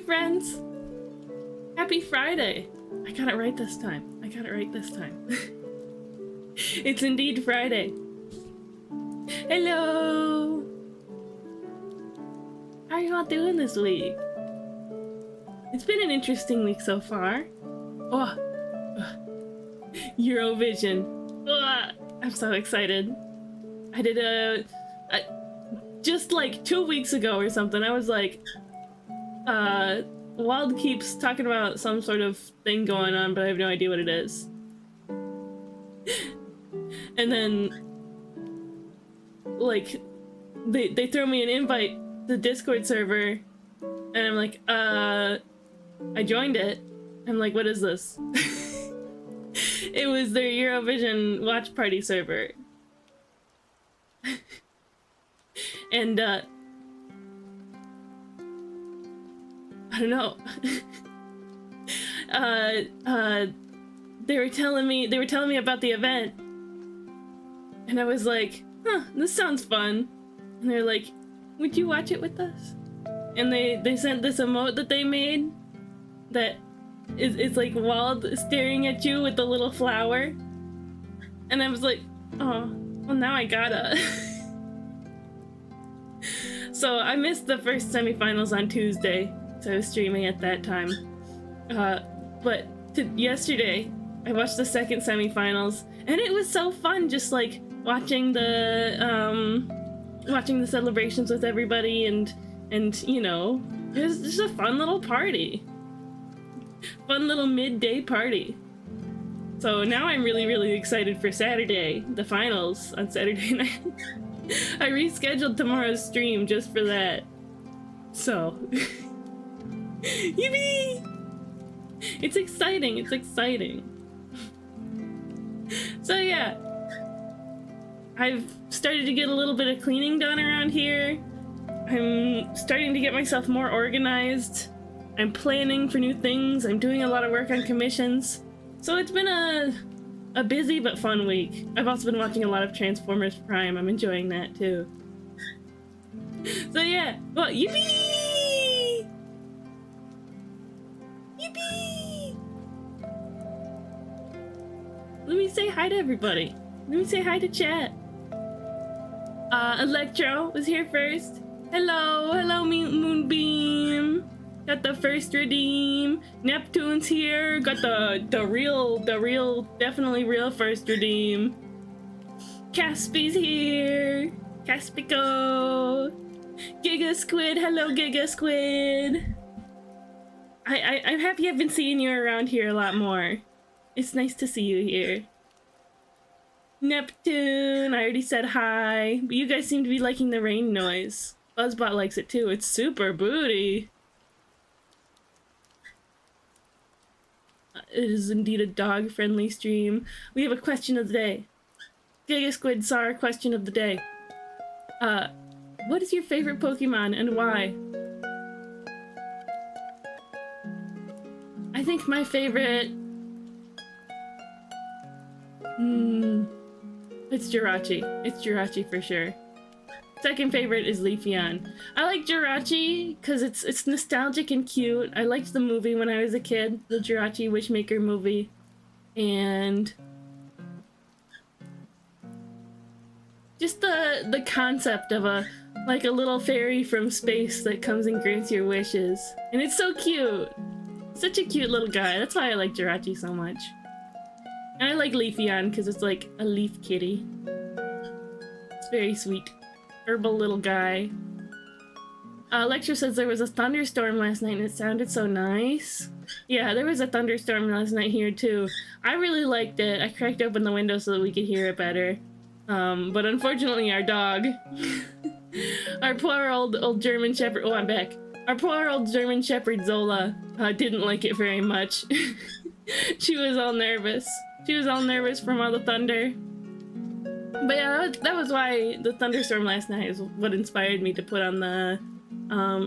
friends! Happy Friday! I got it right this time. It's indeed Friday. Hello! How are you all doing this week? It's been an interesting week so far. Eurovision. I'm so excited. I did just like 2 weeks ago or something, I was like, Wild keeps talking about some sort of thing going on, but I have no idea what it is. And then, like, they throw me an invite to the Discord server, and I'm like, I joined it. I'm like, what is this? It was their Eurovision watch party server. And, I don't know. They were telling me about the event. And I was like, huh, this sounds fun. And they're like, would you watch it with us? And they sent this emote that they made that it's like Wild staring at you with the little flower. And I was like, oh, well now I gotta. So I missed the first semifinals on Tuesday, so I was streaming at that time. But yesterday, I watched the second semifinals, and it was so fun just like watching the celebrations with everybody, and you know, it was just a fun little party. Fun little midday party. So now I'm really excited for Saturday, the finals on Saturday night. I rescheduled tomorrow's stream just for that. So, yippee! It's exciting, So yeah, I've started to get a little bit of cleaning done around here. I'm starting to get myself more organized. I'm planning for new things. I'm doing a lot of work on commissions. So it's been a busy but fun week. I've also been watching a lot of Transformers Prime. I'm enjoying that too. So yeah, well, yippee! Yippee! Let me say hi to everybody. Let me say hi to chat. Electro was here first. Hello, Moonbeam. Got the first redeem. Neptune's here. Got the real, definitely real first redeem. Caspy's here. Caspico. Giga Squid. Hello, Giga Squid. I'm happy I've been seeing you around here a lot more. It's nice to see you here. Neptune, I already said hi. But you guys seem to be liking the rain noise. Buzzbot likes it too. It's super booty. It is indeed a dog-friendly stream. We have a question of the day. Giga Squid saw our question of the day. What is your favorite Pokemon and why? I think my favorite... It's Jirachi. It's Jirachi for sure. Second favorite is Leafeon. I like Jirachi because it's nostalgic and cute. I liked the movie when I was a kid, the Jirachi Wishmaker movie, and just the concept of a little fairy from space that comes and grants your wishes, and it's so cute. Such a cute little guy. That's why I like Jirachi so much. And I like Leafeon because it's like a leaf kitty. It's very sweet. Herbal little guy. Lecture says there was a thunderstorm last night and it sounded so nice. Yeah, there was a thunderstorm last night here too. I really liked it. I cracked open the window so that we could hear it better. But unfortunately our dog, our poor old German Shepherd, oh I'm back. Our poor old German Shepherd Zola didn't like it very much. She was all nervous. She was all nervous from all the thunder. But yeah, that was why the thunderstorm last night is what inspired me to put on the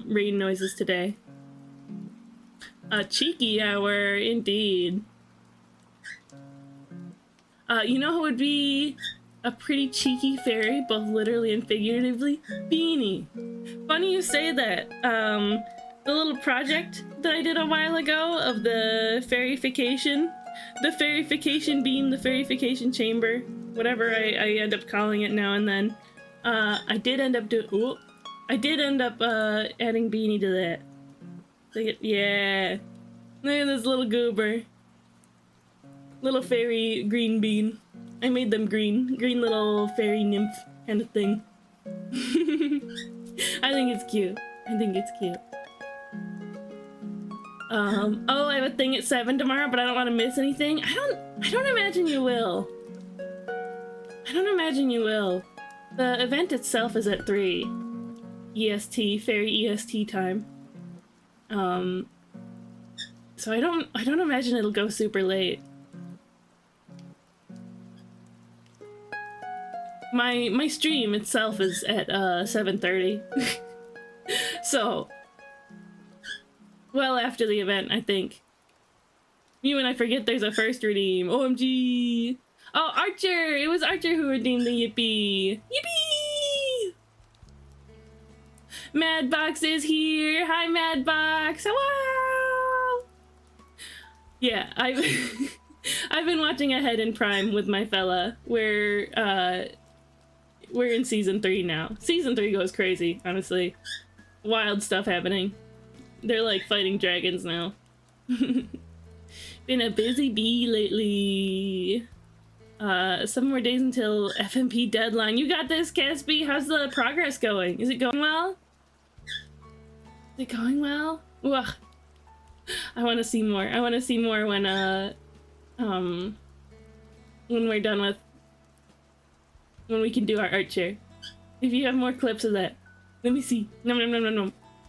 rain noises today. A cheeky hour, indeed. You know who would be a pretty cheeky fairy, both literally and figuratively? Beanie. Funny you say that. the little project that I did a while ago of the fairyfication beam, the fairyfication chamber, whatever I end up calling it now and then. I did end up adding Beanie to that. Yeah. Look at this little goober. Little fairy green bean. I made them green little fairy nymph kind of thing. I think it's cute. Oh, I have a thing at 7 tomorrow, but I don't want to miss anything. I don't imagine you will. The event itself is at 3 EST, fairy EST time. So I don't imagine it'll go super late. My stream itself is at 7:30. So well after the event, I think. You and I forget there's a first redeem. OMG! Oh, Archer! It was Archer who redeemed the Yippee! Yippee! Madbox is here! Hi, Madbox! Wow! Yeah, I've been watching ahead in Prime with my fella. We're in season 3 now. Season 3 goes crazy, honestly. Wild stuff happening. They're like fighting dragons now. Been a busy bee lately. 7 more days until FMP deadline. You got this, Caspi. How's the progress going? Is it going well? Ugh. I want to see more. When we're done with... When we can do our Archer. If you have more clips of that. Let me see. No.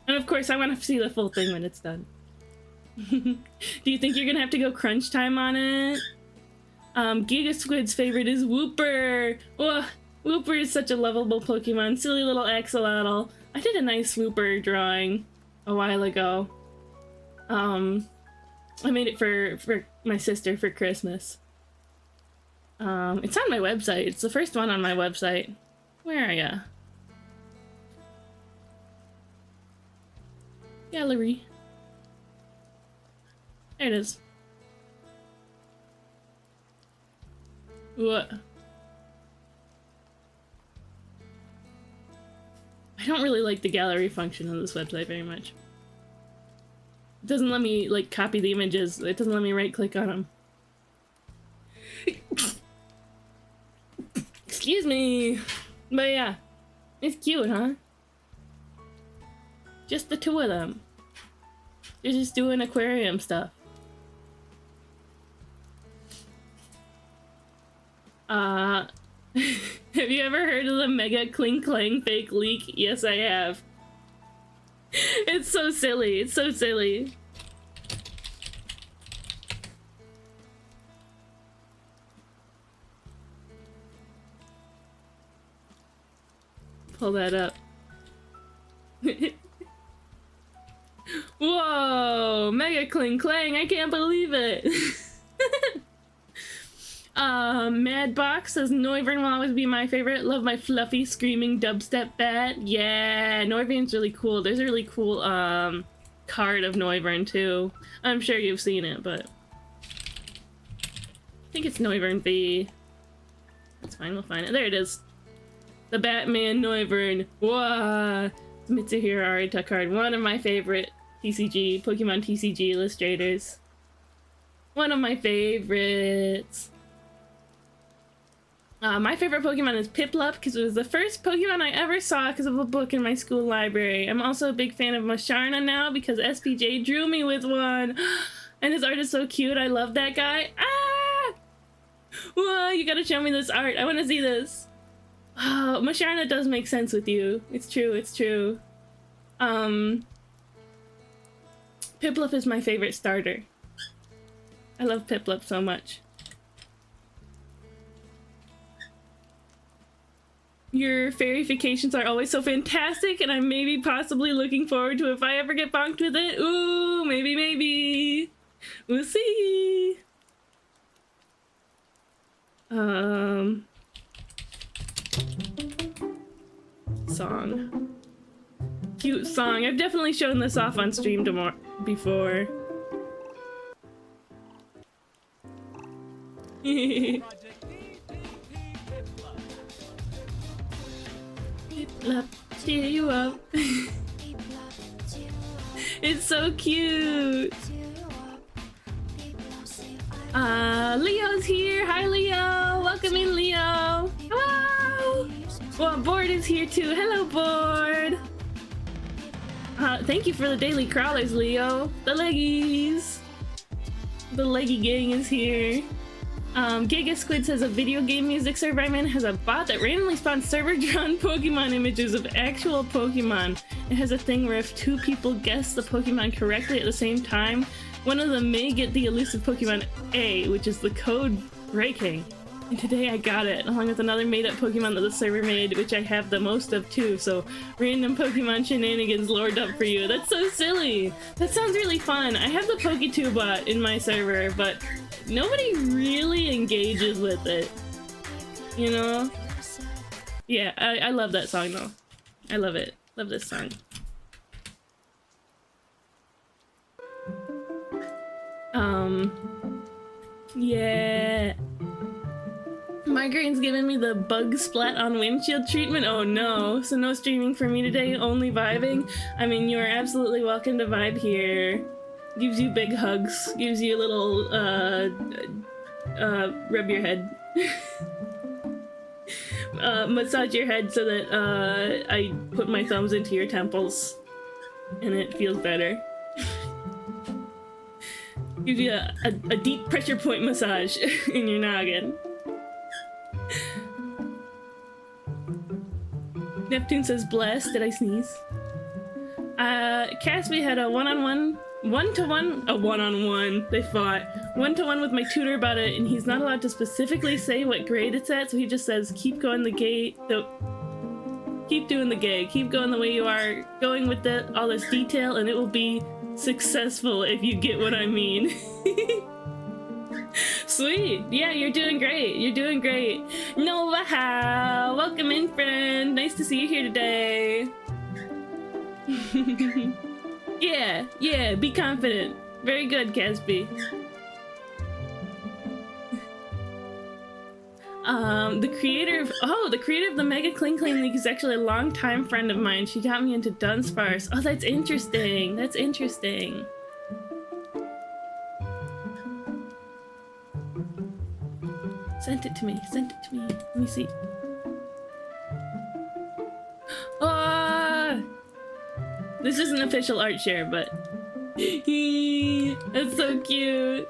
And of course, I want to see the full thing when it's done. Do you think you're gonna have to go crunch time on it? Giga Squid's favorite is Wooper. Ugh, Wooper is such a lovable Pokemon. Silly little axolotl. I did a nice Wooper drawing a while ago. I made it for my sister for Christmas. It's on my website. It's the first one on my website. Where are ya? Gallery. There it is. What? I don't really like the gallery function on this website very much. It doesn't let me, like, copy the images. It doesn't let me right-click on them. Excuse me! But yeah. It's cute, huh? Just the two of them. They're just doing aquarium stuff. Have you ever heard of the Mega Kling Clang fake leak? Yes, I have. It's so silly. Pull that up. Whoa! Mega Kling Clang! I can't believe it! Madbox says Noivern will always be my favorite. Love my fluffy screaming dubstep bat. Yeah, Noivern's really cool. There's a really cool card of Noivern too. I'm sure you've seen it, but I think it's Noivern V. That's fine, we'll find it. There it is. The Batman Noivern. Whoa! Mitsuhiro Arita card. One of my favorite TCG, Pokemon TCG illustrators. One of my favorites. My favorite Pokemon is Piplup because it was the first Pokemon I ever saw because of a book in my school library. I'm also a big fan of Musharna now because SPJ drew me with one. And his art is so cute. I love that guy. Ah! Whoa, you gotta show me this art. I want to see this. Oh, Musharna does make sense with you. It's true. Piplup is my favorite starter. I love Piplup so much. Your fairyfications are always so fantastic, and I'm maybe possibly looking forward to if I ever get bonked with it. Ooh, maybe. We'll see. Song. cute song. I've definitely shown this off on stream before. Cheer you up. It's so cute. Leo's here. Hi, Leo. Welcome in, Leo. Hello. Well, Board is here too. Hello, Board. Thank you for the daily crawlers, Leo. The leggies. The leggy gang is here. Giga Squid says a video game music server I'm in has a bot that randomly spawns server-drawn Pokemon images of actual Pokemon. It has a thing where if two people guess the Pokemon correctly at the same time, one of them may get the elusive Pokemon A, which is the code breaking. And today I got it, along with another made-up Pokemon that the server made, which I have the most of too, so random Pokemon shenanigans lured up for you. That's so silly! That sounds really fun. I have the Poketube bot in my server, but nobody really engages with it. You know? Yeah, I love that song though. I love it. Love this song. Yeah. Migraine's giving me the bug splat on windshield treatment. Oh no. So no streaming for me today, only vibing. I mean, you are absolutely welcome to vibe here. Gives you big hugs. Gives you a little, rub your head. Massage your head so that, I put my thumbs into your temples. And it feels better. Gives you a deep pressure point massage in your noggin. Neptune says bless. Did I sneeze? Casby had a one-on-one, they fought. One-to-one with my tutor about it, and he's not allowed to specifically say what grade it's at, so he just says, keep going the gay, keep doing the gay, keep going the way you are, going with all this detail, and it will be successful, if you get what I mean. Sweet. Yeah, you're doing great. You're doing great. Nova How. Welcome in, friend. Nice to see you here today. Yeah, be confident. Very good, Casby. The creator of the Mega Cling Cling League is actually a longtime friend of mine. She got me into Dunsparce. Oh, that's interesting. That's interesting. Sent it to me. Sent it to me. Let me see. Ah! This is an official art share, but that's so cute.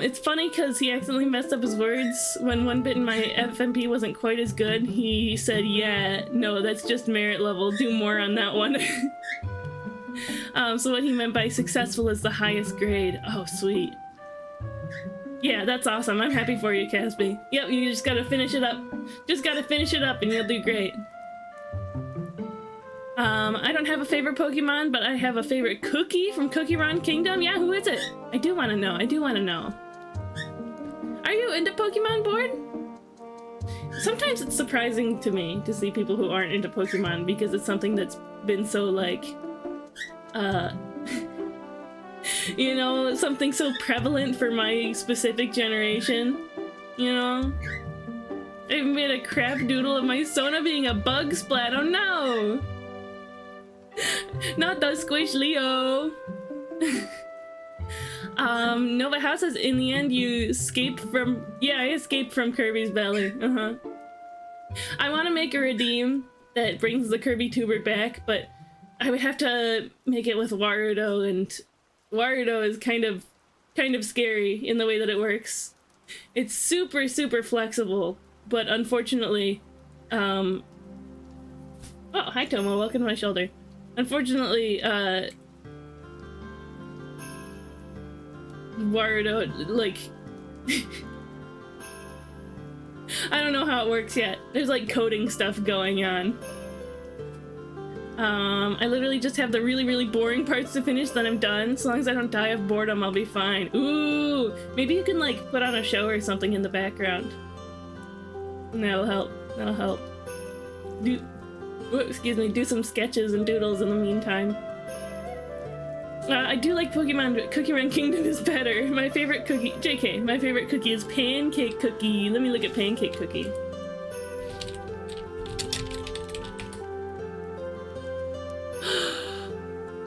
It's funny because he accidentally messed up his words when one bit in my FMP wasn't quite as good. He said, yeah, no, that's just merit level. Do more on that one. So what he meant by successful is the highest grade. Oh, sweet. Yeah, that's awesome. I'm happy for you, Casby. Yep, you just gotta finish it up. Just gotta finish it up and you'll do great. I don't have a favorite Pokemon, but I have a favorite cookie from Cookie Run Kingdom. Yeah, who is it? I do want to know. I do want to know. Are you into Pokemon, Board? Sometimes it's surprising to me to see people who aren't into Pokemon because it's something that's been so, like, you know, something so prevalent for my specific generation, you know? I even made a crap doodle of my Sona being a bug splat. Oh no! Not the squish, Leo. Nova House says in the end you escaped from. Yeah, I escaped from Kirby's belly. I want to make a redeem that brings the Kirby tuber back, but I would have to make it with Warudo, and Warudo is kind of scary in the way that it works. It's super flexible, but unfortunately, oh, hi Tomo, welcome to my shoulder. Unfortunately, Warudo, like, I don't know how it works yet. There's like coding stuff going on. I literally just have the really boring parts to finish, then I'm done. As long as I don't die of boredom, I'll be fine. Ooh, maybe you can like put on a show or something in the background. And that'll help. That'll help. excuse me, do some sketches and doodles in the meantime. I do like Pokemon. Cookie Run Kingdom is better. My favorite cookie, JK, my favorite cookie is Pancake Cookie. Let me look at Pancake Cookie.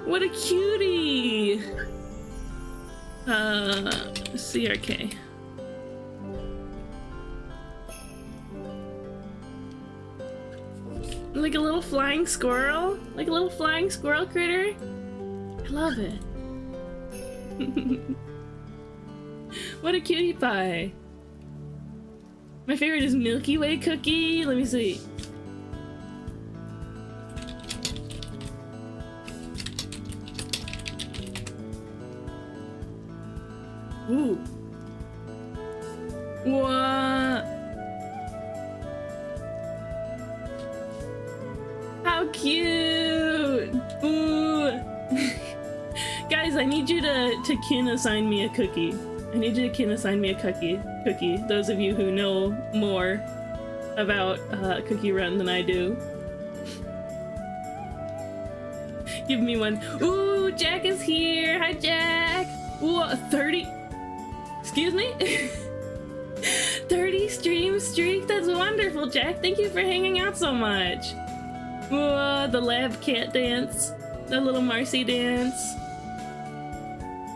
What a cutie! CRK. Like a little flying squirrel? Like a little flying squirrel critter? I love it. What a cutie pie. My favorite is Milky Way cookie. Let me see. Ooh. What? How cute! Ooh. Guys, I need you to kin assign me a cookie. I need you to kin assign me a cookie. Those of you who know more about Cookie Run than I do. Give me one. Ooh, Jack is here. Hi, Jack. Ooh, 30. Excuse me? 30 stream streak. That's wonderful, Jack. Thank you for hanging out so much. Ooh, the lab cat dance. The little Marcy dance.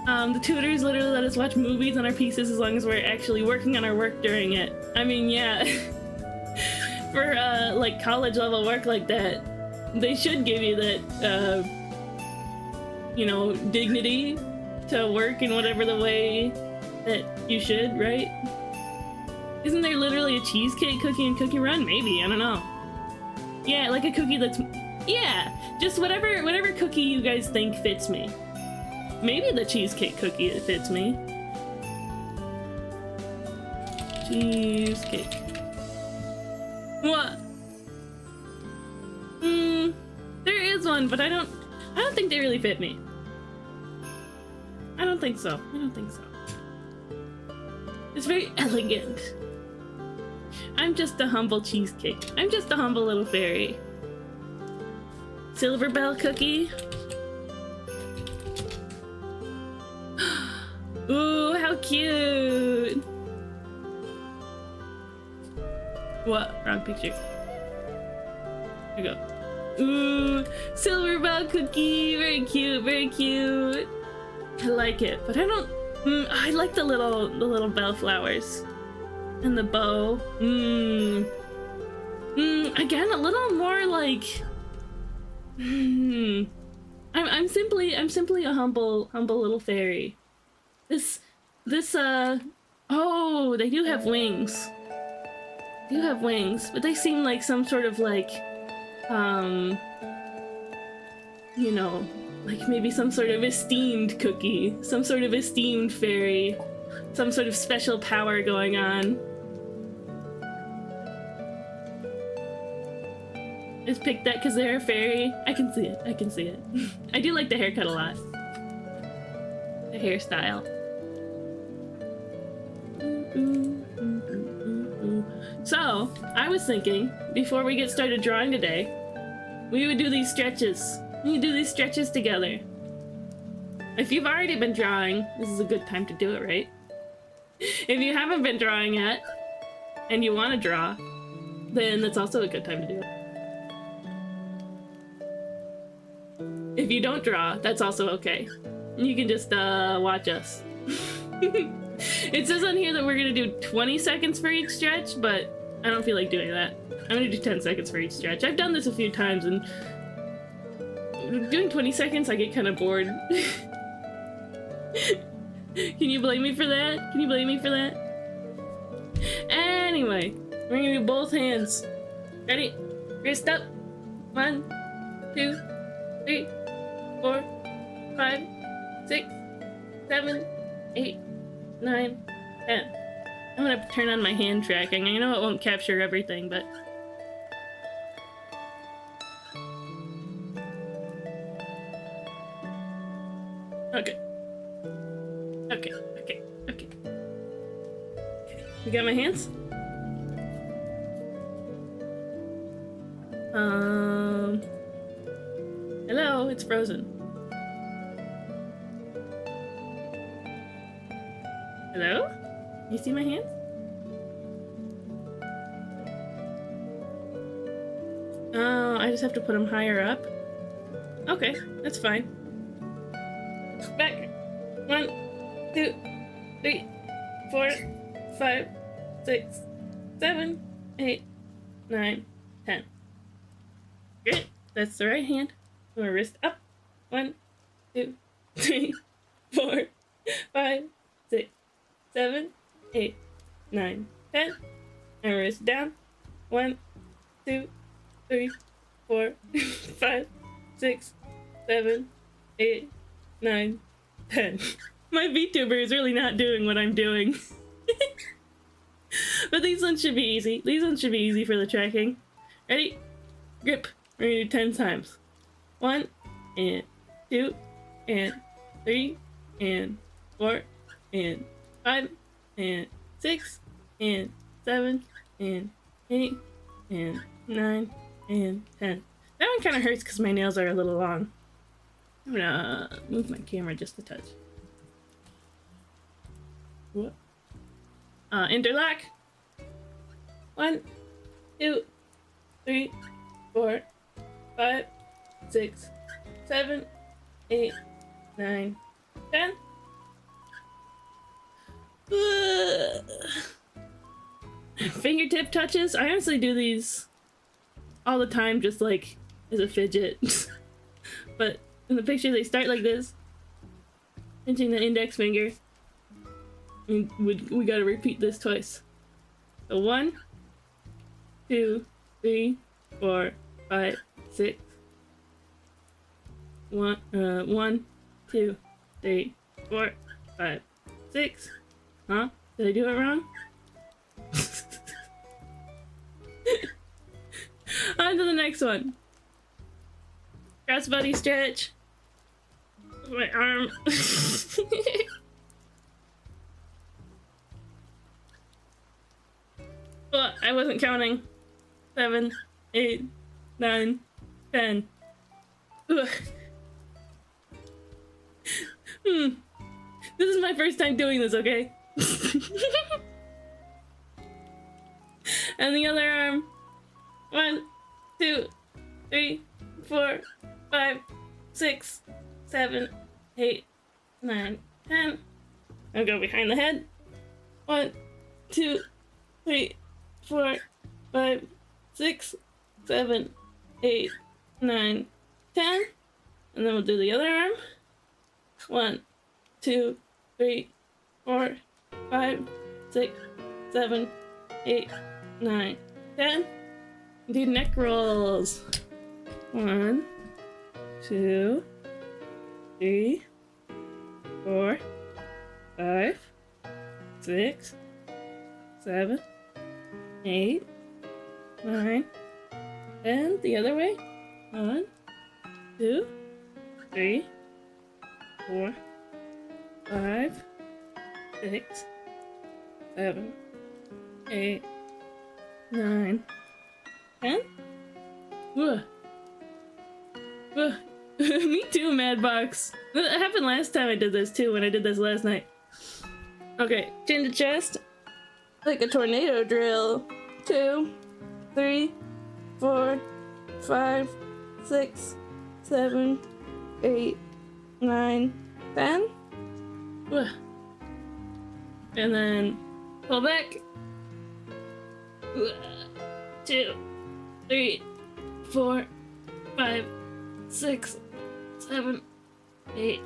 The tutors literally let us watch movies on our PCs as long as we're actually working on our work during it. I mean, yeah. For, like, college level work like that, they should give you that, you know, dignity to work in whatever the way that you should, right? Isn't there literally a cheesecake cookie in Cookie Run? Maybe, I don't know. Yeah, like a cookie that's... Yeah, just whatever cookie you guys think fits me. Maybe the cheesecake cookie fits me. Cheesecake. What? There is one, but I don't think they really fit me. I don't think so. It's very elegant. I'm just a humble cheesecake. I'm just a humble little fairy. Silver Bell cookie. Ooh, how cute! What? Wrong picture. There we go. Ooh, Silver Bell cookie! Very cute, very cute. I like it, but I don't... I like the little bell flowers. And the bow. Again, a little more like... I'm simply a humble little fairy. Oh, they do have wings. But they seem like some sort of like, you know, like maybe some sort of esteemed cookie, some sort of esteemed fairy, some sort of special power going on. Just picked that because they're a fairy. I can see it. I do like the haircut a lot. The hairstyle. So, I was thinking, before we get started drawing today, we would do these stretches. We could do these stretches together. If you've already been drawing, this is a good time to do it, right? If you haven't been drawing yet, and you want to draw, then that's also a good time to do it. If you don't draw, that's also okay. You can just watch us. It says on here that we're gonna do 20 seconds for each stretch, but I don't feel like doing that. I'm gonna do 10 seconds for each stretch. I've done this a few times, and doing 20 seconds, I get kind of bored. Can you blame me for that? Anyway, we're gonna do both hands. Ready? Wrist up. 1, 2, 3, 4, 5, 6, 7, 8, 9, 10. I'm gonna turn on my hand tracking. I know it won't capture everything, but... Okay. You got my hands? Hello, it's frozen. Hello? You see my hands? Oh, I just have to put them higher up. Okay, that's fine. Back. 1, 2, 3, 4, 5, 6, 7, 8, 9, 10. Great. That's the right hand. My wrist up. 1, 2, 3, 4, 5, 6, 7, 8, 9, 10. And wrist down. 1, 2, 3, 4, 5, 6, 7, 8, 9, 10. My VTuber is really not doing what I'm doing. But these ones should be easy. These ones should be easy for the tracking. Ready? Grip. We're gonna do 10 times. 1, and 2, and 3, and 4, and 5, and 6, and 7, and 8, and 9, and 10. That one kind of hurts because my nails are a little long. I'm gonna move my camera just a touch. What? Interlock. 1, 2, 3, 4, 5, 6, 7, 8, 9, 10. Fingertip touches. I honestly do these all the time, just like as a fidget. But in the picture, they start like this, pinching the index finger. And we gotta repeat this twice. So 1, 2, 3, 4, 5, 6. 1, 2, 3, 4, 5, 6. Huh? Did I do it wrong? On to the next one. Crossbody stretch. My arm. Well, I wasn't counting. 7, 8, 9, 10. Ugh. This is my first time doing this, okay? And the other arm. 1, 2, 3, 4, 5, 6, 7, 8, 9, 10. I'll go behind the head. 1, 2, 3, 4, 5, 6, 7, 8, 9, 10. And then we'll do the other arm. 1, 2, 3, 4, 5, 6, 7, 8, 9, 10. Do neck rolls. 1, 2, 3, 4, 5, 6, 7, 8, 9, 10. The other way. 1, 2, 3, 4, 5, 6, 7, 8, 9, 10. Ugh. Ugh. Me too, Madbox. That happened last time I did this too, when I did this last night. Okay, chin to chest. Like a tornado drill. 2, 3, 4, 5, 6, 7, 8, 9, 10. Ugh. And then pull back. 2, 3, 4, 5, 6, 7, 8,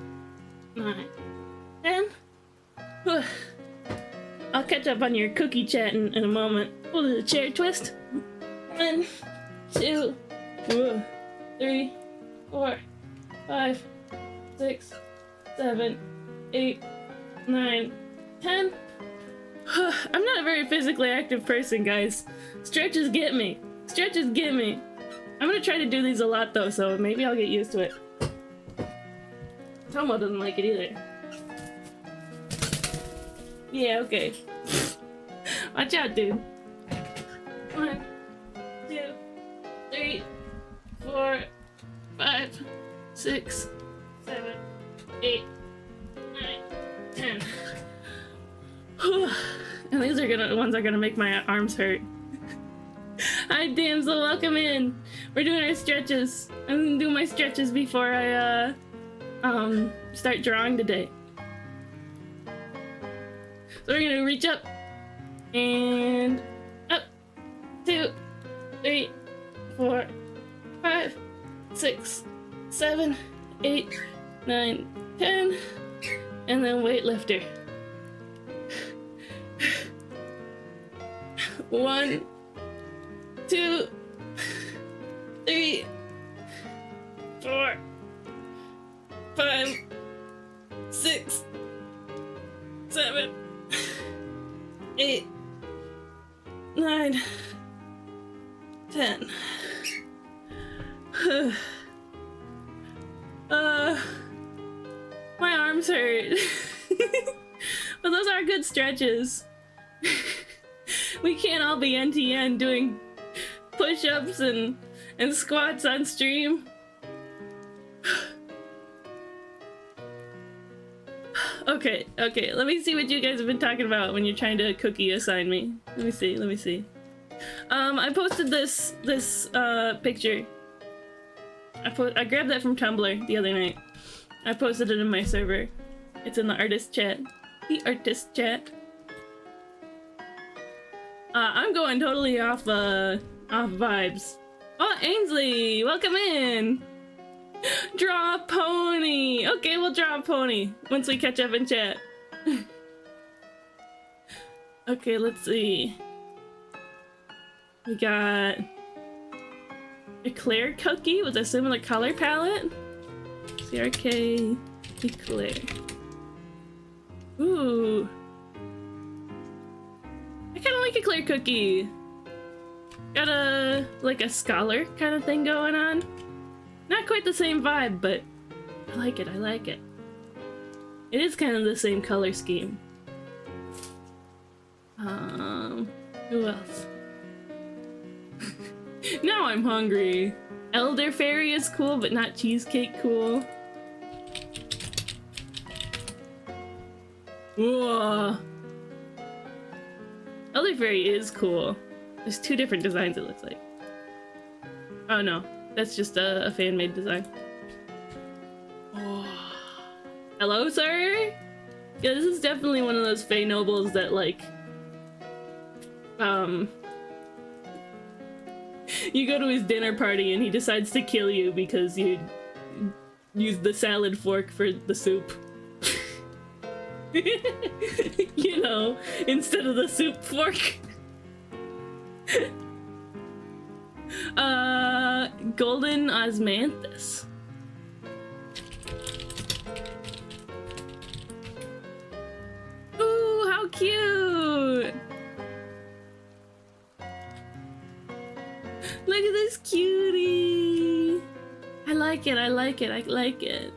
9, 10. I'll catch up on your cookie chat in a moment. We'll do the chair twist. 1, 2, 3, 4, 5, 6, 7, 8, 9, 10. I'm not a very physically active person, guys. Stretches get me. Stretches get me. I'm gonna try to do these a lot though, so maybe I'll get used to it. Tomo doesn't like it either. Yeah, okay. Watch out, dude. 1, 2, 3, 6, 7, 8, 9, 10. And these are the ones that are gonna make my arms hurt. Hi, Damsel, welcome in. We're doing our stretches. I'm gonna do my stretches before I start drawing today. So we're gonna reach up and up. 2, 3, 4, 5, 6, 7, 8, 9, 10, and then weightlifter. 1, 2, 3, 4, 5, 6, 7, 8, 9, 10. My arms hurt. But those are good stretches. We can't all be NTN doing push-ups and squats on stream. Okay, let me see what you guys have been talking about when you're trying to cookie assign me. Let me see. I posted this picture. I grabbed that from Tumblr the other night. I posted it in my server. It's in the artist chat. The artist chat. I'm going totally off vibes. Oh, Ainsley, welcome in. Draw a pony. Okay, we'll draw a pony once we catch up in chat. Okay, let's see. We got Eclair cookie with a similar color palette. CRK Eclair. Ooh. I kind of like Eclair cookie. Got a like a scholar kind of thing going on. Not quite the same vibe, but I like it. It is kind of the same color scheme. Who else? Now I'm hungry. Elderberry is cool, but not cheesecake cool. Whoa. Elderberry is cool. There's 2 different designs, it looks like. Oh no, that's just a fan-made design. Oh. Hello, sir? Yeah, this is definitely one of those Fae Nobles that, like, you go to his dinner party and he decides to kill you because you used the salad fork for the soup. You know, instead of the soup fork. Golden Osmanthus. Ooh, how cute! Look at this cutie! I like it.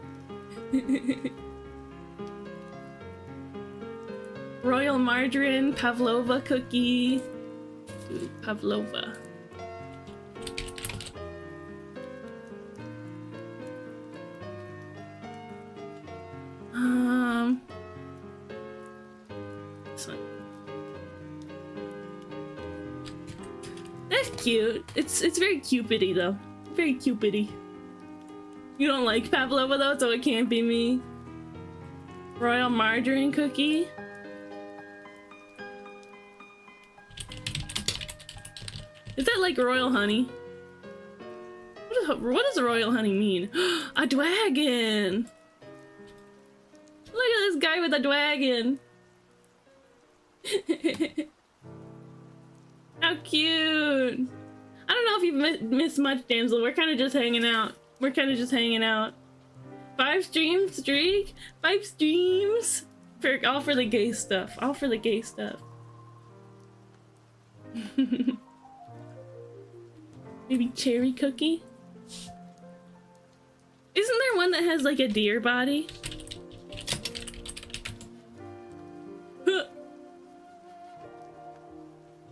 Royal Margarine Pavlova cookie. Ooh, Pavlova. This one. That's cute. It's very cupidy though. Very cupidy. You don't like Pavlova though, so it can't be me. Royal Margarine cookie. Is that like royal honey? What does royal honey mean? A dragon! Look at this guy with a dragon! How cute! I don't know if you've missed much, Damsel. We're kind of just hanging out. 5 stream streak? 5 streams? All for the gay stuff. Maybe cherry cookie? Isn't there one that has like a deer body?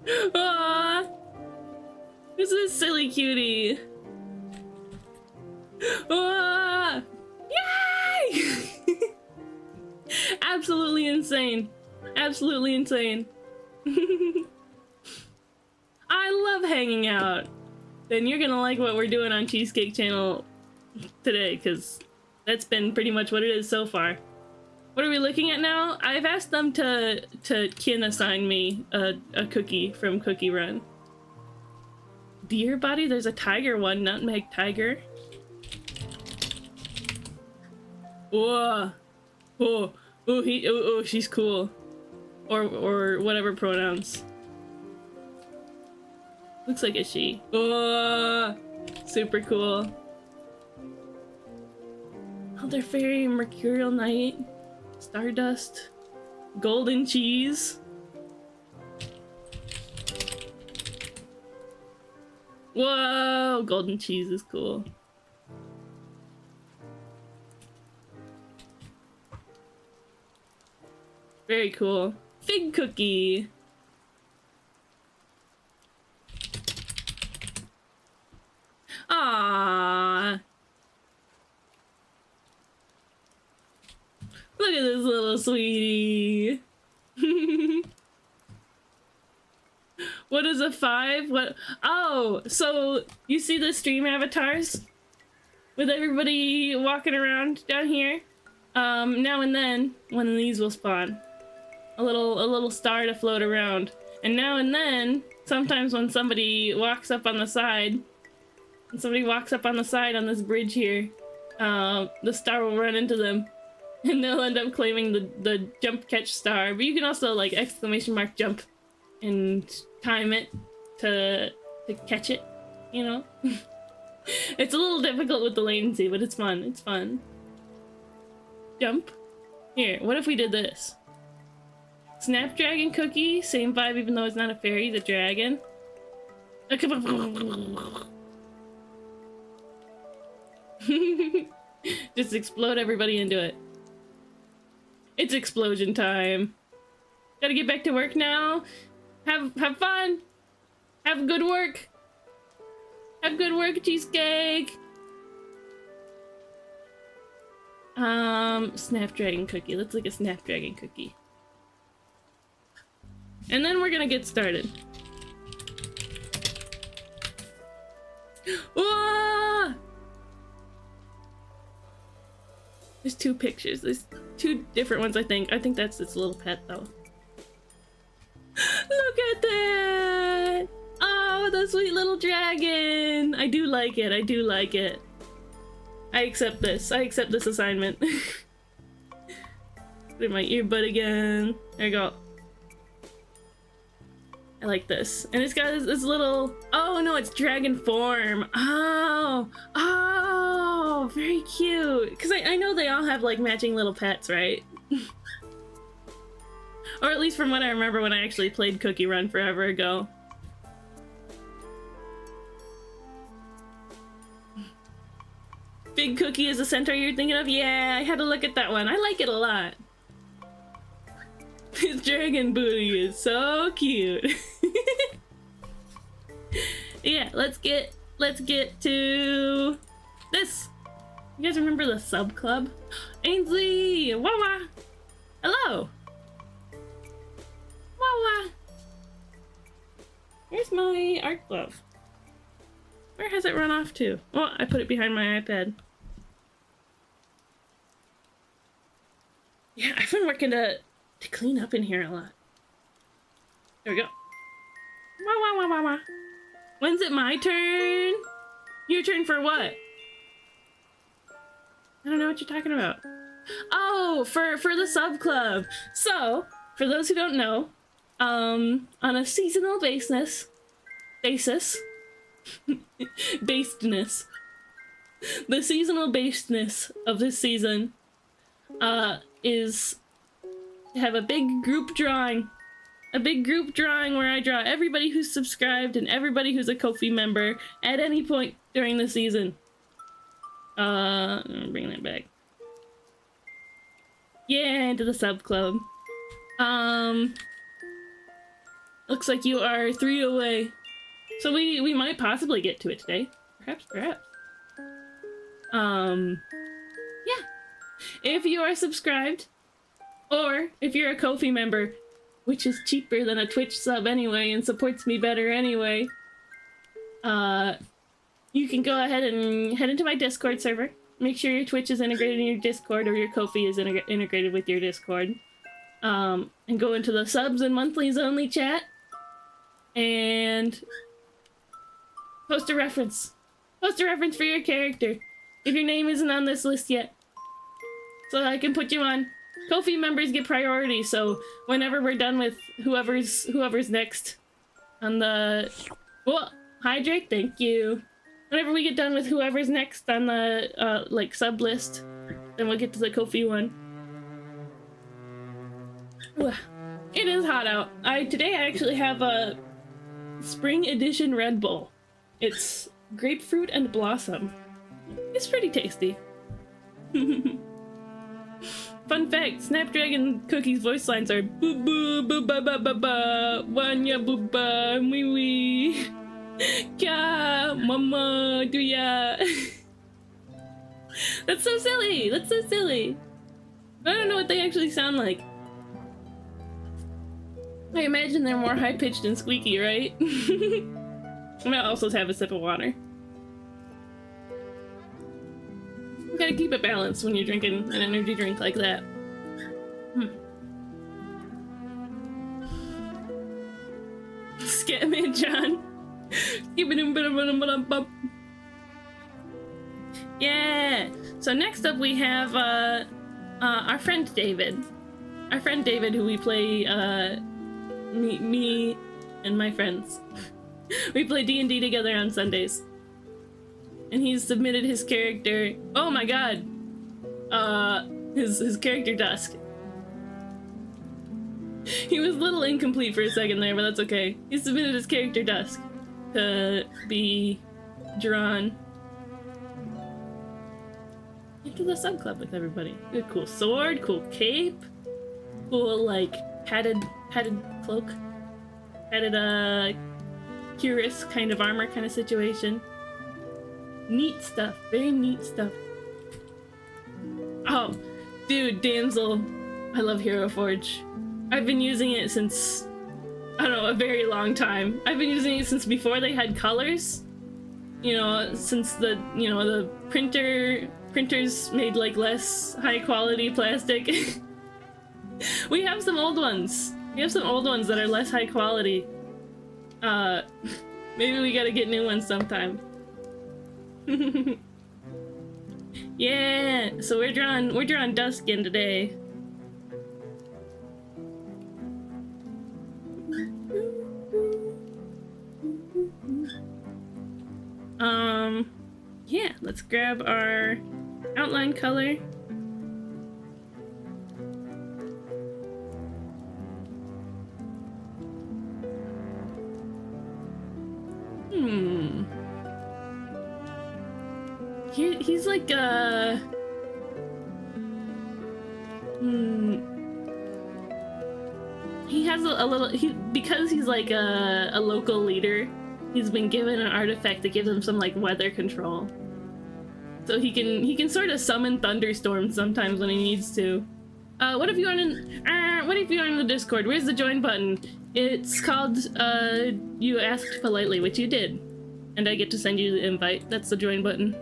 Aww. This is a silly cutie. Aww. Absolutely insane. Absolutely insane. I love hanging out. Then you're gonna like what we're doing on Cheesecake Channel today, because that's been pretty much what it is so far. What are we looking at now? I've asked them to kin assign me a cookie from Cookie Run. Deer body? There's a tiger one, nutmeg tiger. Whoa. Oh, oh, she's cool. Or whatever pronouns. Looks like a she. Oh, super cool. Elder Fairy, Mercurial Knight, Stardust, Golden Cheese. Whoa, Golden Cheese is cool. Very cool. Fig Cookie. Ah. Look at this little sweetie. What is a 5? What? Oh, so you see the stream avatars with everybody walking around down here? Now and then one of these will spawn. A little star to float around. And now and then, sometimes when somebody walks up on the side, on this bridge here, the star will run into them. And they'll end up claiming the jump catch star. But you can also like ! Jump and time it to catch it, you know? It's a little difficult with the latency, but it's fun. It's fun. Jump. Here, what if we did this? Snapdragon cookie, same vibe even though it's not a fairy, it's a dragon. Just explode everybody into it. It's explosion time. Gotta get back to work now. Have fun. Have good work. Have good work, Cheesecake. Snapdragon cookie. Let's look at Snapdragon cookie. And then we're gonna get started. Whoa! There's 2 pictures. There's 2 different ones, I think. I think that's its little pet, though. Look at that! Oh, the sweet little dragon! I do like it. I do like it. I accept this. I accept this assignment. Put in my earbud again. There we go. I like this. And it's got this little... Oh, no, it's dragon form. Oh! Oh! Very cute. Because I know they all have, like, matching little pets, right? Or at least from what I remember when I actually played Cookie Run forever ago. Big Cookie is the centaur you're thinking of? Yeah, I had to look at that one. I like it a lot. His dragon booty is so cute. Yeah, let's get to this. You guys remember the sub club? Ainsley! Wawa! Hello! Wawa! Where's my art glove? Where has it run off to? Oh, I put it behind my iPad. Yeah, I've been working to clean up in here a lot. There we go. Wah, wah, wah, wah, wah. When's it my turn? Your turn for what? I don't know what you're talking about. Oh, for the sub club. So, for those who don't know, on a seasonal basis, the seasonal basedness of this season, is to have a big group drawing. A big group drawing where I draw everybody who's subscribed and everybody who's a Ko-fi member at any point during the season. I'm gonna bring that back. Yeah, into the sub club. Looks like you are 3 away. So we might possibly get to it today. Perhaps. Yeah. If you are subscribed, Or if you're a Ko-fi member, which is cheaper than a Twitch sub anyway and supports me better anyway, you can go ahead and head into my Discord server. Make sure your Twitch is integrated in your Discord or your Ko-fi is integrated with your Discord. And go into the subs and monthlies only chat and post a reference. Post a reference for your character if your name isn't on this list yet, so I can put you on. Ko-fi members get priority, so whenever we're done with whoever's next on the... Whoa! Hi Drake, thank you. Whenever we get done with whoever's next on the, like, sub-list, then we'll get to the Ko-fi one. Ugh. It is hot out. Today I actually have a Spring Edition Red Bull. It's grapefruit and blossom. It's pretty tasty. Fun fact, Snapdragon Cookie's voice lines are boo boo boo ba ba ba ba wanya boo ba wee wee kya mama do ya. That's so silly. That's so silly. I don't know what they actually sound like. I imagine they're more high-pitched and squeaky, right? I'm gonna also have a sip of water. You gotta keep it balanced when you're drinking an energy drink like that. Scatman John. Yeah! So next up we have our friend David. Our friend David, who we play, me and my friends. We play D&D together on Sundays. And he's submitted his character. Oh my god! His character Dusk. He was a little incomplete for a second there, but that's okay. He submitted his character Dusk to be drawn into the sub club with everybody. Good, cool sword, cool cape, cool like padded cloak, padded cuirass kind of armor kind of situation. Neat stuff, very neat stuff. Oh, dude, Damsel, I love Hero Forge. I've been using it since, I don't know, a very long time. I've been using it since before they had colors. You know, since the, you know, the printers made like less high quality plastic. We have some old ones. We have some old ones that are less high quality. Maybe we gotta get new ones sometime. Yeah, so we're drawing Duskin today. Yeah, let's grab our outline color. He's like he has a little, because he's like a local leader, he's been given an artifact that gives him some like weather control. So he can sort of summon thunderstorms sometimes when he needs to. What if you aren't in the Discord? Where's the join button? It's called you asked politely, which you did. And I get to send you the invite. That's the join button.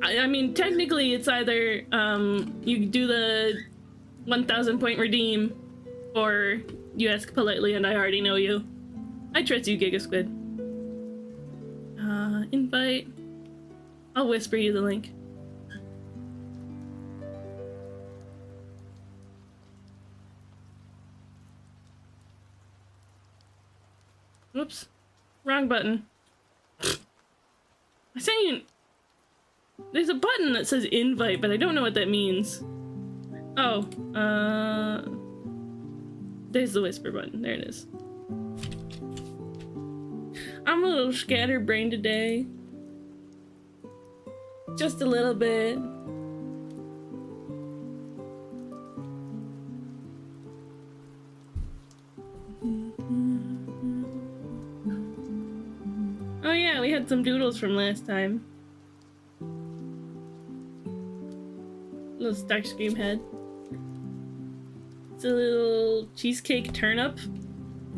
I mean, technically it's either you do the 1,000 point redeem, or you ask politely and I already know you. I trust you, Giga Squid. Invite. I'll whisper you the link. Whoops. Wrong button. I sent you... There's a button that says invite, but I don't know what that means. Oh, there's the whisper button. There it is. I'm a little scatterbrained today. Just a little bit. Oh yeah, we had some doodles from last time. Little Starscream head. It's a little cheesecake turnip.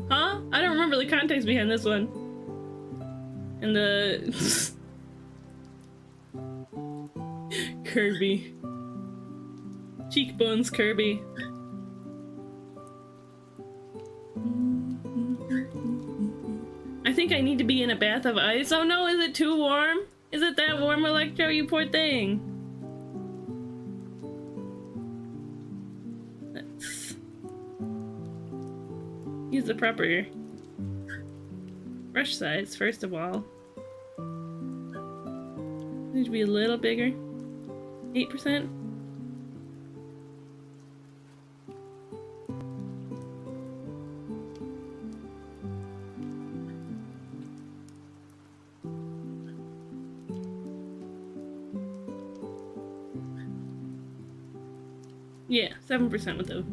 Huh? I don't remember the context behind this one. And the... Kirby. Cheekbones Kirby. I think I need to be in a bath of ice. Oh no, is it too warm? Is it that warm, Electro, you poor thing? Let's use the proper brush size, first of all. Need to be a little bigger. 8%? Yeah, 7% with the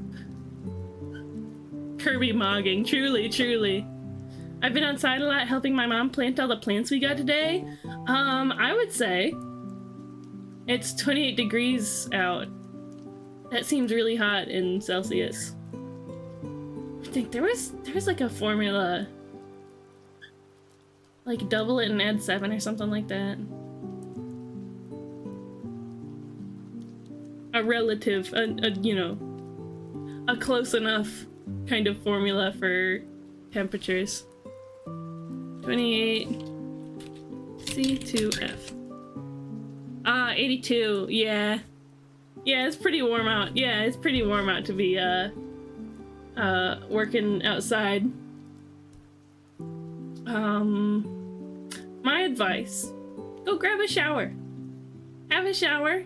Kirby mogging. Truly, truly. I've been outside a lot helping my mom plant all the plants we got today. I would say it's 28 degrees out. That seems really hot in Celsius. I think there was like a formula. Like double it and add 7 or something like that. A relative, you know, a close enough kind of formula for temperatures. 28 C2F. Ah, 82. Yeah. Yeah, it's pretty warm out. Yeah, it's pretty warm out to be working outside. My advice, go grab a shower. Have a shower.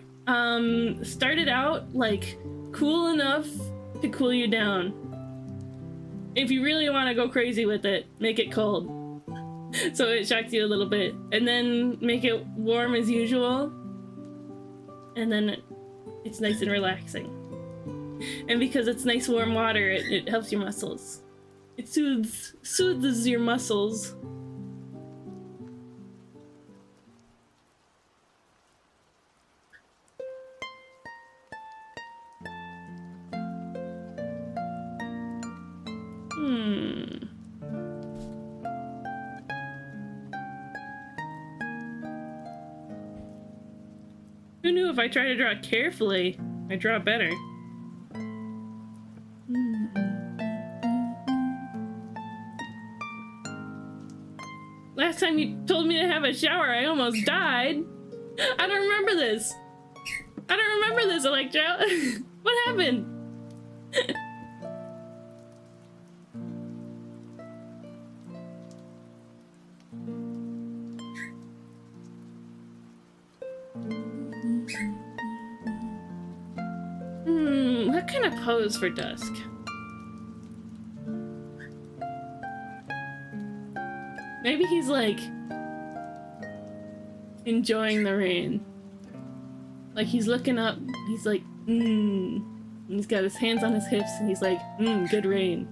Start it out like cool enough to cool you down. If you really want to go crazy with it, make it cold so it shocks you a little bit, and then make it warm as usual, and then it's nice and relaxing. And because it's nice warm water, it helps your muscles. It soothes your muscles. Who knew if I try to draw carefully, I draw better? Last time you told me to have a shower, I almost died. I don't remember this. I don't remember this, Electro. What happened? What kind of pose for Dusk? Maybe he's like enjoying the rain. Like he's looking up, he's like, and he's got his hands on his hips and he's like, good rain.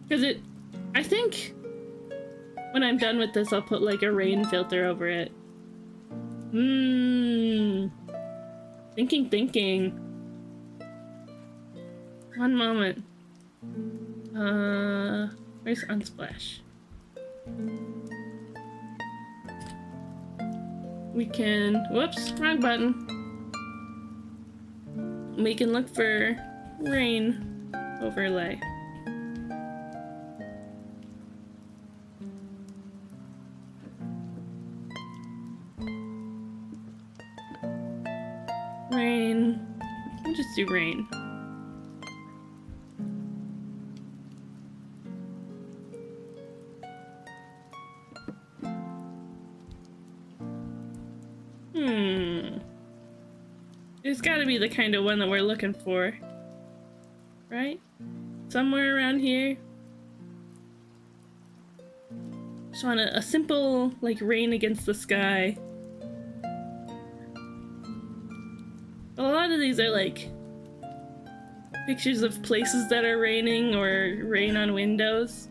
Because I think when I'm done with this, I'll put like a rain filter over it. Thinking. One moment. Where's Unsplash? We can, whoops, wrong button. We can look for rain overlay. Rain. We'll just do rain. It's gotta be the kind of one that we're looking for. Right? Somewhere around here. Just want a simple, like, rain against the sky. A lot of these are like pictures of places that are raining or rain on windows.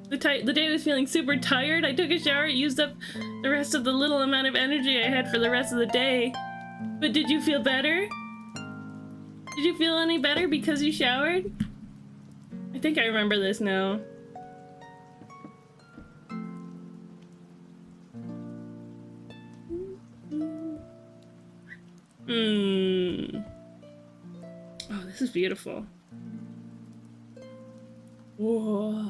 The day I was feeling super tired, I took a shower, used up the rest of the little amount of energy I had for the rest of the day. But did you feel better? Did you feel any better because you showered? I think I remember this now. Oh, this is beautiful. Whoa.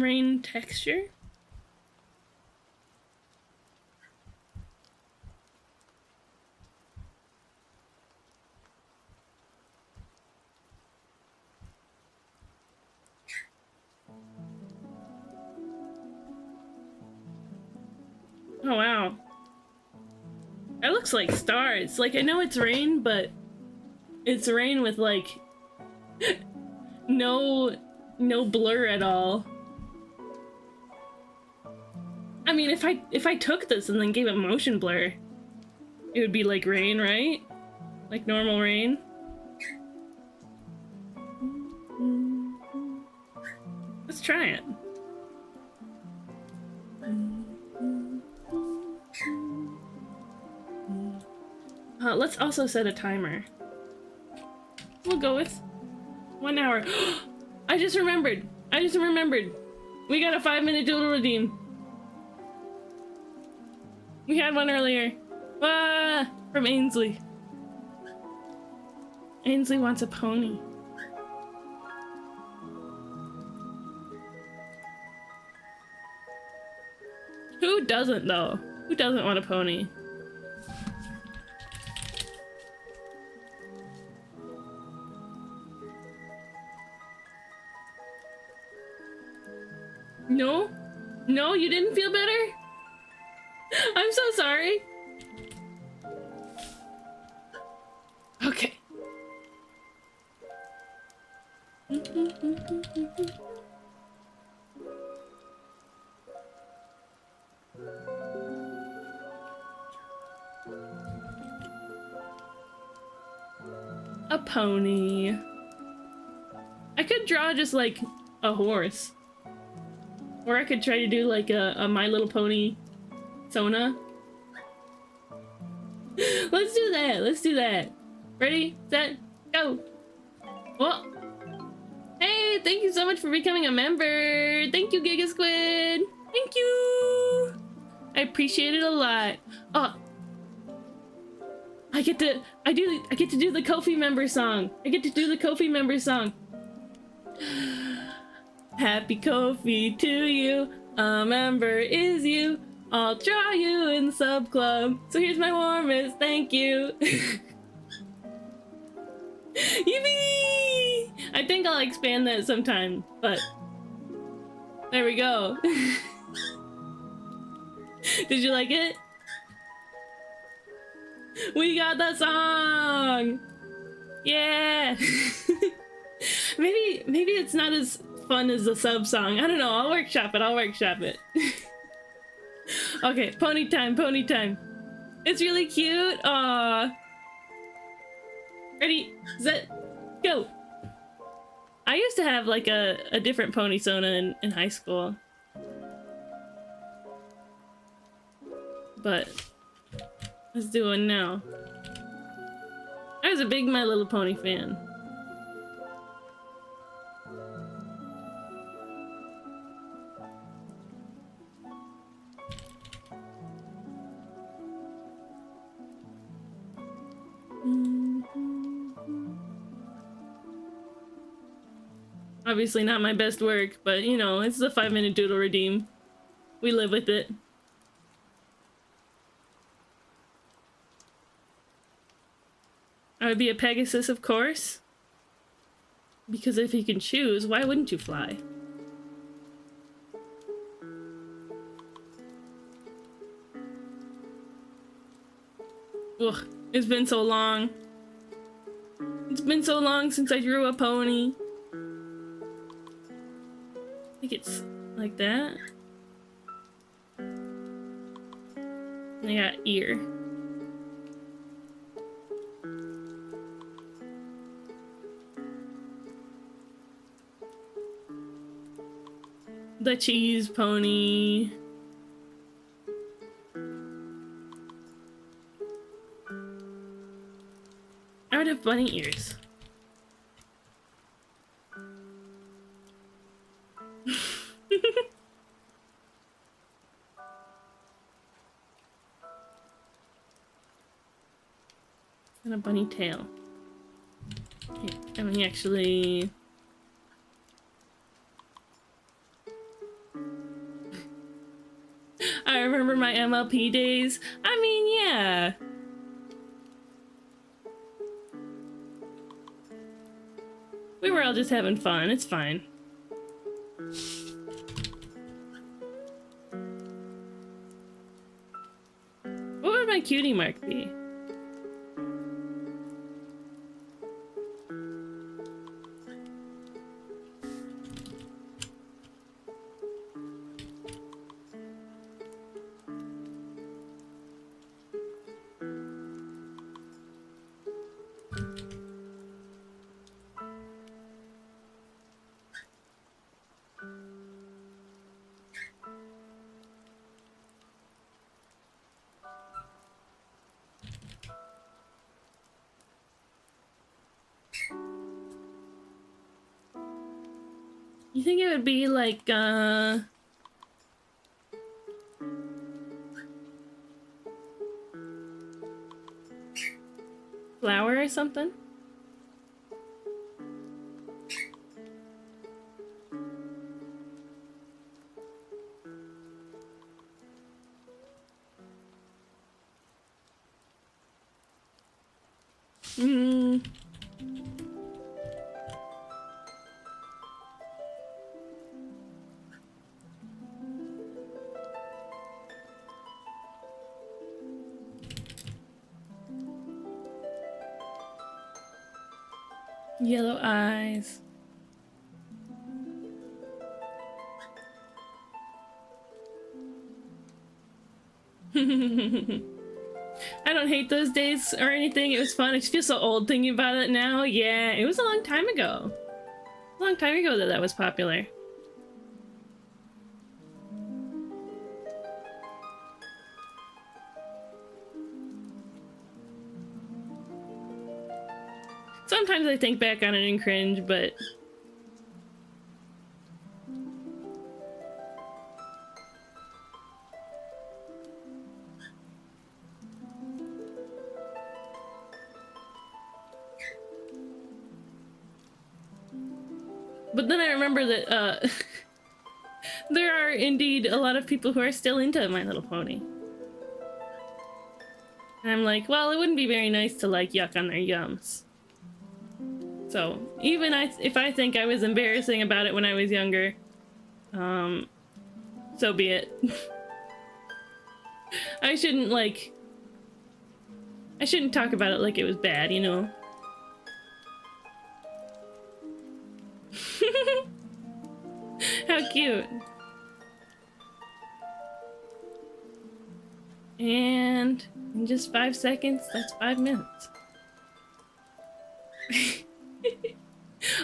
Rain texture. Oh wow. That looks like stars. Like, I know it's rain, but it's rain with like no blur at all. I mean, if I took this and then gave it motion blur, it would be like rain, right? Like normal rain. Let's try it. Let's also set a timer. We'll go with 1 hour. I just remembered. We got a 5-minute doodle redeem. We had one earlier. Ah, from Ainsley. Ainsley wants a pony. Who doesn't though? Who doesn't want a pony? No? No, you didn't feel better? I'm so sorry. Okay. A pony. I could draw just like a horse. Or I could try to do like a My Little Pony Sona. Let's do that. Let's do that. Ready, set, go. Well, hey, thank you so much for becoming a member. Thank you, Giga Squid. Thank you. I appreciate it a lot. Oh, I get to do the Ko-fi member song. Happy Ko-fi to you, a member is you. I'll draw you in the sub club. So here's my warmest thank you. Yippee! I think I'll expand that sometime, but there we go. Did you like it? We got the song! Yeah! Maybe it's not as fun as the sub song. I don't know, I'll workshop it. Okay, pony time. It's really cute. Aww. Ready, set, go. I used to have like a different pony Sona in high school. But let's do one now. I was a big My Little Pony fan. Obviously not my best work, but you know, it's the 5-minute doodle redeem. We live with it. I would be a Pegasus, of course. Because if you can choose, why wouldn't you fly? Ugh, it's been so long. It's been so long since I drew a pony. I think it's like that. I got ear. The cheese pony. I would have bunny ears. And a bunny tail. Okay, I mean, actually... I remember my MLP days. I mean, yeah. We were all just having fun. It's fine. What would my cutie mark be? You think it would be like, flower or something? Hmm. Yellow eyes. I don't hate those days or anything. It was fun. I just feel so old thinking about it now. Yeah, it was a long time ago. A long time ago that was popular. Sometimes I think back on it and cringe, but... But then I remember that, there are indeed a lot of people who are still into My Little Pony. And I'm like, well, it wouldn't be very nice to, like, yuck on their yums. So, even if I think I was embarrassing about it when I was younger, so be it. I shouldn't talk about it like it was bad, you know? How cute. And in just 5 seconds, that's 5 minutes.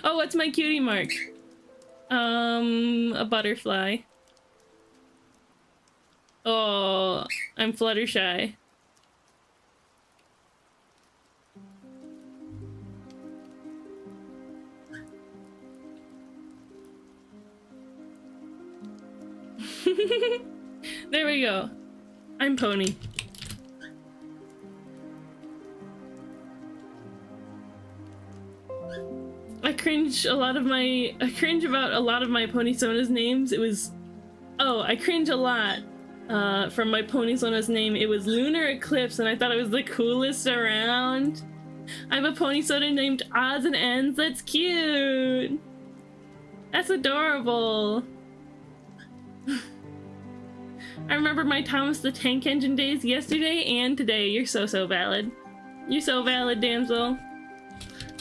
Oh, what's my cutie mark? A butterfly. Oh, I'm Fluttershy. There we go. I'm Pony. I cringe about a lot of my Ponysona's names. I cringe a lot from my Ponysona's name. It was Lunar Eclipse, and I thought it was the coolest around. I have a Ponysona named Odds and Ends. That's cute. That's adorable. I remember my Thomas the Tank Engine days yesterday and today. You're so valid. You're so valid, damsel.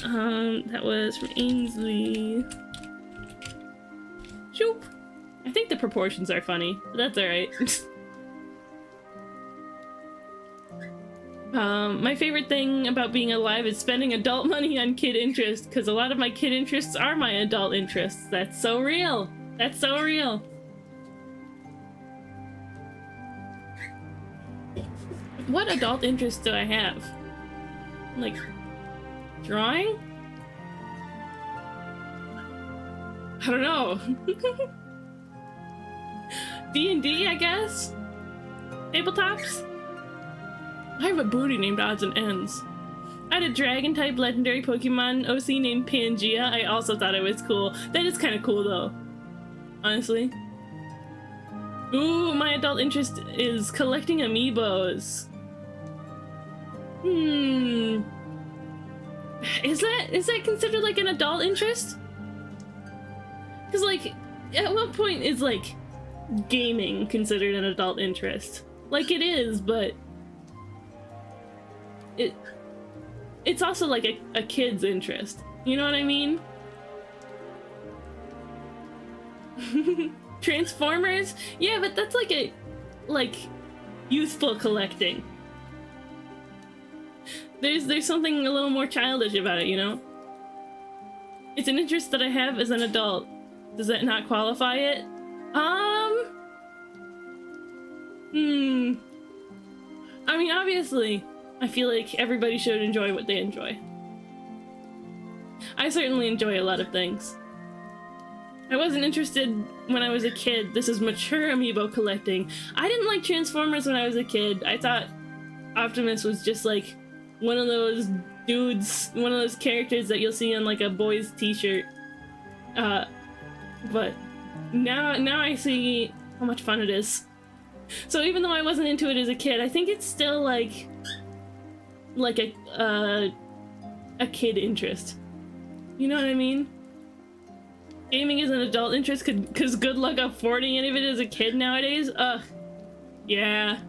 That was from Ainsley. Shoop. I think the proportions are funny, but that's alright. My favorite thing about being alive is spending adult money on kid interests, because a lot of my kid interests are my adult interests. That's so real. That's so real. what adult interests do I have? Like, drawing? I don't know. D&D, I guess? Tabletops? I have a booty named Odds and Ends. I had a dragon-type legendary Pokemon OC named Pangea. I also thought it was cool. That is kind of cool, though. Honestly. Ooh, my adult interest is collecting amiibos. Is that considered like an adult interest? Because like, at what point is like gaming considered an adult interest? Like it is, but it's also like a kid's interest. You know what I mean? Transformers? Yeah, but that's like youthful collecting. There's something a little more childish about it, you know? It's an interest that I have as an adult. Does that not qualify it? I mean, obviously, I feel like everybody should enjoy what they enjoy. I certainly enjoy a lot of things. I wasn't interested when I was a kid. This is mature amiibo collecting. I didn't like Transformers when I was a kid. I thought Optimus was just like one of those dudes, one of those characters that you'll see on like a boy's t-shirt. But now I see how much fun it is. So even though I wasn't into it as a kid, I think it's still like a kid interest. You know what I mean? Gaming is an adult interest because good luck affording any of it as a kid nowadays. Ugh. Yeah.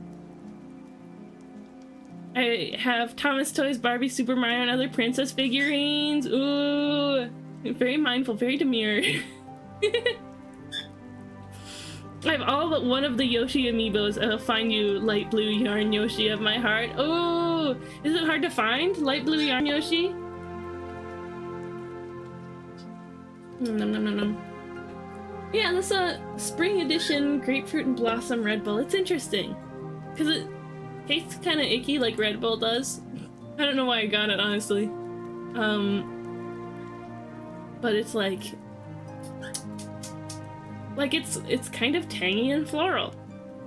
I have Thomas Toys, Barbie, Super Mario, and other princess figurines. Ooh. Very mindful, very demure. I have all but one of the Yoshi amiibos. I'll find you, light blue yarn Yoshi of my heart. Oh, is it hard to find light blue yarn Yoshi? Nom nom nom nom. Yeah, this spring edition grapefruit and blossom Red Bull. It's interesting because it tastes kind of icky like Red Bull does. I don't know why I got it, honestly. But it's like it's kind of tangy and floral,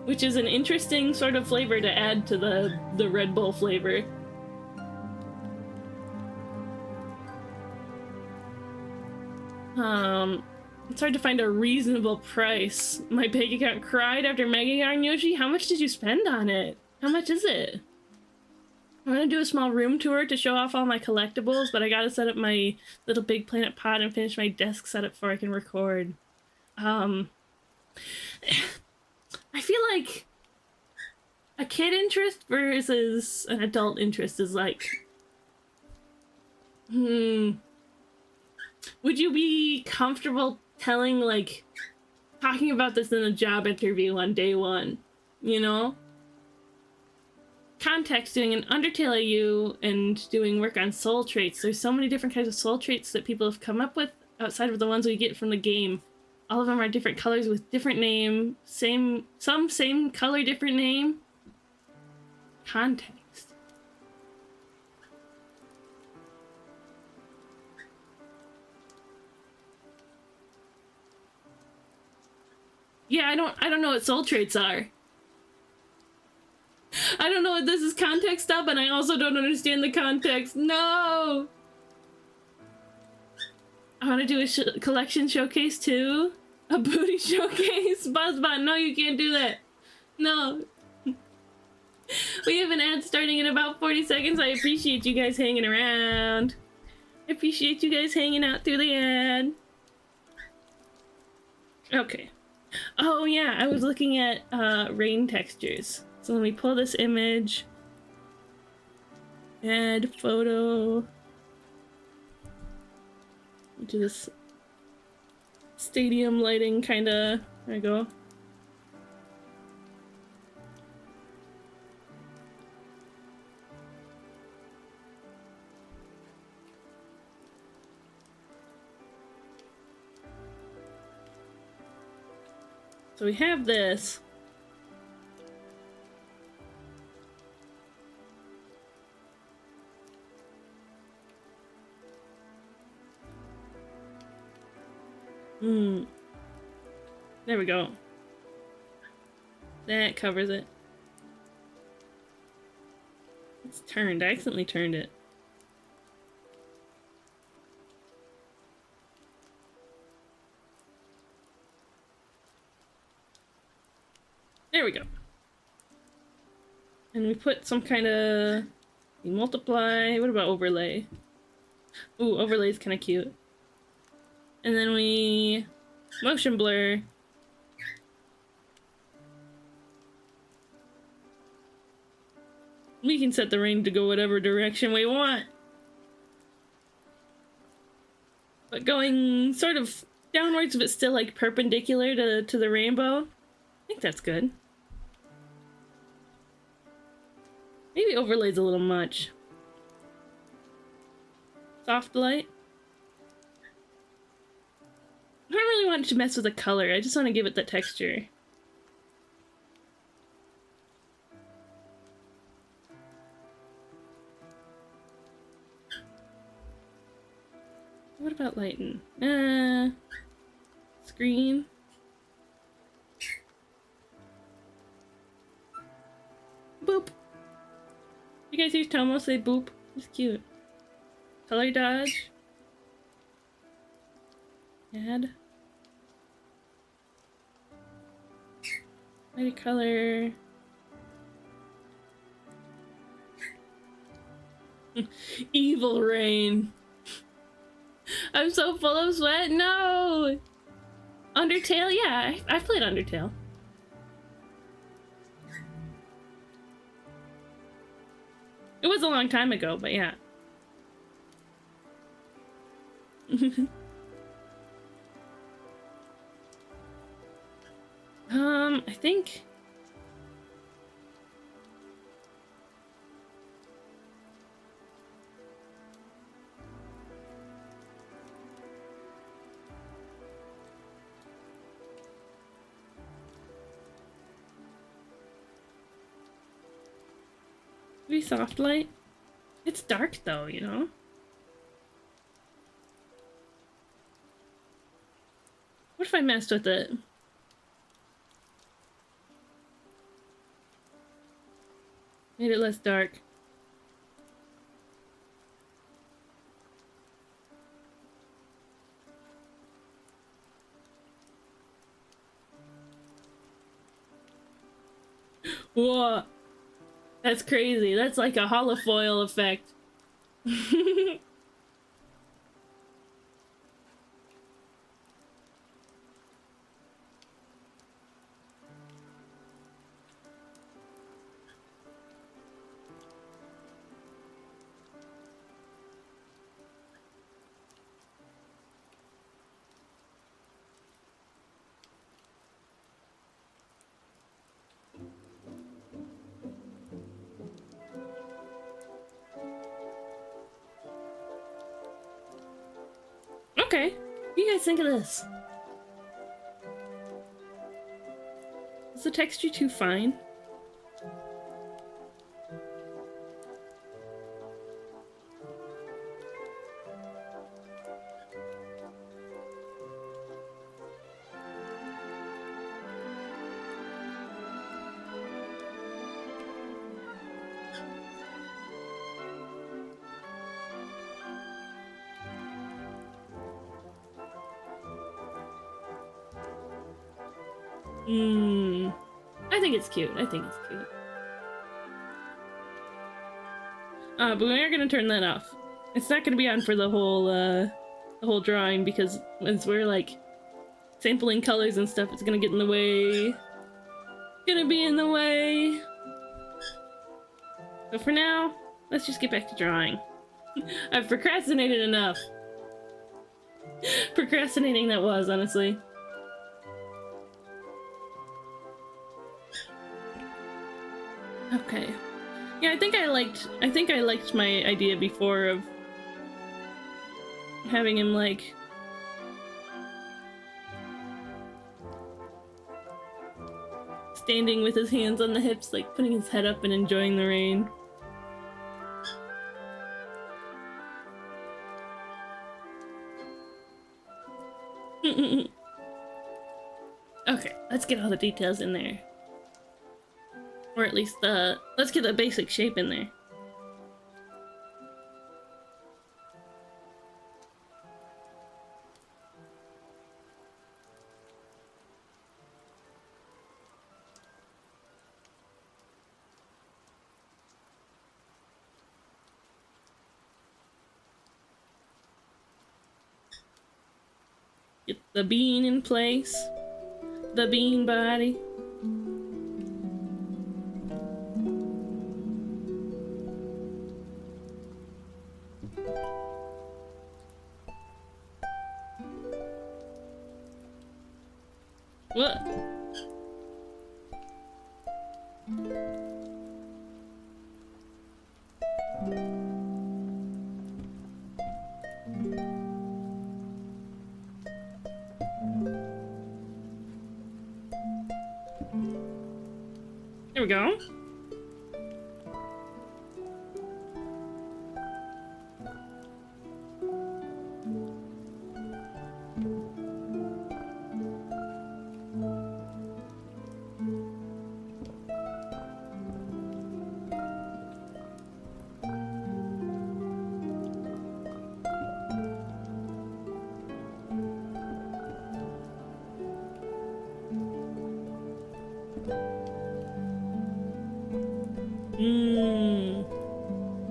which is an interesting sort of flavor to add to the Red Bull flavor. It's hard to find a reasonable price. My bank account cried after Mega Yarn Yoshi. How much did you spend on it? How much is it? I'm gonna do a small room tour to show off all my collectibles, but I gotta set up my little Big Planet pod and finish my desk setup before I can record. I feel like a kid interest versus an adult interest is like, would you be comfortable telling, like, talking about this in a job interview on day one, you know? Context, doing an Undertale AU and doing work on soul traits. There's so many different kinds of soul traits that people have come up with outside of the ones we get from the game. All of them are different colors with different name, same color, different name. Context. Yeah, I don't know what soul traits are. I don't know what this is context stuff, and I also don't understand the context. No! I want to do a collection showcase too. A booty showcase? Buzzbot, no, you can't do that. No. We have an ad starting in about 40 seconds. I appreciate you guys hanging around. I appreciate you guys hanging out through the ad. Okay. Oh yeah, I was looking at rain textures. So let me pull this image. Add photo. To this stadium lighting kinda. There we go. So we have this. Hmm. There we go. That covers it. It's turned. I accidentally turned it. There we go. And we put some kind of... We multiply. What about overlay? Ooh, overlay is kind of cute. And then we... Motion blur. We can set the rain to go whatever direction we want. But going sort of downwards, but still like perpendicular to the rainbow. I think that's good. Maybe overlay's a little much. Soft light. I don't really want to mess with the color. I just want to give it the texture. What about lighten? Screen. Boop. You guys hear Tomo say boop? It's cute. Color dodge. Add. Light color. Evil rain. I'm so full of sweat. No! Undertale? Yeah, I've played Undertale. It was a long time ago, but yeah. I think... Maybe soft light? It's dark though, you know? What if I messed with it? Made it less dark. Whoa! That's crazy. That's like a holofoil effect. Okay, what do you guys think of this? Is the texture too fine? I think it's cute. I think it's cute. But we are gonna turn that off. It's not gonna be on for the whole drawing because as we're like sampling colors and stuff, it's gonna get in the way. Gonna be in the way. So for now, let's just get back to drawing. I've procrastinated enough. Procrastinating that was, honestly. Okay. Yeah, I think I liked my idea before of having him like standing with his hands on the hips, like putting his head up and enjoying the rain. Okay, let's get all the details in there. Or at least let's get the basic shape in there. Get the bean in place. The bean body. What? There we go.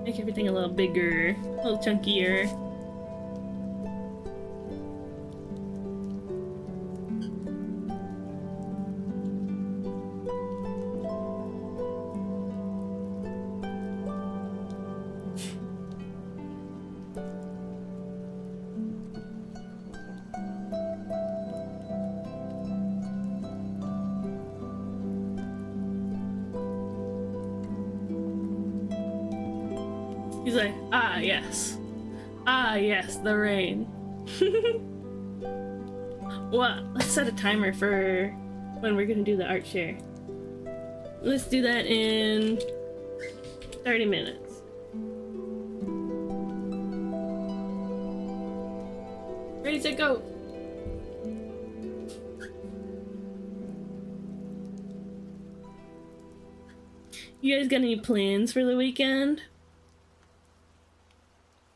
Make everything a little bigger, a little chunkier. He's like, ah, yes. Ah, yes, the rain. Well, let's set a timer for when we're gonna do the art share. Let's do that in 30 minutes. Ready, set, go! You guys got any plans for the weekend?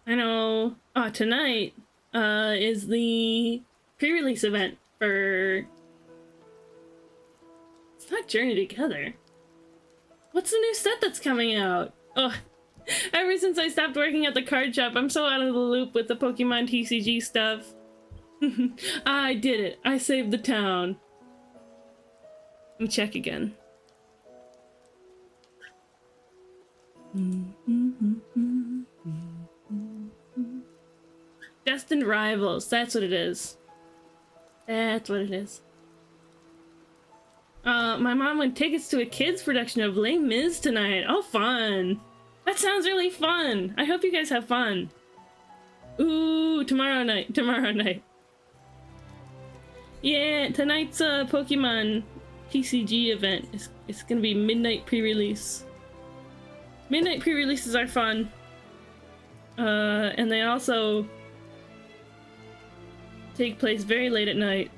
I know, tonight, is the pre-release event for... It's not Journey Together. What's the new set that's coming out? Oh, ever since I stopped working at the card shop, I'm so out of the loop with the Pokemon TCG stuff. I did it. I saved the town. Let me check again. Destined Rivals, that's what it is. That's what it is. My mom won tickets to a kids production of Les Mis tonight. Oh, fun. That sounds really fun. I hope you guys have fun. Ooh, tomorrow night. Yeah, tonight's Pokemon TCG event. It's gonna be midnight pre-release. Midnight pre-releases are fun. And they also take place very late at night.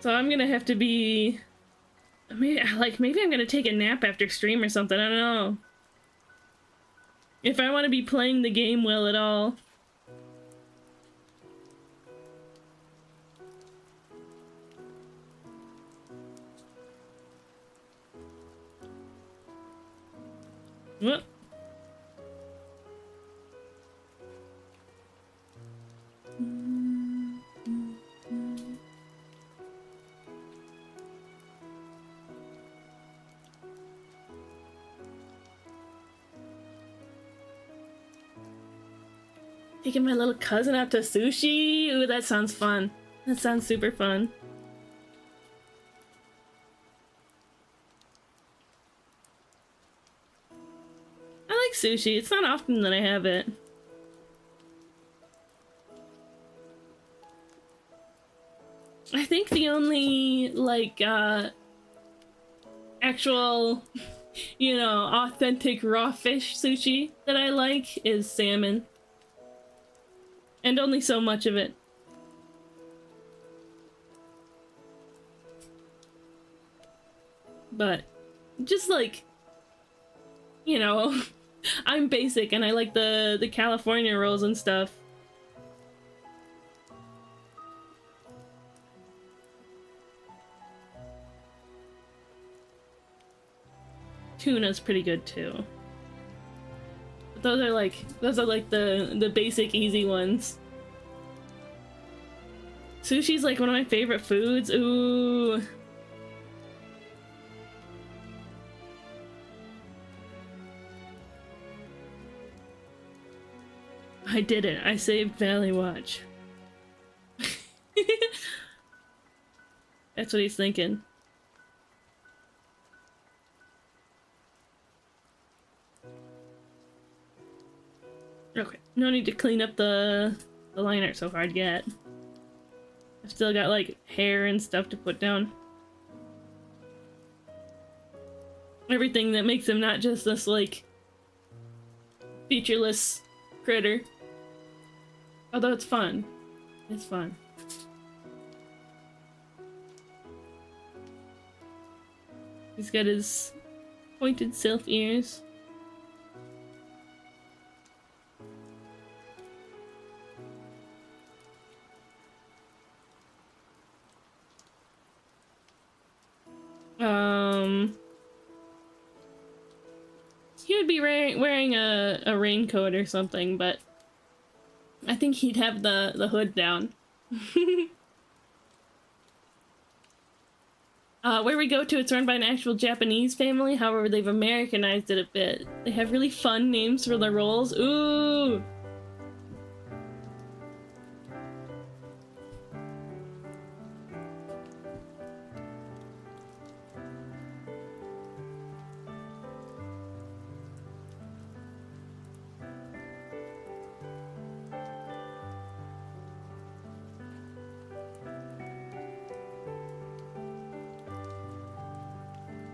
So I'm gonna have to be... maybe I'm gonna take a nap after stream or something, I don't know. If I want to be playing the game well at all. What? Taking my little cousin out to sushi? Ooh, that sounds fun. That sounds super fun. I like sushi. It's not often that I have it. I think the only, like, actual you know, authentic raw fish sushi that I like is salmon. And only so much of it. But just like, you know, I'm basic and I like the California rolls and stuff. Tuna's pretty good too. But those are like the basic easy ones. Sushi's like one of my favorite foods. Ooh. I did it. I saved Valley Watch. That's what he's thinking. Okay, no need to clean up the line art so hard yet. I've still got like hair and stuff to put down. Everything that makes him not just this like featureless critter. Although it's fun. It's fun. He's got his pointed sylph ears. He would be wearing a raincoat or something, but I think he'd have the hood down. Where we go to, it's run by an actual Japanese family, however they've Americanized it a bit. They have really fun names for their roles. Ooh!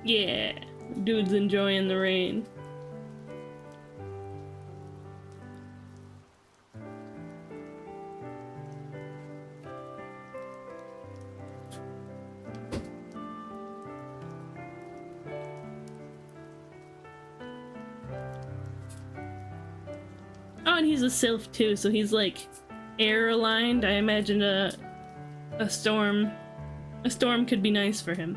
Yeah, dude's enjoying the rain. Oh, and he's a sylph too, so he's like air aligned. I imagine a storm could be nice for him.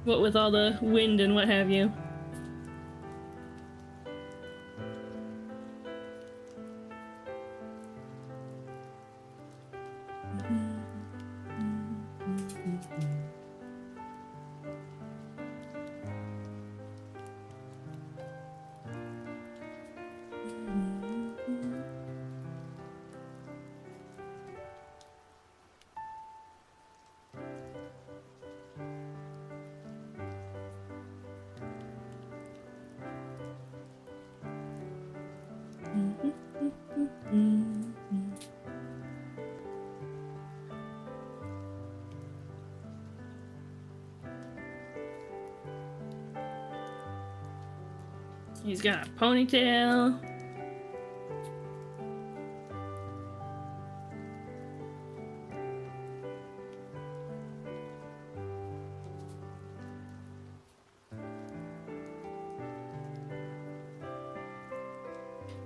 What with all the wind and what have you. He's got a ponytail.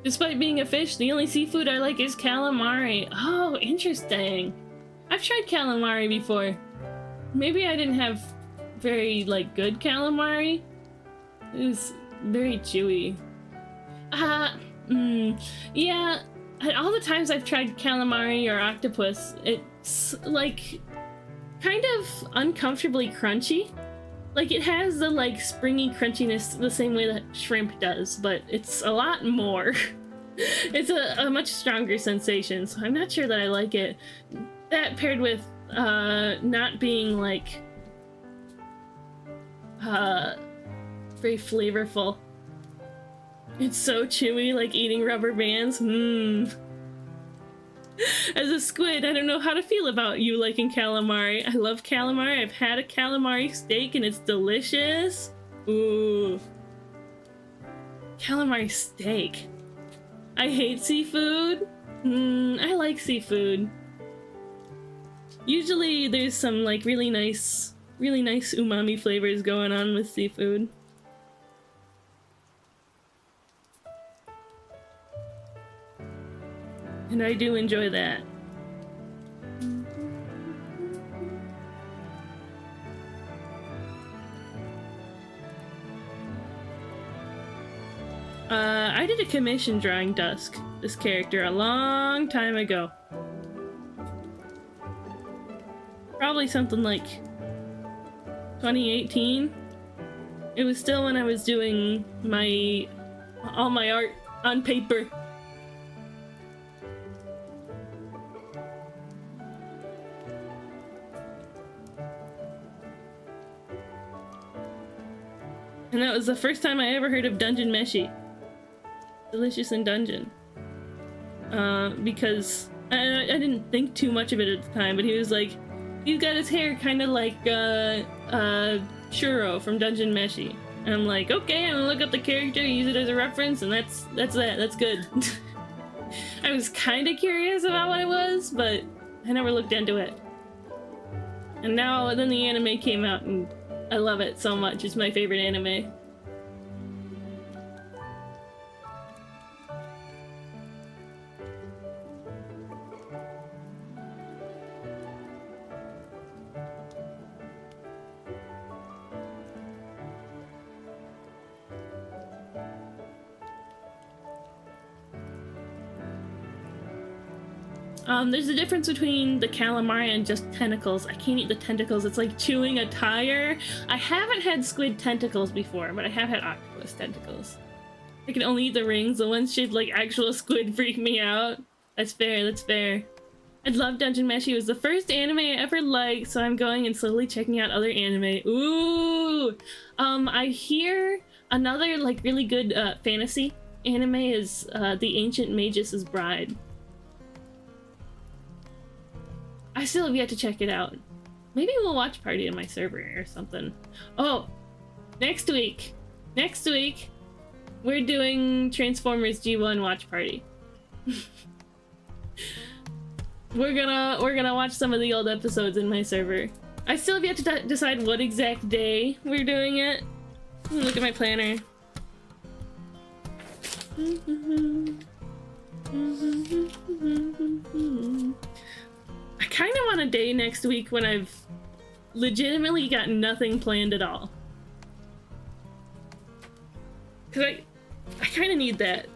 Despite being a fish, the only seafood I like is calamari. Oh, interesting. I've tried calamari before. Maybe I didn't have very, like, good calamari. It was very chewy. Yeah. All the times I've tried calamari or octopus, it's, like, kind of uncomfortably crunchy. Like, it has the, like, springy crunchiness the same way that shrimp does, but it's a lot more. It's a much stronger sensation, so I'm not sure that I like it. That paired with, not being, like, very flavorful. It's so chewy, like eating rubber bands. As a squid, I don't know how to feel about you liking calamari. I love calamari. I've had a calamari steak and it's delicious. Ooh. Calamari steak. I hate seafood. I like seafood. Usually there's some like really nice umami flavors going on with seafood. And I do enjoy that. I did a commission drawing Dusk, this character, a long time ago. Probably something like 2018. It was still when I was doing all my art on paper. And that was the first time I ever heard of Dungeon Meshi. Delicious in Dungeon. Because I didn't think too much of it at the time, but he was like, he's got his hair kind of like Shuro from Dungeon Meshi. And I'm like, okay, I'm gonna look up the character, use it as a reference, and that's good. I was kind of curious about what it was, but I never looked into it. And then the anime came out, and I love it so much. It's my favorite anime. There's a difference between the calamari and just tentacles. I can't eat the tentacles. It's like chewing a tire. I haven't had squid tentacles before, but I have had octopus tentacles. I can only eat the rings. The ones shaped like actual squid freak me out. That's fair, that's fair. I love Dungeon Meshi. It was the first anime I ever liked, so I'm going and slowly checking out other anime. Ooh! I hear another like really good fantasy anime is The Ancient Magus' Bride. I still have yet to check it out. Maybe we'll watch party in my server or something. Oh, next week, we're doing Transformers G1 watch party. We're gonna watch some of the old episodes in my server. I still have yet to decide what exact day we're doing it. Let me look at my planner. I kind of want a day next week when I've legitimately got nothing planned at all. Because I kind of need that.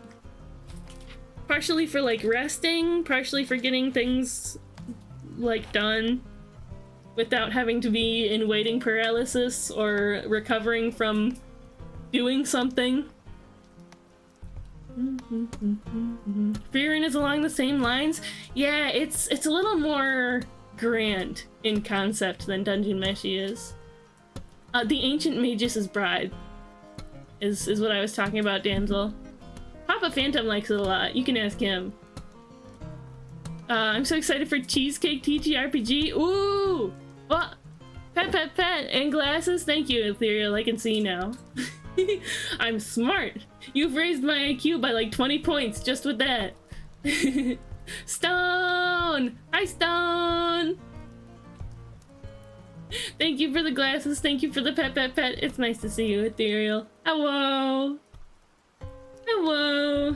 Partially for like resting, partially for getting things like done without having to be in waiting paralysis or recovering from doing something. Frieren is along the same lines. Yeah, it's a little more grand in concept than Dungeon Meshi is. The Ancient Magus' Bride is what I was talking about, damsel. Papa Phantom likes it a lot. You can ask him. I'm so excited for Cheesecake TTRPG. Ooh! What? Pet, and glasses? Thank you, Ethereal. I can see now. I'm smart. You've raised my IQ by like 20 points just with that. Stone! Hi, Stone! Thank you for the glasses. Thank you for the pet. It's nice to see you, Ethereal. Hello! Hello!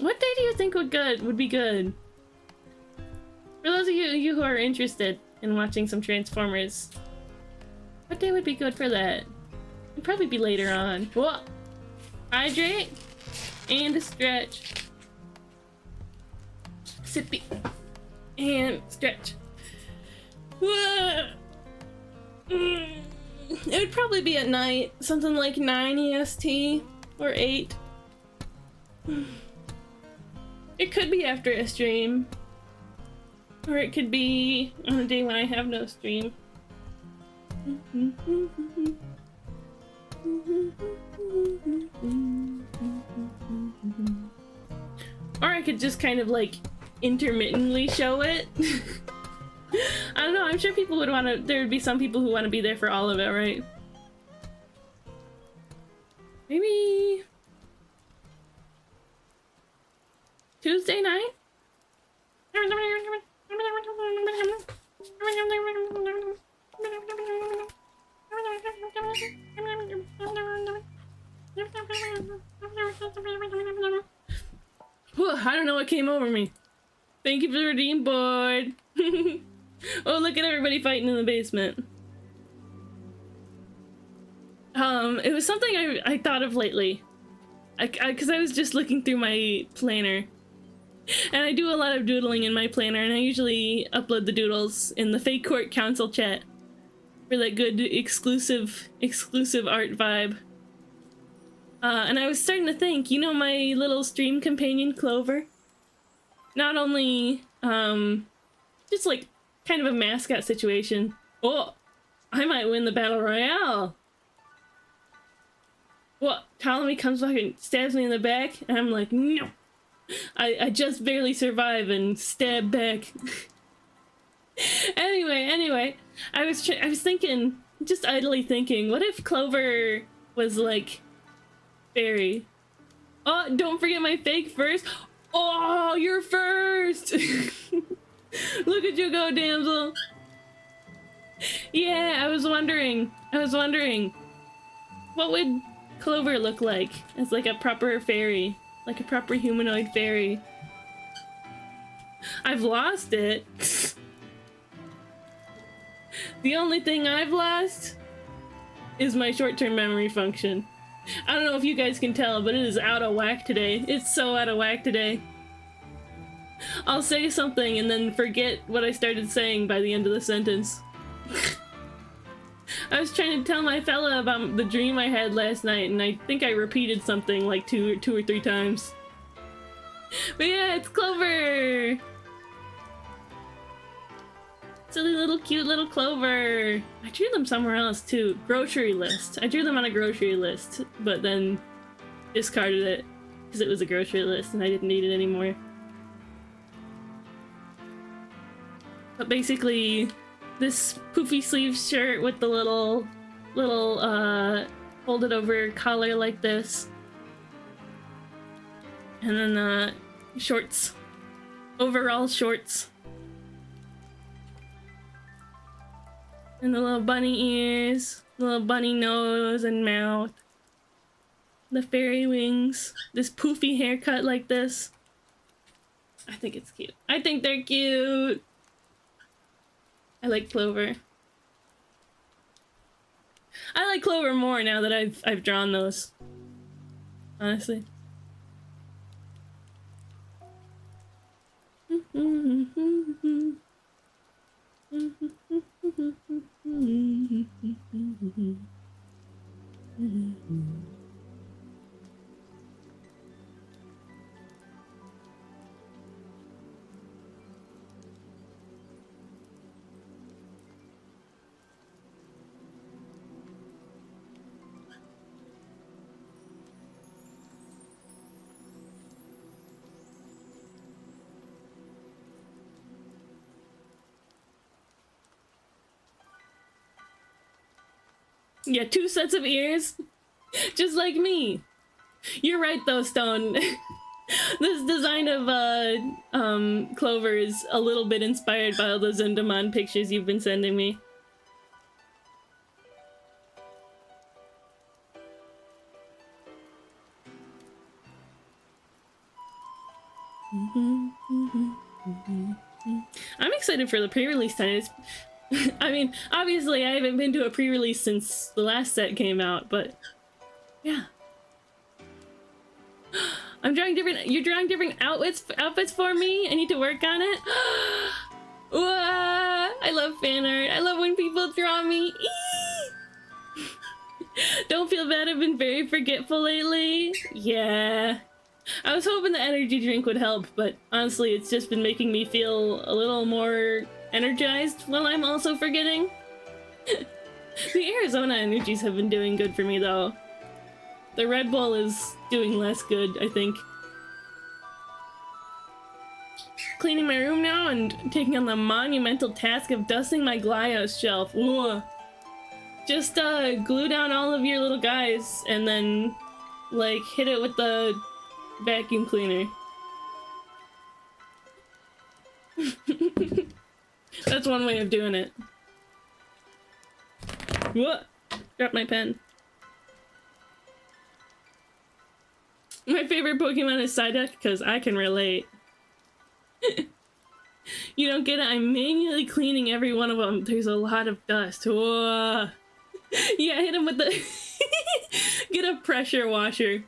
What day do you think would be good? For those of you who are interested in watching some Transformers, what day would be good for that? It'd probably be later on. Whoa! Hydrate and stretch. Sippy and stretch. Whoa! It would probably be at night, something like 9 EST or 8. It could be after a stream, or it could be on a day when I have no stream. Or I could just kind of like intermittently show it. I don't know, I'm sure people would want to, there would be some people who want to be there for all of it, right? Maybe Tuesday night? Whew, I don't know what came over me. Thank you for the redeem board. Oh, look at everybody fighting in the basement. It was something I thought of lately. Because I was just looking through my planner. And I do a lot of doodling in my planner, and I usually upload the doodles in the Fake Court Council chat for that good exclusive art vibe. And I was starting to think, you know, my little stream companion Clover? Not only, just like kind of a mascot situation. Oh, I might win the Battle Royale. What? Ptolemy comes back and stabs me in the back, and I'm like, no. I just barely survive and stab back. Anyway, I was thinking, just idly thinking, what if Clover was like fairy? Oh, don't forget my fake first. Oh, you're first. Look at you go, damsel. Yeah, I was wondering, what would Clover look like as like a proper fairy? Like a proper humanoid fairy. I've lost it. The only thing I've lost is my short-term memory function. I don't know if you guys can tell, but it is out of whack today. It's so out of whack today. I'll say something and then forget what I started saying by the end of the sentence. I was trying to tell my fella about the dream I had last night, and I think I repeated something like two or three times. But yeah, it's Clover! Silly little cute little Clover! I drew them somewhere else too. Grocery list. I drew them on a grocery list, but then discarded it because it was a grocery list and I didn't need it anymore. But basically, this poofy sleeve shirt with the little folded over collar like this. And then shorts. Overall shorts. And the little bunny ears, the little bunny nose and mouth. The fairy wings. This poofy haircut like this. I think it's cute. I think they're cute! I like Clover. I like Clover more now that I've drawn those. Honestly. Yeah, 2 sets of ears. Just like me. You're right though, Stone. This design of Clover is a little bit inspired by all those Zundamon pictures you've been sending me. I'm excited for the pre-release time. I mean, obviously I haven't been to a pre-release since the last set came out, but yeah. You're drawing different outfits for me? I need to work on it? Wah! I love fan art. I love when people draw me. Don't feel bad, I've been very forgetful lately. Yeah. I was hoping the energy drink would help, but honestly it's just been making me feel a little more energized while I'm also forgetting. The Arizona energies have been doing good for me though. The Red Bull is doing less good, I think. cleaning my room now and taking on the monumental task of dusting my Glyos shelf. Ooh. Just glue down all of your little guys and then like hit it with the vacuum cleaner. That's one way of doing it. What? Dropped my pen. My favorite Pokemon is Psyduck because I can relate. You don't get it? I'm manually cleaning every one of them. There's a lot of dust. Whoa. Yeah, hit him with the... Get a pressure washer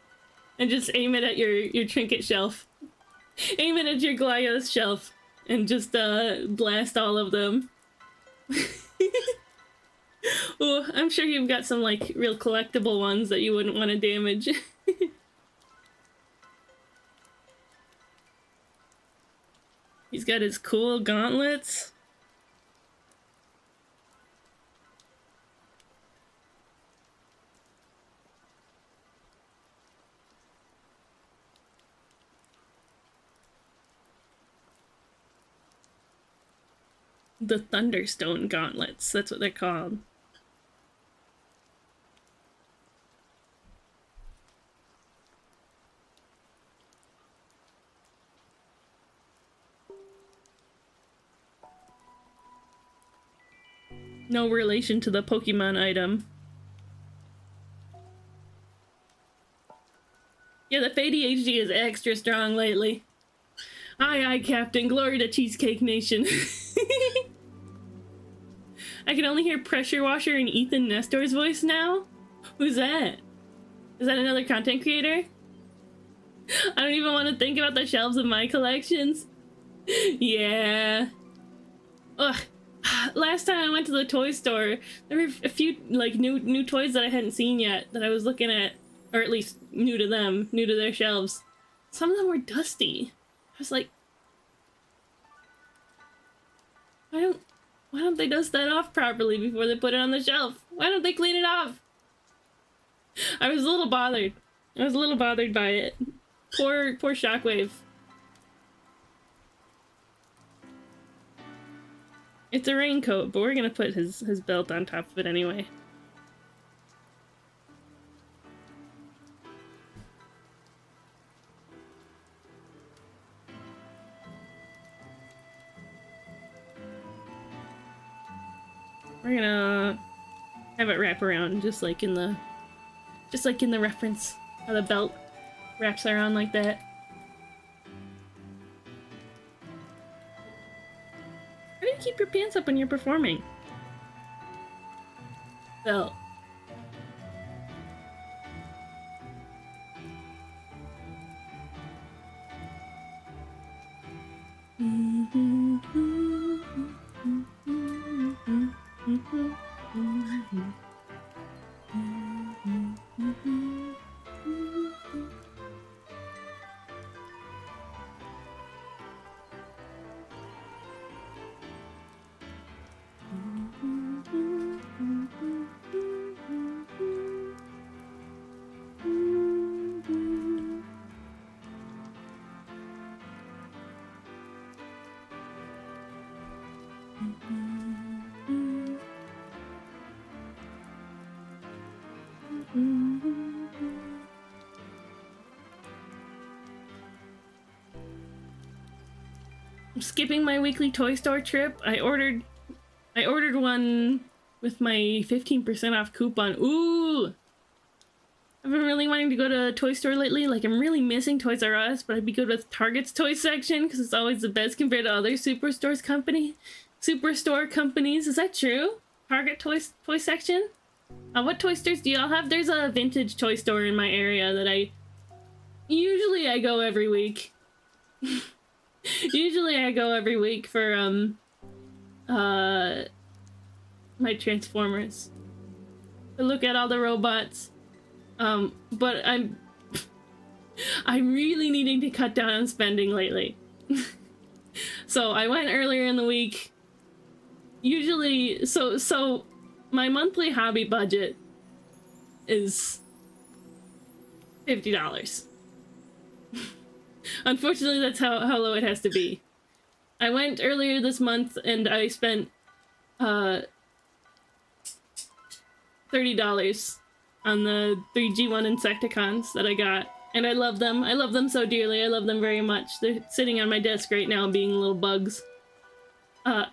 and just aim it at your trinket shelf. Aim it at your Glyos shelf and just blast all of them. Oh, I'm sure you've got some like real collectible ones that you wouldn't want to damage. He's got his cool gauntlets. The Thunderstone gauntlets, that's what they're called. No relation to the Pokemon item. Yeah, the Fady HD is extra strong lately. Aye, aye, Captain. Glory to Cheesecake Nation. I can only hear Pressure Washer in Ethan Nestor's voice now? Who's that? Is that another content creator? I don't even want to think about the shelves of my collections. Yeah. Ugh. Last time I went to the toy store, there were a few like new toys that I hadn't seen yet that I was looking at, or at least new to them, new to their shelves. Some of them were dusty. I was like, why don't they dust that off properly before they put it on the shelf? Why don't they clean it off? I was a little bothered. I was a little bothered by it. Poor Shockwave. It's a raincoat, but we're gonna put his belt on top of it anyway. We're gonna have it wrap around just like in the reference, how the belt wraps around like that. How do you keep your pants up when you're performing? Belt. I'm skipping my weekly toy store trip. I ordered one with my 15% off coupon. Ooh! I've been really wanting to go to a toy store lately. Like, I'm really missing Toys R Us, but I'd be good with Target's toy section because it's always the best compared to other superstore companies. Is that true? Target toy section? What toy stores do y'all have? There's a vintage toy store in my area that I go every week. Usually I go every week for my Transformers. I look at all the robots. But I'm really needing to cut down on spending lately. So I went earlier in the week. Usually, so my monthly hobby budget is $50. Unfortunately, that's how low it has to be. I went earlier this month and I spent $30 on the 3G1 Insecticons that I got. And I love them. I love them so dearly. I love them very much. They're sitting on my desk right now being little bugs. I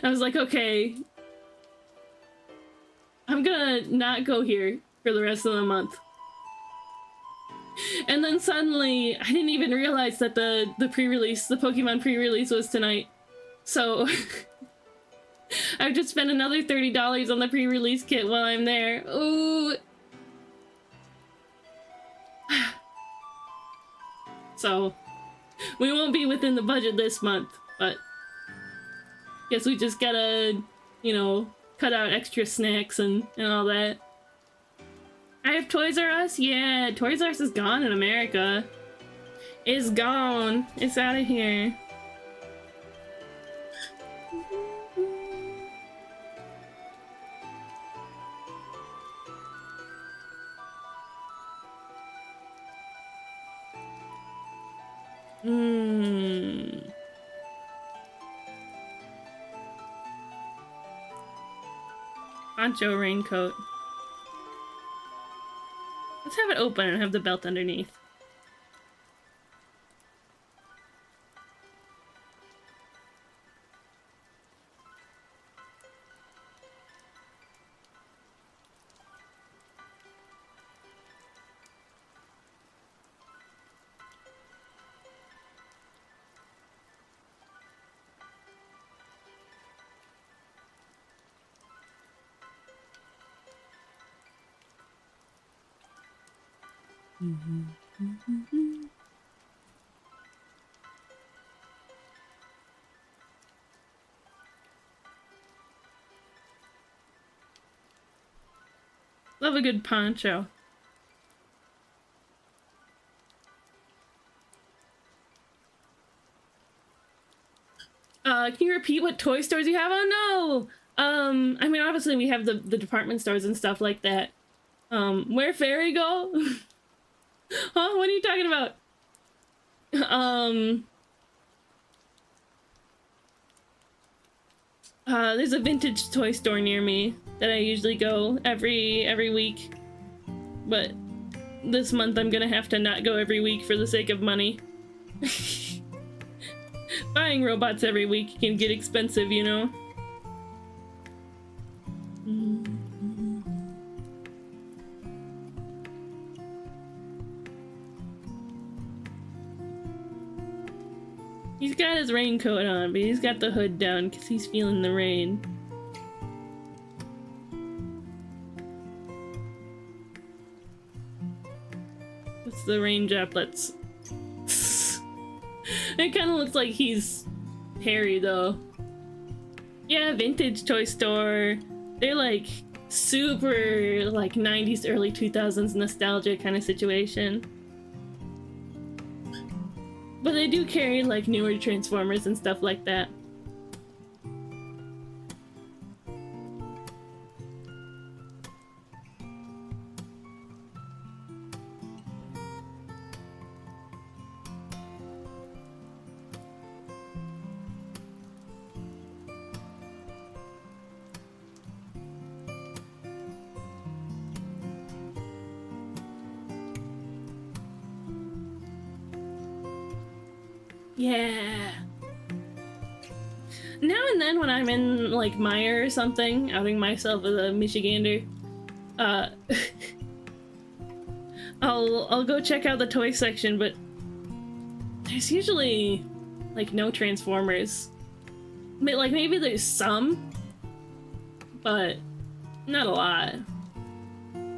was like, okay, I'm gonna not go here for the rest of the month. And then suddenly, I didn't even realize that the pre-release, the Pokemon pre-release was tonight. So, I've just spent another $30 on the pre-release kit while I'm there. Ooh. So, we won't be within the budget this month, but guess we just gotta, you know, cut out extra snacks and all that. I have Toys R Us? Yeah, Toys R Us is gone in America. It's gone. It's out of here. Poncho raincoat. Let's have it open and have the belt underneath. Love a good poncho. Can you repeat what toy stores you have? Oh no! I mean, obviously we have the department stores and stuff like that. Where Fairy go? Huh? What are you talking about? There's a vintage toy store near me that I usually go every week. But this month I'm gonna have to not go every week for the sake of money. Buying robots every week can get expensive, you know? He's got his raincoat on, but he's got the hood down because he's feeling the rain. It's the rain droplets. It kind of looks like he's hairy though. Yeah, vintage toy store. They're like super like 90s, early 2000s nostalgia kind of situation. But they do carry like newer Transformers and stuff like that. Yeah. Now and then when I'm in like Meijer or something, outing myself as a Michigander, I'll go check out the toy section, but there's usually like no Transformers. Like maybe there's some, but not a lot.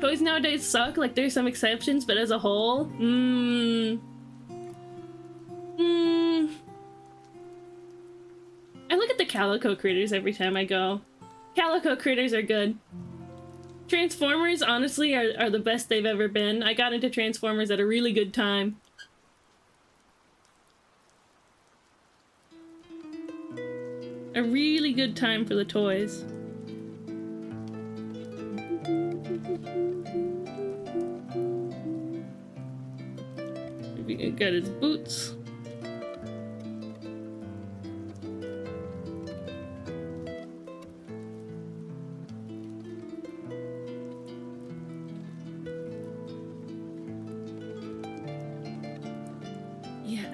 Toys nowadays suck. Like there's some exceptions, but as a whole, I look at the Calico Critters every time I go. Calico Critters are good. Transformers, honestly, are the best they've ever been. I got into Transformers at a really good time. A really good time for the toys. Got his boots.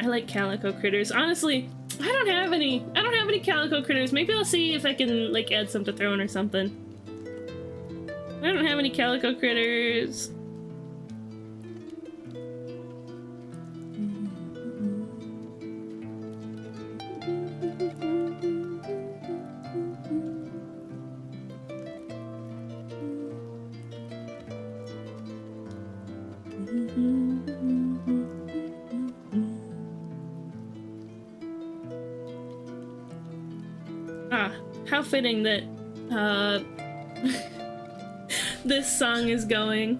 like Calico Critters. Honestly, I don't have any. I don't have any Calico Critters. Maybe I'll see if I can like add some to Throne or something. I don't have any Calico Critters. Ah, how fitting that this song is going.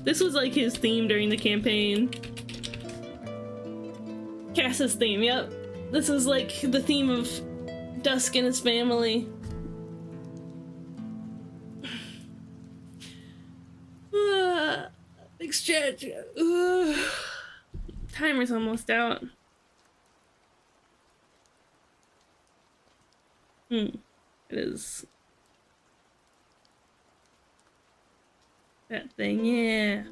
This was like his theme during the campaign. Cass's theme, yep. This was like the theme of Dusk and his family. Big stretch. Timer's almost out. It is. That thing, yeah.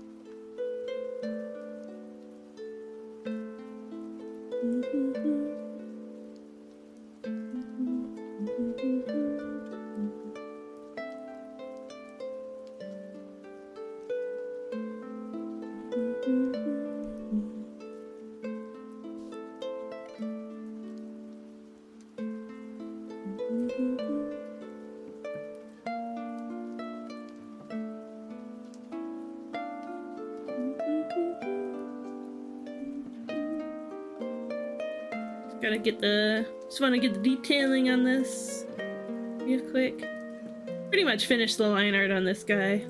Gotta get the, just want to get the detailing on this real quick. Pretty much finished the line art on this guy.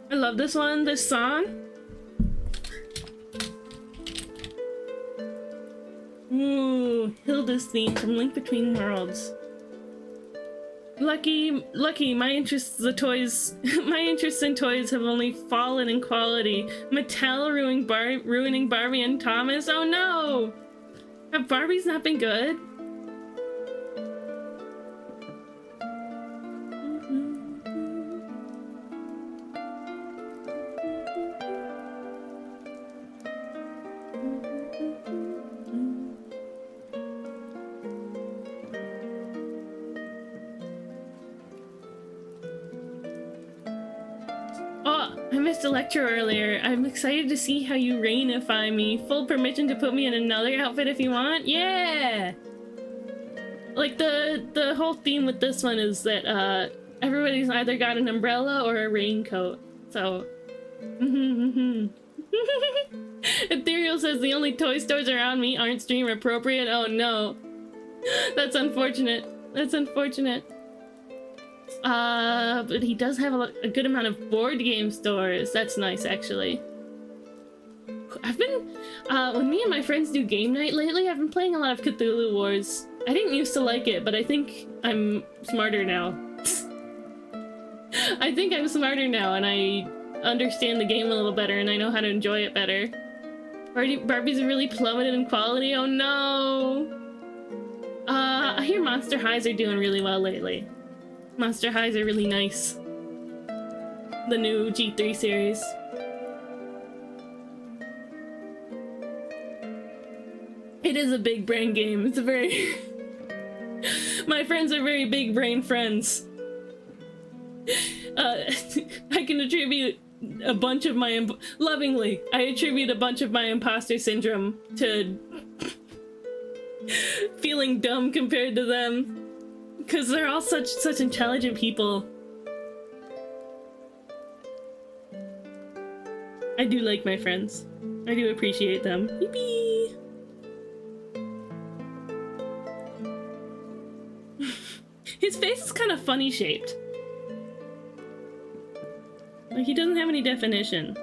I love this one, this song. Ooh, Hilda's theme from Link Between Worlds. Lucky, my interests in toys have only fallen in quality. Mattel ruining Barbie and Thomas. Oh no! Have Barbies not been good? A lecture earlier. I'm excited to see how you rainify me. Full permission to put me in another outfit if you want. Yeah! Like the whole theme with this one is that everybody's either got an umbrella or a raincoat. So Ethereal says the only toy stores around me aren't stream appropriate. Oh no. That's unfortunate. That's unfortunate. But he does have a good amount of board game stores. That's nice, actually. I've been, when me and my friends do game night lately, I've been playing a lot of Cthulhu Wars. I didn't used to like it, but I think I'm smarter now. I think I'm smarter now, and I understand the game a little better, and I know how to enjoy it better. Barbie's really plummeted in quality. Oh no! I hear Monster Highs are doing really well lately. Monster Highs are really nice. The new G3 series. It is a big brain game. It's a very... My friends are very big brain friends. I can attribute a bunch of my... Lovingly, I attribute a bunch of my imposter syndrome to... feeling dumb compared to them. Because they're all such intelligent people. I do like my friends. I do appreciate them. Yippee! His face is kind of funny shaped. Like, he doesn't have any definition.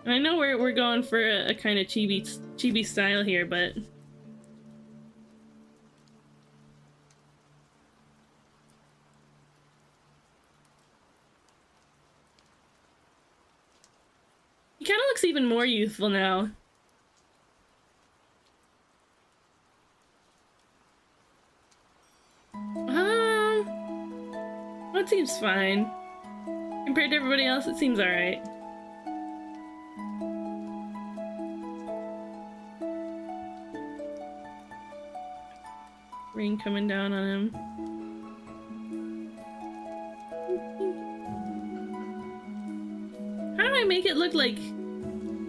I know we're going for a kind of chibi style here, but... He kind of looks even more youthful now. That seems fine. Compared to everybody else, it seems alright. Rain coming down on him. How do I make it look like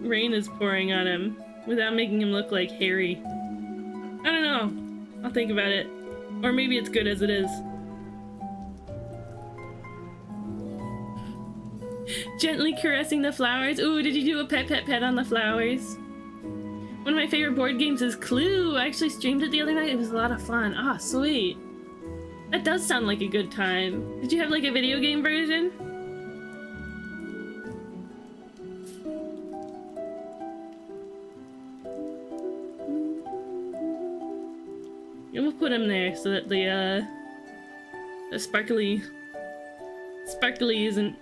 rain is pouring on him without making him look like Harry? I don't know. I'll think about it. Or maybe it's good as it is. Gently caressing the flowers. Ooh, did you do a pet on the flowers? One of my favorite board games is Clue. I actually streamed it the other night. It was a lot of fun. Ah, sweet. That does sound like a good time. Did you have like a video game version? And we'll put him there so that the sparkly isn't,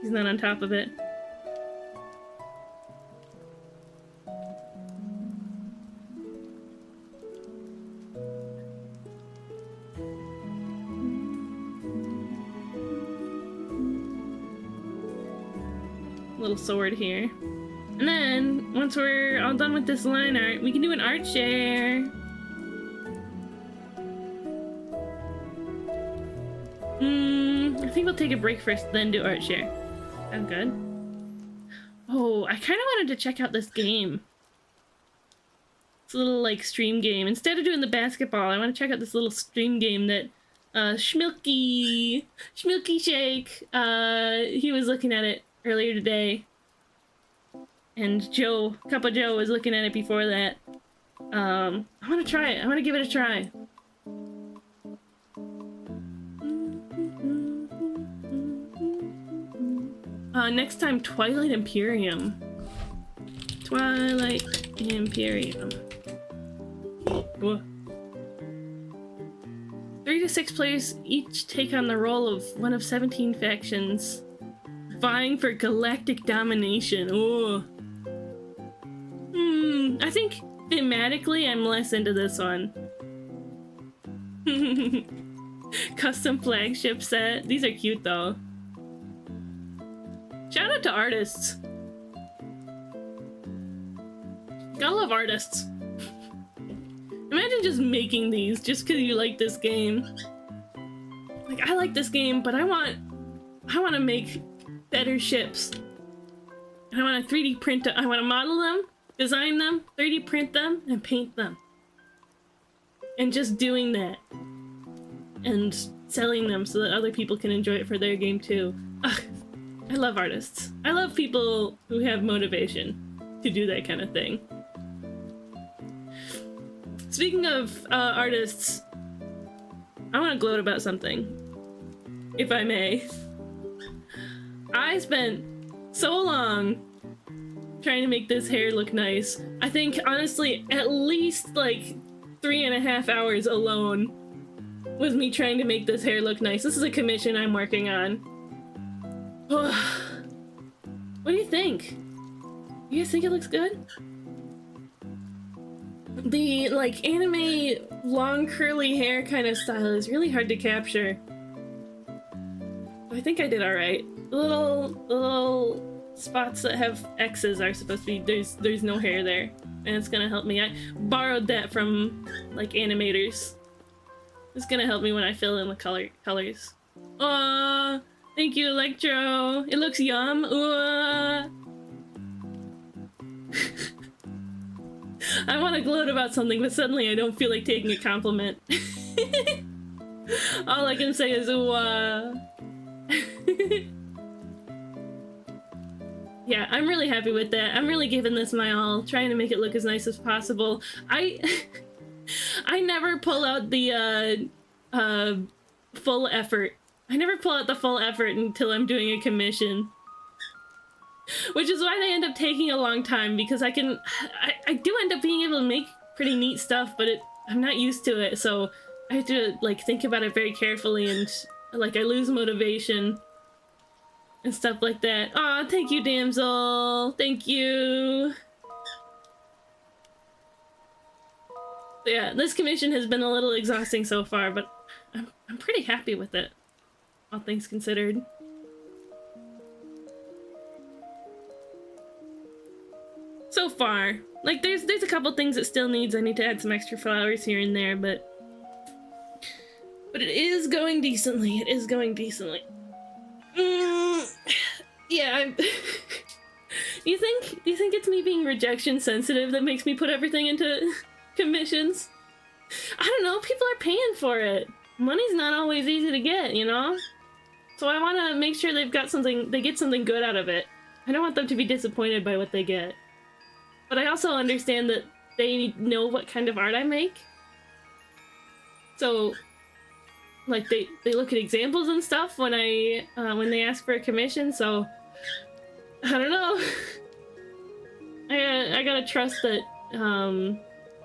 he's not on top of it. Little sword here. And then, once we're all done with this line art, we can do an art share. I think we'll take a break first, then do art share. Sound good? Oh, I kind of wanted to check out this game. It's a little, like, stream game. Instead of doing the basketball, I want to check out this little stream game that, Schmilky Shake, he was looking at it earlier today. And Cuppa Joe was looking at it before that. I want to try it. I want to give it a try. Next time, Twilight Imperium. Twilight Imperium. Whoa. 3 to 6 players each take on the role of one of 17 factions, vying for galactic domination. Ooh. I think thematically I'm less into this one. Custom flagship set. These are cute though. Shout out to artists. Gotta love artists. Imagine just making these just because you like this game. Like, I like this game, but I want to make better ships. And I want to 3D print them. I want to model them, design them, 3D print them, and paint them. And just doing that. And selling them so that other people can enjoy it for their game too. Ugh. I love artists. I love people who have motivation to do that kind of thing. Speaking of artists, I want to gloat about something, if I may. I spent so long trying to make this hair look nice. I think, honestly, at least like 3.5 hours alone was me trying to make this hair look nice. This is a commission I'm working on. What do you think? You guys think it looks good? The, like, anime long curly hair kind of style is really hard to capture. I think I did alright. The little spots that have X's are supposed to be, there's no hair there. And it's gonna help me. I borrowed that from, like, animators. It's gonna help me when I fill in the colors. Aww! Thank you, Electro. It looks yum. I want to gloat about something, but suddenly I don't feel like taking a compliment. All I can say is Yeah, I'm really happy with that. I'm really giving this my all, trying to make it look as nice as possible. I never pull out the full effort. I never pull out the full effort until I'm doing a commission. Which is why they end up taking a long time, because I do end up being able to make pretty neat stuff, but I'm not used to it, so I have to, like, think about it very carefully, and, like, I lose motivation. and stuff like that. Aw, thank you, damsel. Thank you. Yeah, this commission has been a little exhausting so far, but I'm pretty happy with it, all things considered. So far. Like, there's a couple things it still needs. I need to add some extra flowers here and there, but it is going decently. It is going decently. Yeah, do you think it's me being rejection sensitive that makes me put everything into commissions? I don't know, people are paying for it. Money's not always easy to get, you know? So I want to make sure they get something good out of it. I don't want them to be disappointed by what they get. But I also understand that they know what kind of art I make. So, like, they look at examples and stuff when they ask for a commission, so I don't know. I gotta trust that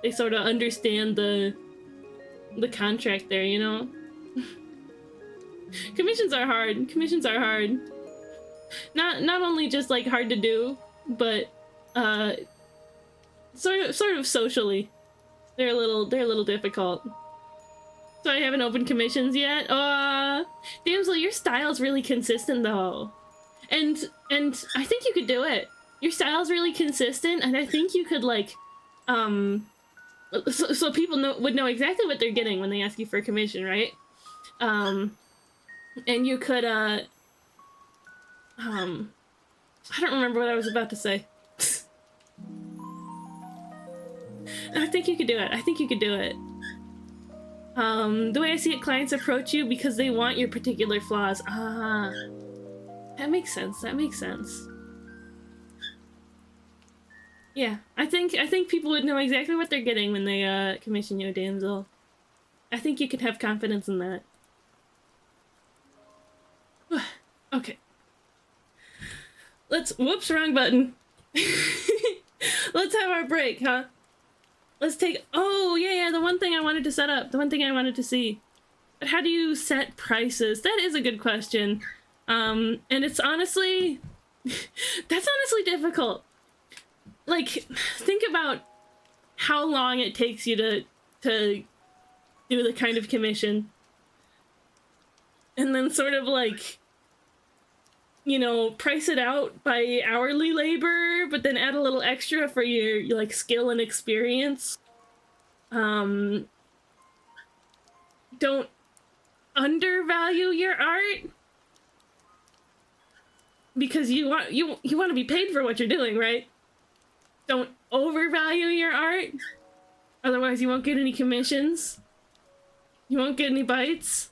they sort of understand the contract there, you know? Commissions are hard. Commissions are hard. Not only just like hard to do, but sort of socially. They're a little difficult. So I haven't opened commissions yet. Damsel, your style's really consistent though. And I think you could do it. Your style's really consistent, and I think you could like so people would know exactly what they're getting when they ask you for a commission, right? And you could I don't remember what I was about to say. I think you could do it. I think you could do it. The way I see it, clients approach you because they want your particular flaws. Ah, that makes sense. That makes sense. Yeah, I think people would know exactly what they're getting when they commission you, damsel. I think you could have confidence in that. Okay. Whoops, wrong button. Let's have our break, huh? Let's take, oh, yeah, the one thing I wanted to set up, the one thing I wanted to see. But how do you set prices? That is a good question. And it's honestly, that's honestly difficult. Like, think about how long it takes you to do the kind of commission. And then sort of like, you know, price it out by hourly labor, but then add a little extra for your like skill and experience. Don't undervalue your art because you want to be paid for what you're doing, right? Don't overvalue your art, otherwise you won't get any commissions. You won't get any bites.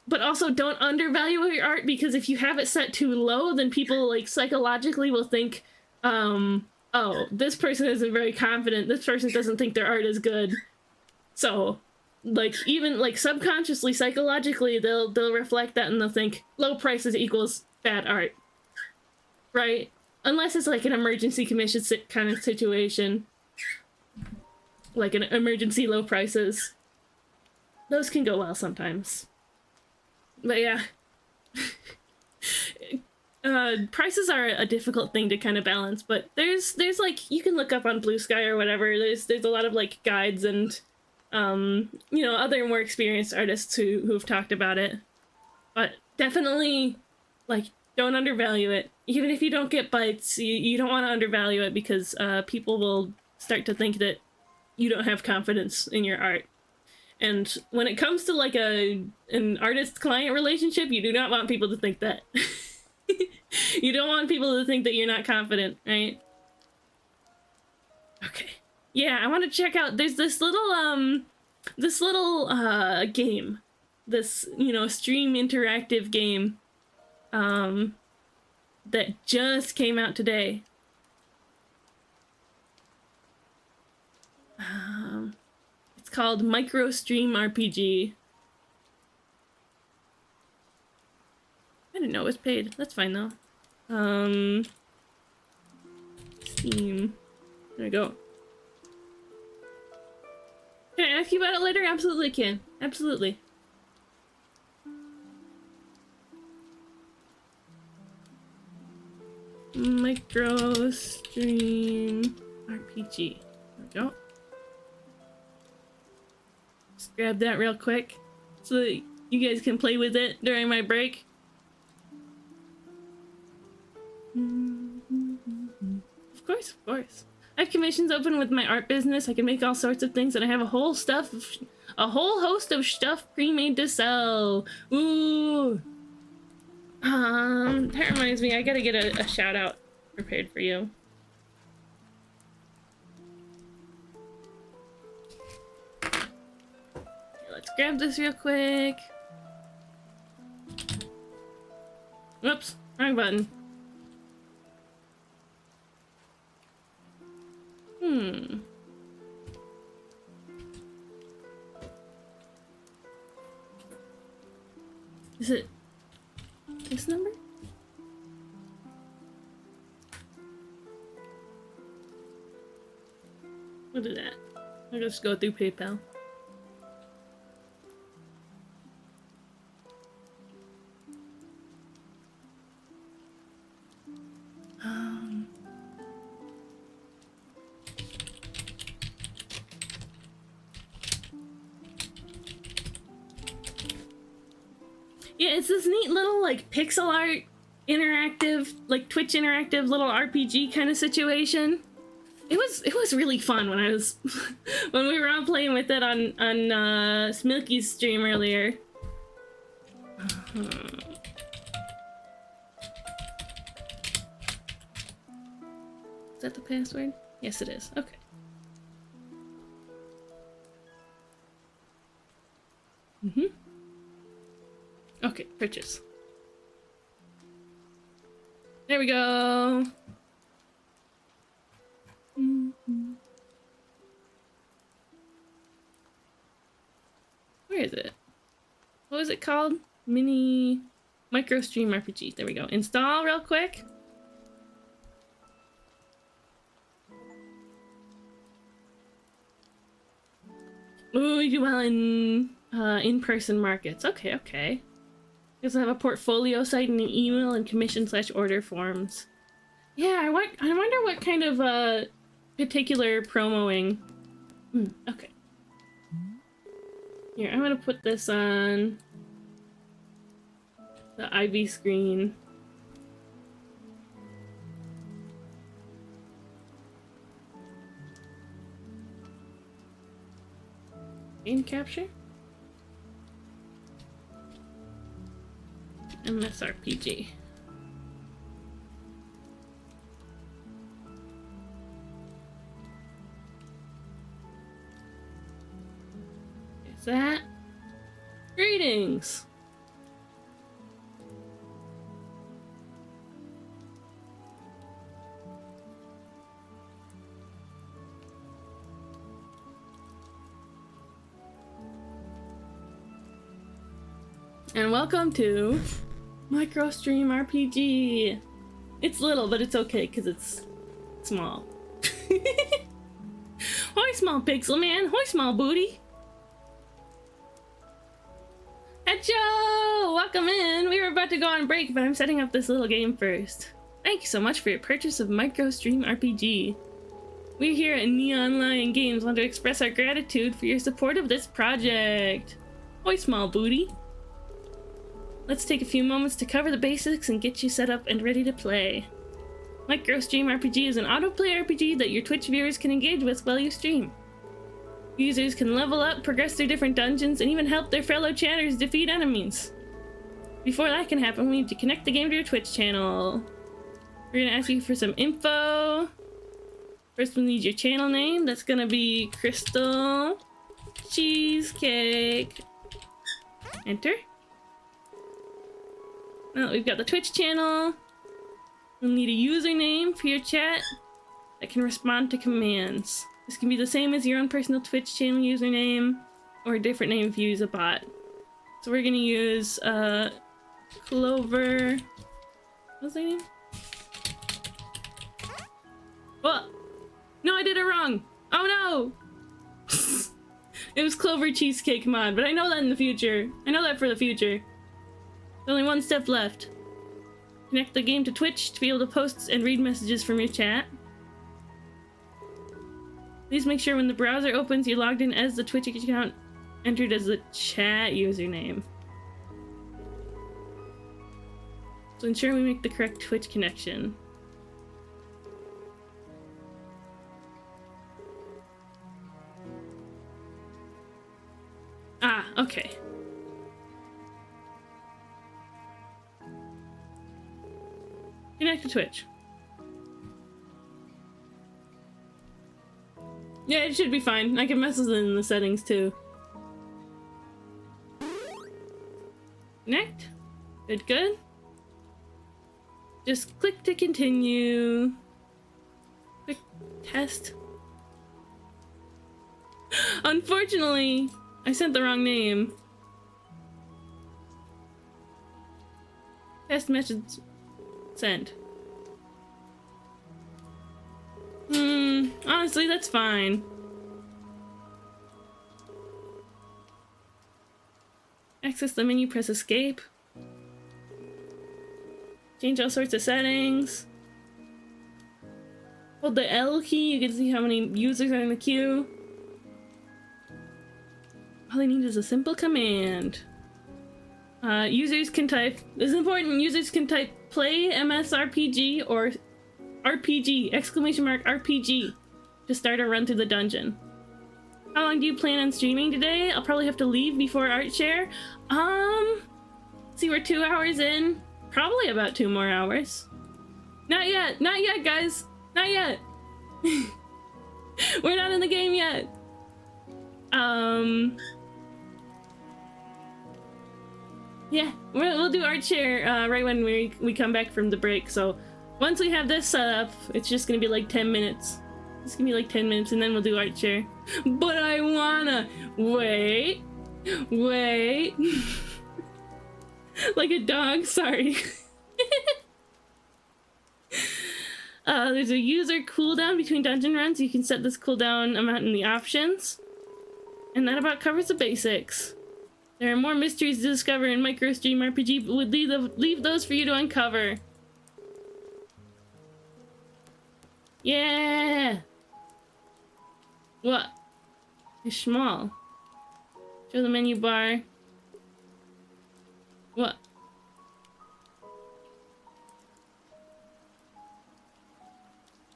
But also don't undervalue your art, because if you have it set too low, then people like psychologically will think, oh, this person isn't very confident. This person doesn't think their art is good. So, like, even like subconsciously, psychologically, they'll reflect that and they'll think low prices equals bad art, right? Unless it's like an emergency commission kind of situation, like an emergency low prices. Those can go well sometimes. But yeah, prices are a difficult thing to kind of balance, but there's like, you can look up on Blue Sky or whatever, there's a lot of like guides and, you know, other more experienced artists who've talked about it. But definitely, like, don't undervalue it. Even if you don't get bites, you don't want to undervalue it, because people will start to think that you don't have confidence in your art. And when it comes to like an artist-client relationship, you do not want people to think that. You don't want people to think that you're not confident, right? Okay. Yeah, I want to check out, there's this little game. This, you know, stream interactive game that just came out today. It's called Micro Stream RPG. I didn't know it was paid. That's fine though. Steam. There we go. Can I ask you about it later? Absolutely can. Absolutely. Micro Stream RPG. There we go. Just grab that real quick so that you guys can play with it during my break. Of course, of course. I have commissions open with my art business. I can make all sorts of things, and I have a whole host of stuff pre-made to sell. Ooh. That reminds me, I gotta get a shout out prepared for you. Let's grab this real quick. Whoops, wrong button. Is it this number? What is that? I'll just go through PayPal. Yeah, it's this neat little like pixel art interactive, like Twitch interactive little RPG kind of situation. It was really fun when I was when we were all playing with it on Smilky's stream earlier. Is that the password? Yes, it is. Okay. Okay, purchase. There we go. Where is it? What was it called? Micro Stream RPG. There we go. Install real quick. Ooh, we do well in-person markets. Okay, okay. Because I have a portfolio site and an email and commission/order forms. Yeah, I wonder what kind of particular promoing. Okay. Here, I'm gonna put this on the Ivy screen. Game capture? MSRPG. Is that? Greetings! And welcome to Micro Stream RPG. It's little, but it's okay because it's small. Hoy, small pixel man. Hoy, small booty. Hey, Joe! Welcome in. We were about to go on break, but I'm setting up this little game first. Thank you so much for your purchase of Micro Stream RPG. We here at Neon Lion Games want to express our gratitude for your support of this project. Hoy, small booty. Let's take a few moments to cover the basics and get you set up and ready to play. Micro Stream RPG is an autoplay RPG that your Twitch viewers can engage with while you stream. Users can level up, progress through different dungeons, and even help their fellow chatters defeat enemies. Before that can happen, we need to connect the game to your Twitch channel. We're gonna ask you for some info. First we'll need your channel name. That's gonna be Crystal Cheesecake. Enter. Now that we've got the Twitch channel, we'll need a username for your chat that can respond to commands. This can be the same as your own personal Twitch channel username, or a different name if you use a bot. So we're gonna use Clover. What's their name? What? No, I did it wrong. Oh no! It was Clover Cheesecake Mod, but I know that in the future. I know that for the future. There's only one step left. Connect the game to Twitch to be able to post and read messages from your chat. Please make sure when the browser opens, you're logged in as the Twitch account entered as the chat username. So ensure we make the correct Twitch connection. Ah, okay. Connect to Twitch. Yeah, it should be fine. I can mess with it in the settings too. Connect. Good, good. Just click to continue. Quick test. Unfortunately, I sent the wrong name. Test message sent. Honestly, that's fine. Access the menu, press escape. Change all sorts of settings. Hold the L key, you can see how many users are in the queue. All I need is a simple command. Users can type, this is important, users can type play MSRPG or RPG, exclamation mark RPG, to start a run through the dungeon. How long do you plan on streaming today? I'll probably have to leave before art share. See, we're 2 hours in. Probably about 2 more hours. Not yet, guys. Not yet. We're not in the game yet. Yeah, we'll do art share right when we come back from the break. So once we have this set up, it's just gonna be like 10 minutes. It's gonna be like 10 minutes and then we'll do art share. But I wanna wait. Like a dog, sorry. There's a user cooldown between dungeon runs. You can set this cooldown amount in the options. And that about covers the basics. There are more mysteries to discover in MicroStream RPG, but would leave those for you to uncover. Yeah! What? It's small. Show the menu bar. What?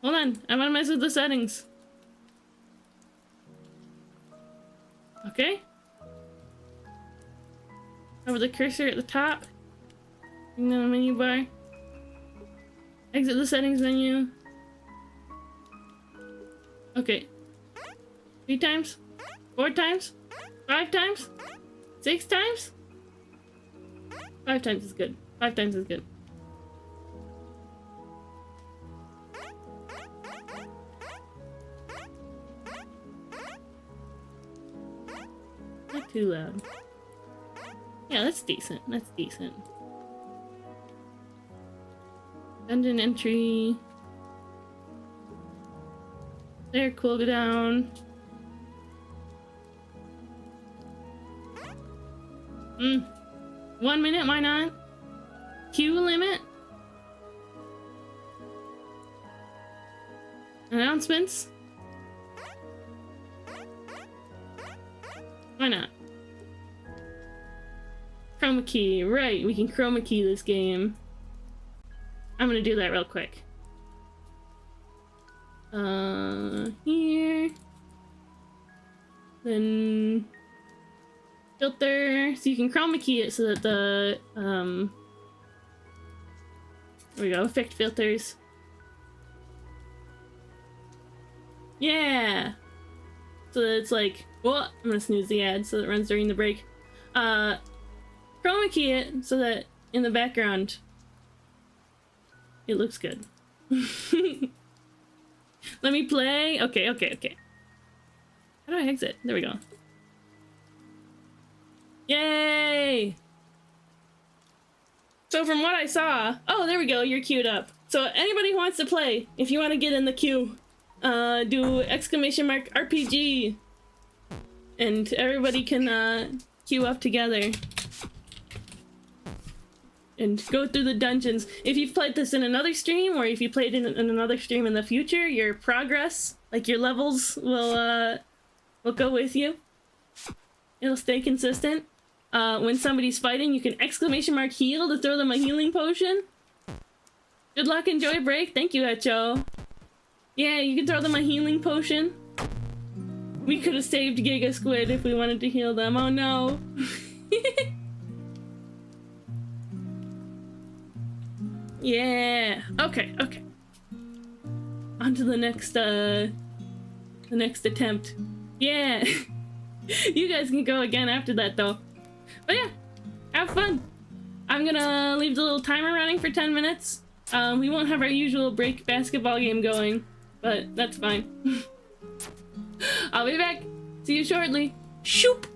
Hold on, I wanna mess with the settings. Okay. Over the cursor at the top. And then the menu bar. Exit the settings menu. Okay. 3 times? 4 times? 5 times? 6 times? 5 times is good. 5 times is good. Not too loud. Yeah, that's decent. That's decent. Dungeon entry. There, cool down. 1 minute, why not? Queue limit. Announcements. Why not? Chroma key, right, we can chroma key this game. I'm gonna do that real quick. Here. Then filter, so you can chroma key it so that the, there we go, effect filters. Yeah! So that it's like, well, I'm gonna snooze the ad so that it runs during the break. Chroma key it so that in the background it looks good. Let me play. Okay. How do I exit? There we go. Yay! So from what I saw, oh, there we go, you're queued up. So anybody who wants to play, if you want to get in the queue, do exclamation mark RPG, and everybody can queue up together. and go through the dungeons. If you've played this in another stream, or if you played in another stream in the future, your progress, like your levels, will go with you. It'll stay consistent. When somebody's fighting, you can exclamation mark heal to throw them a healing potion. Good luck, enjoy break. Thank you, Echo. Yeah, you can throw them a healing potion. We could have saved Giga Squid if we wanted to heal them. Oh no. Yeah. Okay, okay. On to the next attempt. Yeah. You guys can go again after that though. But yeah, have fun. I'm gonna leave the little timer running for 10 minutes. We won't have our usual break basketball game going, but that's fine. I'll be back. See you shortly. Shoop!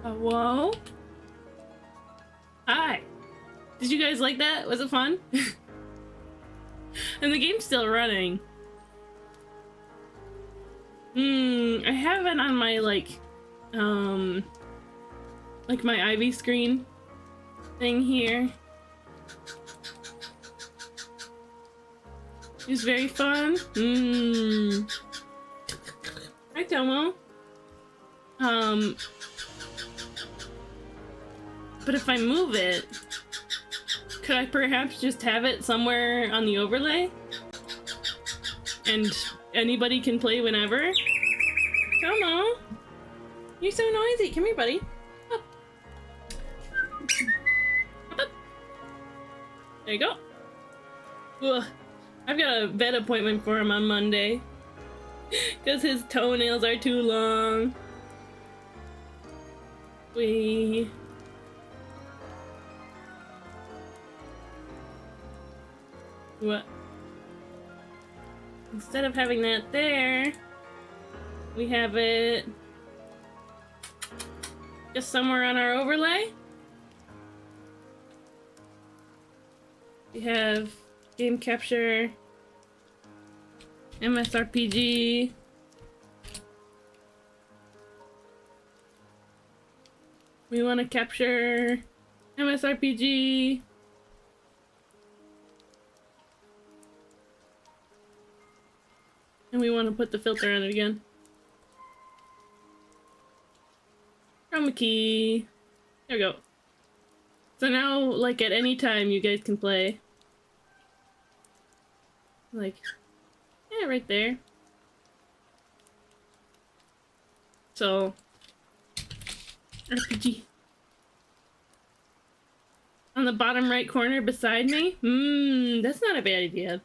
Whoa. Hi. Did you guys like that? Was it fun? And the game's still running. I have it on my like my Ivy screen thing here. It's very fun. Hi, Tomo. But if I move it, could I perhaps just have it somewhere on the overlay? And anybody can play whenever? Tomo! You're so noisy. Come here, buddy. Up. Up. There you go. Ugh. I've got a vet appointment for him on Monday. Because his toenails are too long. What? Instead of having that there, we have it just somewhere on our overlay. We have game capture, MSRPG, we want to capture MSRPG, and we want to put the filter on it again. Chroma key. There we go. So now, like, at any time, you guys can play. Like, yeah, right there. So, RPG. On the bottom right corner beside me? That's not a bad idea.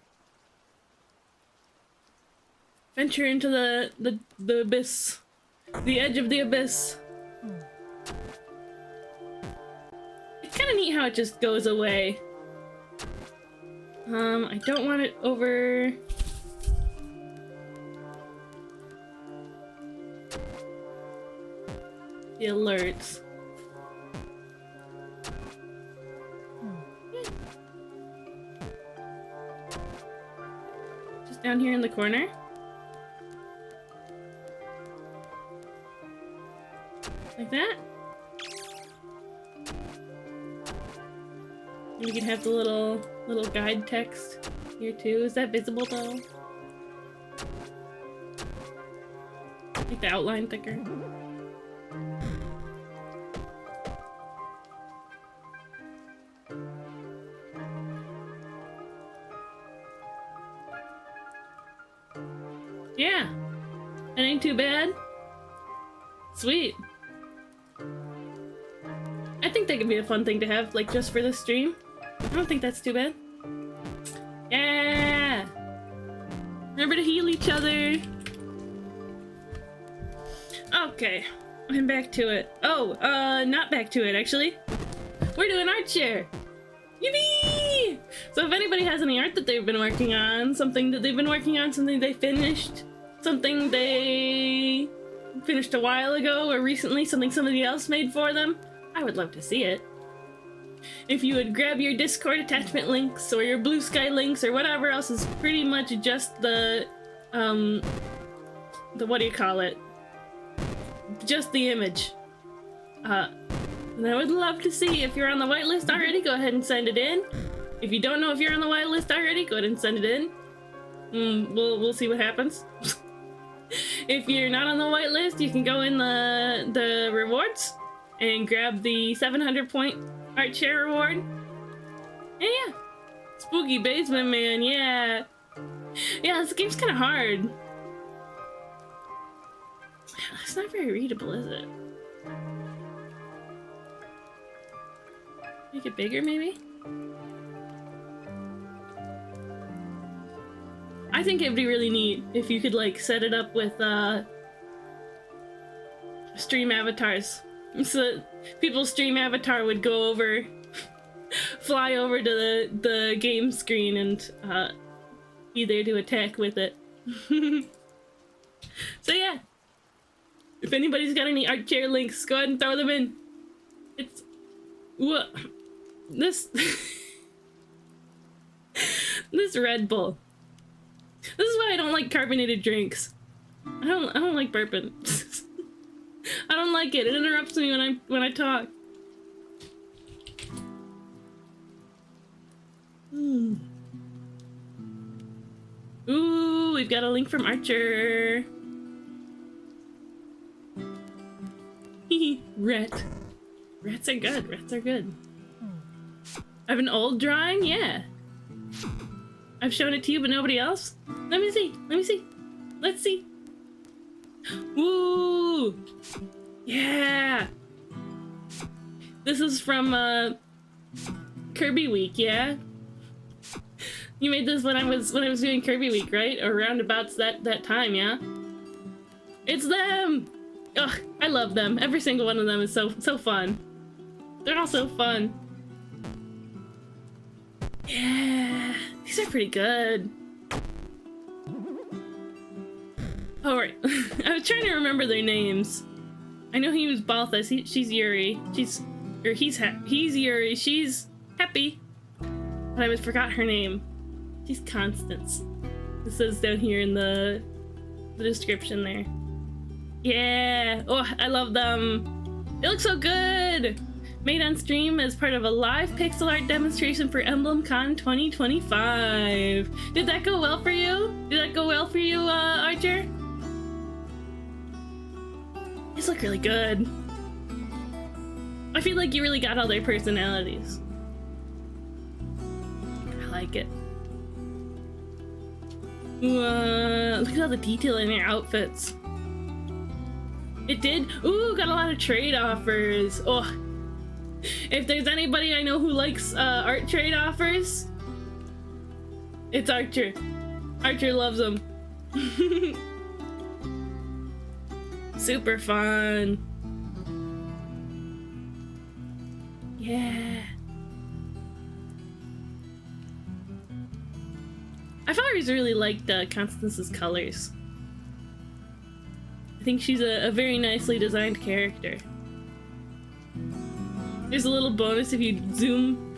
Venture into the abyss. The edge of the abyss. It's kind of neat how it just goes away. I don't want it over... the alerts. Just down here in the corner. Like that. And we can have the little guide text here too. Is that visible though? Make the outline thicker. Yeah, it ain't too bad. Sweet. I think that could be a fun thing to have, like, just for the stream. I don't think that's too bad. Yeah! Remember to heal each other. Okay, I'm back to it. Oh, not back to it, actually. We're doing art share. Yippee! So if anybody has any art that they've been working on, something that they've been working on, something they finished, something they finished a while ago or recently, something somebody else made for them, I would love to see it. If you would grab your Discord attachment links or your Blue Sky links or whatever else is pretty much just the what do you call it? Just the image. And I would love to see if you're on the whitelist already, go ahead and send it in. If you don't know if you're on the whitelist already, go ahead and send it in. We'll see what happens. If you're not on the whitelist, you can go in the rewards and grab the 700 point art share reward. And yeah, Spooky Basement Man, yeah. Yeah, this game's kind of hard. It's not very readable, is it? Make it bigger, maybe? I think it'd be really neat if you could, like, set it up with, stream avatars. So people's stream avatar would go over, fly over to the game screen and, be there to attack with it. So yeah. If anybody's got any art share links, go ahead and throw them in. It's... what? This... this Red Bull. This is why I don't like carbonated drinks. I don't like burping. I don't like it. It interrupts me when I talk. Ooh, we've got a link from Archer. Rat. Rats are good. Rats are good. I have an old drawing? Yeah. I've shown it to you, but nobody else? Let me see. Let me see. Let's see. Woo! Yeah! This is from, Kirby Week, yeah? You made this when I was doing Kirby Week, right? Or roundabouts that time, yeah? It's them! Ugh, I love them. Every single one of them is so fun. They're all so fun. Yeah, these are pretty good. Alright, I was trying to remember their names. I know he was Balthus, she's Yuri. He's Yuri, she's Happy. But I forgot her name. She's Constance. It says down here in the description there. Yeah! Oh, I love them! They look so good! Made on stream as part of a live pixel art demonstration for EmblemCon 2025. Did that go well for you? Did that go well for you, Archer? These look really good. I feel like you really got all their personalities. I like it. Look at all the detail in their outfits. It did? Ooh, got a lot of trade offers. Oh, if there's anybody I know who likes art trade offers, it's Archer. Archer loves them. Super fun. Yeah. I've always really liked Constance's colors. I think she's a very nicely designed character. There's a little bonus if you zoom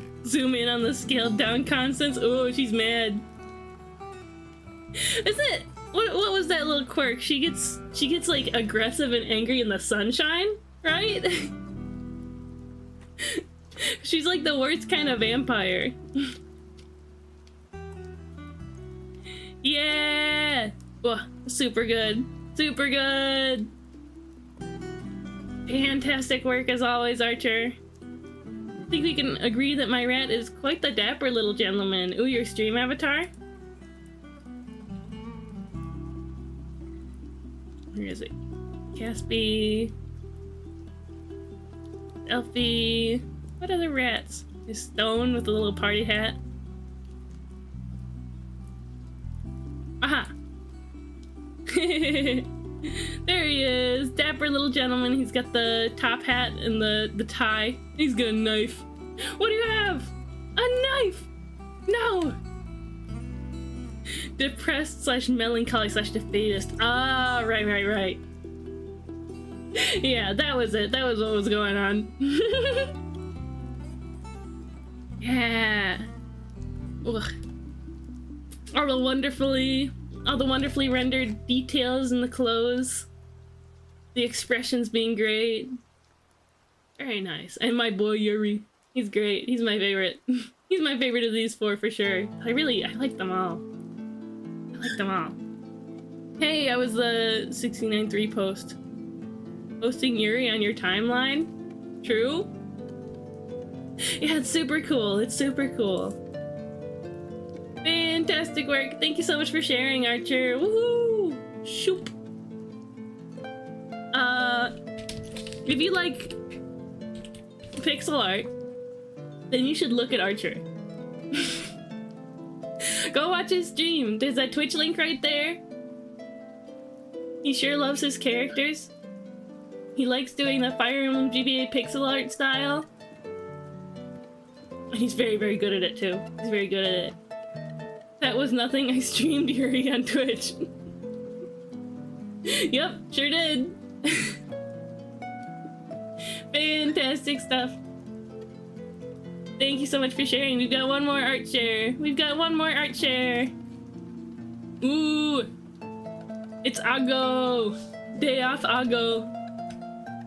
in on the scaled down Constance. Oh, she's mad. Isn't it? What was that little quirk? She gets like aggressive and angry in the sunshine, right? She's like the worst kind of vampire. Yeah! Oh, super good. Super good! Fantastic work as always, Archer. I think we can agree that my rat is quite the dapper little gentleman. Ooh, your stream avatar? Where is it? Caspy. Elfie. What other rats? Is Stone with a little party hat. Aha! There he is, dapper little gentleman. He's got the top hat and the tie. He's got a knife. What do you have? A knife! No! Depressed slash melancholy slash defeatist. Ah, right. Yeah, that was it. That was what was going on. Yeah. Ugh. All the wonderfully rendered details in the clothes. The expressions being great. Very nice. And my boy Yuri. He's great. He's my favorite. He's my favorite of these four for sure. I like them all. Hey, I was the 69.3 post. Posting Yuri on your timeline? True? Yeah, it's super cool. Fantastic work. Thank you so much for sharing, Archer. Woohoo! Shoop. If you like pixel art, then you should look at Archer. Go watch his stream. There's that Twitch link right there. He sure loves his characters. He likes doing the Fire Emblem GBA pixel art style. And he's very, very good at it too. He's very good at it. That was nothing. I streamed Yuri on Twitch. Yep, sure did. Fantastic stuff. Thank you so much for sharing. We've got one more art share. Ooh. It's Ago. Day off Ago.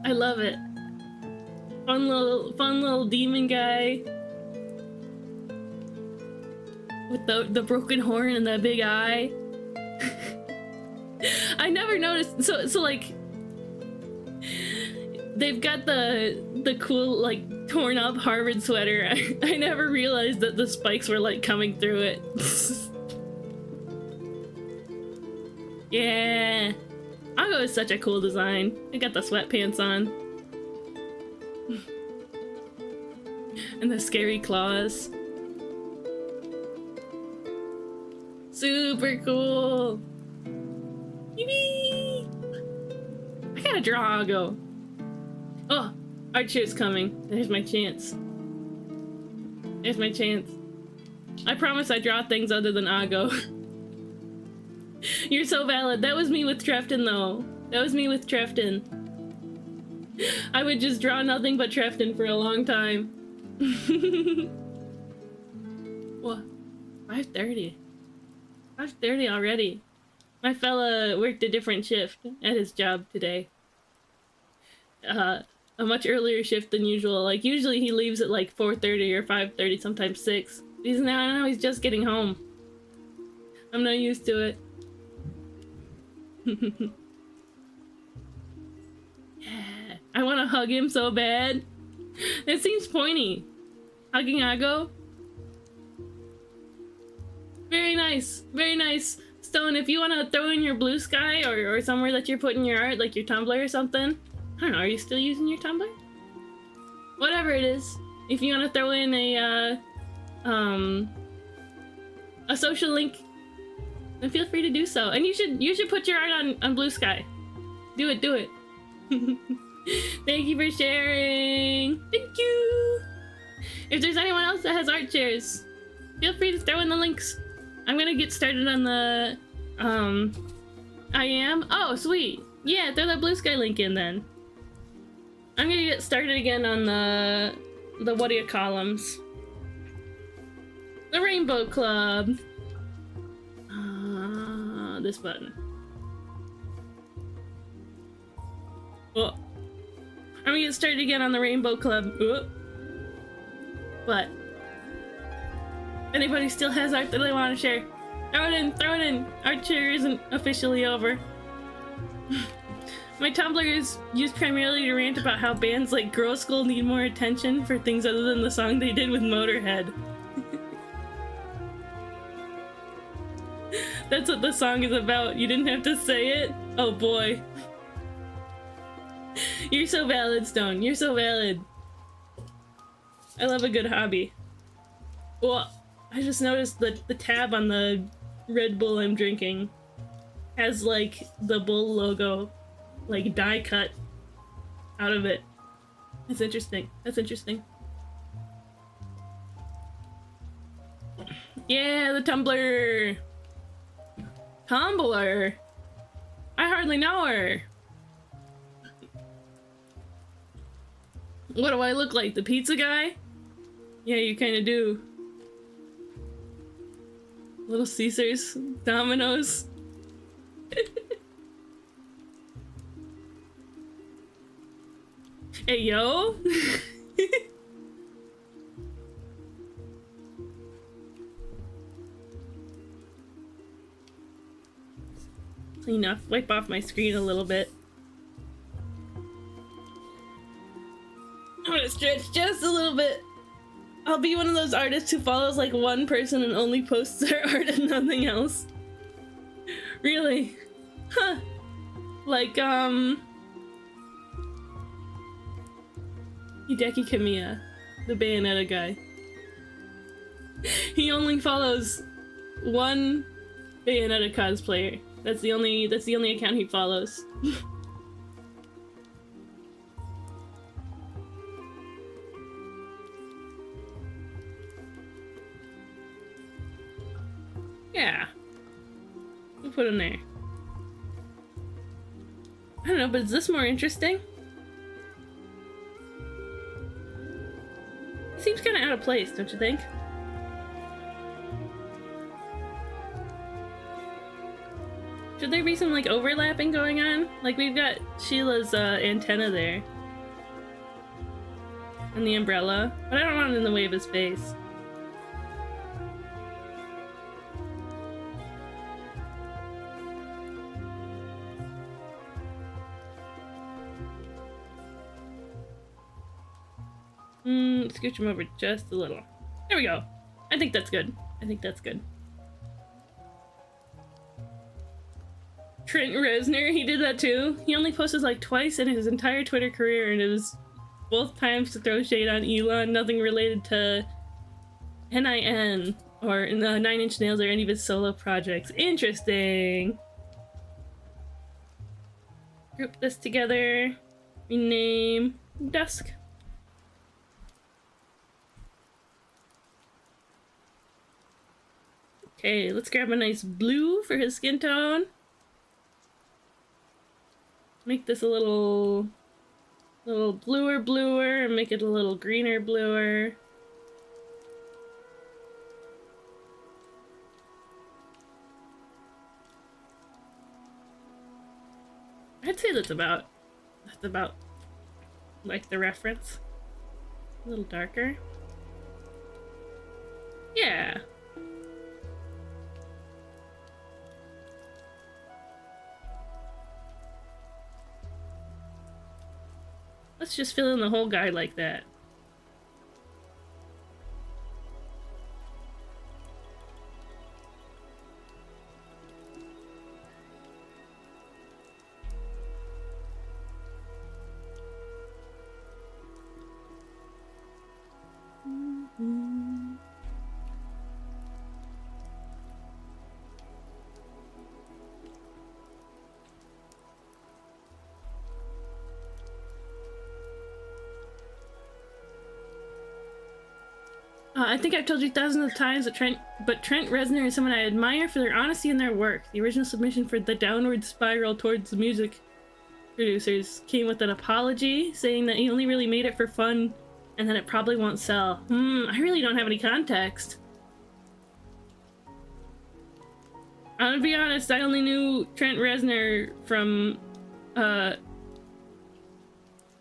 I love it. Fun little demon guy. With the broken horn and that big eye. I never noticed. So like, they've got the cool like torn up Harvard sweater. I never realized that the spikes were like coming through it. Yeah, Ago is such a cool design. I got the sweatpants on. And the scary claws. Super cool. Yippee! I gotta draw Ago. Oh, Archer's coming. There's my chance. I promise I draw things other than Ago. You're so valid. That was me with Trefton though. I would just draw nothing but Trefton for a long time. What? 5:30. 5:30 already. My fella worked a different shift at his job today. A much earlier shift than usual. Like usually he leaves at like 4:30 or 5:30, sometimes 6. Now he's just getting home. I'm not used to it. Yeah, I want to hug him so bad. It seems pointy. Hugging Ago. Very nice. Stone, if you want to throw in your Blue Sky or somewhere that you're putting your art, like your Tumblr or something. I don't know, are you still using your Tumblr? Whatever it is. If you want to throw in a social link, then feel free to do so. And you should put your art on Blue Sky. Do it. Thank you for sharing. Thank you. If there's anyone else that has art shares, feel free to throw in the links. I'm gonna get started on the I am. Oh, sweet. Yeah, throw that Blue Sky link in then. I'm gonna get started again on the what do you call 'ems? The Rainbow Club. This button. Oh. I'm gonna get started again on the Rainbow Club. Oh. But anybody still has art that they want to share, throw it in. Archer isn't officially over. My Tumblr is used primarily to rant about how bands like Girl School need more attention for things other than the song they did with Motorhead. That's what the song is about. You didn't have to say it? Oh boy. You're so valid, Stone. You're so valid. I love a good hobby. Well, I just noticed the tab on the Red Bull I'm drinking. has like the bull logo like die cut out of it. That's interesting. That's interesting. Yeah, the Tumblr. Tumblr. I hardly know her. What do I look like? The pizza guy? Yeah, you kind of do. Little Caesars, Domino's. Hey, yo. Enough. Wipe off my screen a little bit. I'm gonna stretch just a little bit. I'll be one of those artists who follows like one person and only posts their art and nothing else. Really? Huh. Like, Hideki Kamiya, the Bayonetta guy. He only follows one Bayonetta cosplayer. That's the only account he follows. Yeah. We'll put him there. I don't know, but is this more interesting? Seems kind of out of place, don't you think? Should there be some like overlapping going on? Like we've got Sheila's antenna there. And the umbrella. But I don't want it in the way of his face. Scooch him over just a little. There we go. I think that's good. I think that's good. Trent Reznor, he did that too. He only posted like twice in his entire Twitter career, and it was both times to throw shade on Elon, nothing related to NIN or Nine Inch Nails or any of his solo projects. Interesting. Group this together. Rename Dusk. Okay, let's grab a nice blue for his skin tone. Make this a little bluer, and make it a little greener bluer. I'd say that's about like the reference. A little darker. Yeah. Let's just fill in the whole guy like that. I think I've told you thousands of times that Trent Reznor is someone I admire for their honesty in their work. The original submission for The Downward Spiral towards the music producers came with an apology, saying that he only really made it for fun and that it probably won't sell. I really don't have any context. I'm gonna be honest, I only knew Trent Reznor from,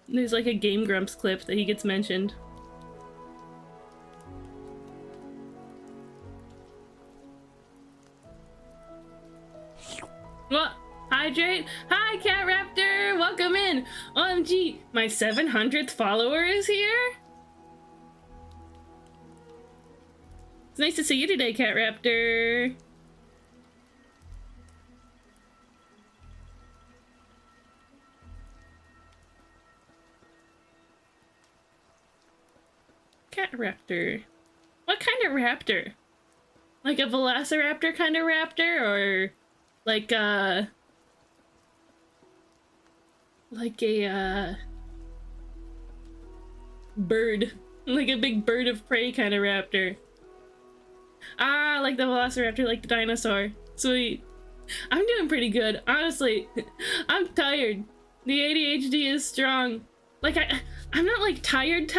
there's like a Game Grumps clip that he gets mentioned. What? Hydrate? Hi, Cat Raptor! Welcome in! OMG, my 700th follower is here? It's nice to see you today, Cat Raptor. Cat Raptor. What kind of raptor? Like a Velociraptor kind of raptor, or like a bird, like a big bird of prey kind of raptor. Ah, like the velociraptor, like the dinosaur. Sweet. I'm doing pretty good, honestly. I'm tired. The ADHD is strong. Like I'm not like tired,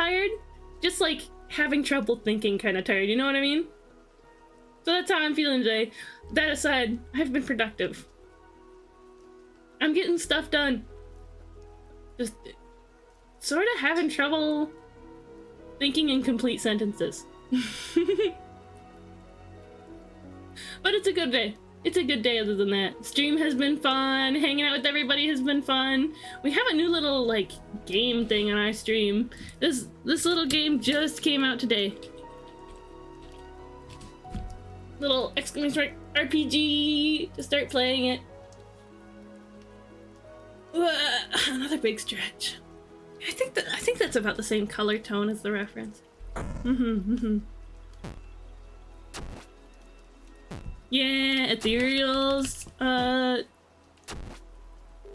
just like having trouble thinking kind of tired. You know what I mean? So that's how I'm feeling today. That aside, I've been productive. I'm getting stuff done. Just sort of having trouble thinking in complete sentences. But it's a good day. It's a good day other than that. Stream has been fun. Hanging out with everybody has been fun. We have a new little, like, game thing on our stream. This little game just came out today. Little exclamation mark RPG to start playing it. Another big stretch. I think that's about the same color tone as the reference. Yeah, Ethereal's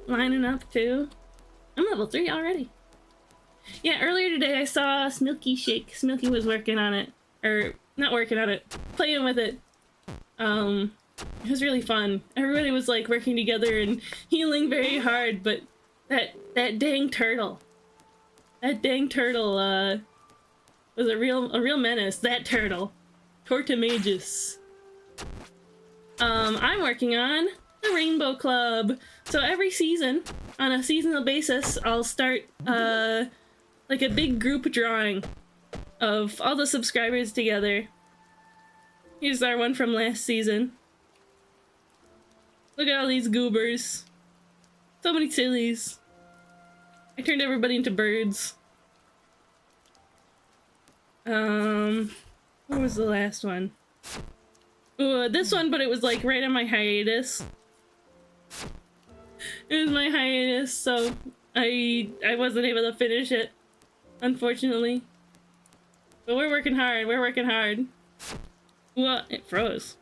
lining up too. I'm level 3 already. Yeah, earlier today I saw Smilky Shake. Smilky was working on it. Or not working on it, playing with it. It was really fun. Everybody was like working together and healing very hard, but that dang turtle. That dang turtle was a real menace. That turtle. Tortimagus. I'm working on the Rainbow Club. So every season, on a seasonal basis, I'll start like a big group drawing of all the subscribers together. Here's our one from last season. Look at all these goobers. So many sillies. I turned everybody into birds. What was the last one? Ooh, this one, but it was like right on my hiatus. It was my hiatus, so I wasn't able to finish it, unfortunately. But we're working hard, we're working hard. Well, it froze.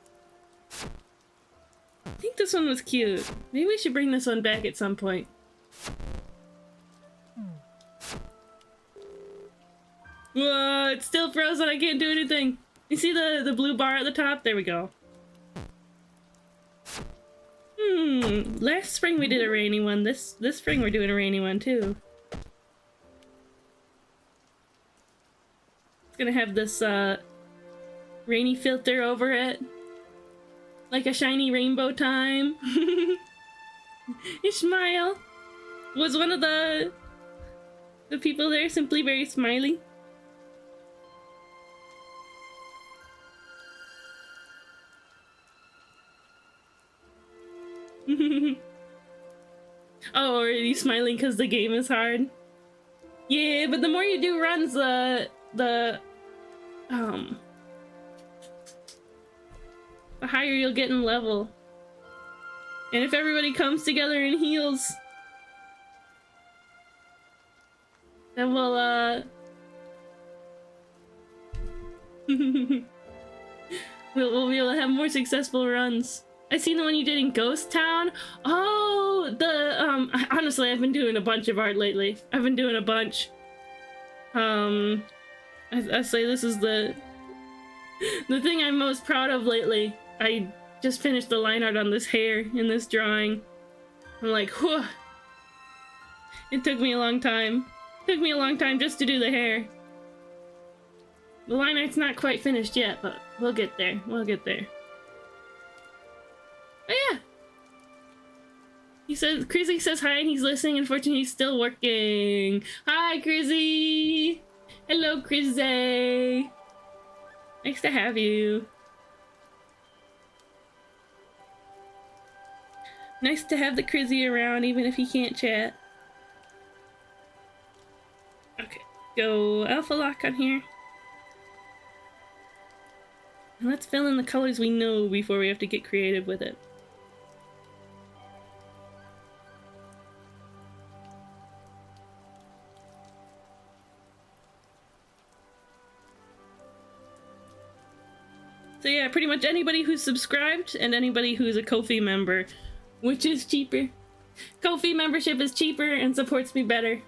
I think this one was cute. Maybe we should bring this one back at some point. Whoa, it's still frozen, I can't do anything. You see the blue bar at the top? There we go. Last spring we did a rainy one. This spring we're doing a rainy one too. It's gonna have this rainy filter over it. Like a shiny rainbow time. Ishmael was one of the people there, simply very smiley. Oh, are you smiling because the game is hard? Yeah, but the more you do runs, the higher you'll get in level. And if everybody comes together and heals, then we'll we'll be able to have more successful runs. I seen the one you did in Ghost Town. Oh, honestly, I've been doing a bunch of art lately. I've been doing a bunch. I say this is the thing I'm most proud of lately. I just finished the line art on this hair in this drawing. I'm like, whew. It took me a long time. It took me a long time just to do the hair. The line art's not quite finished yet, but we'll get there. We'll get there. Oh yeah! He says, Crizzy says hi and he's listening. Unfortunately, he's still working. Hi, Crizzy! Hello, Crizzy! Nice to have you. Nice to have the Crizzy around, even if he can't chat. Okay, go Alpha Lock on here. And let's fill in the colors we know before we have to get creative with it. So yeah, pretty much anybody who's subscribed and anybody who's a Ko-fi member, which is cheaper. Ko-fi membership is cheaper and supports me better.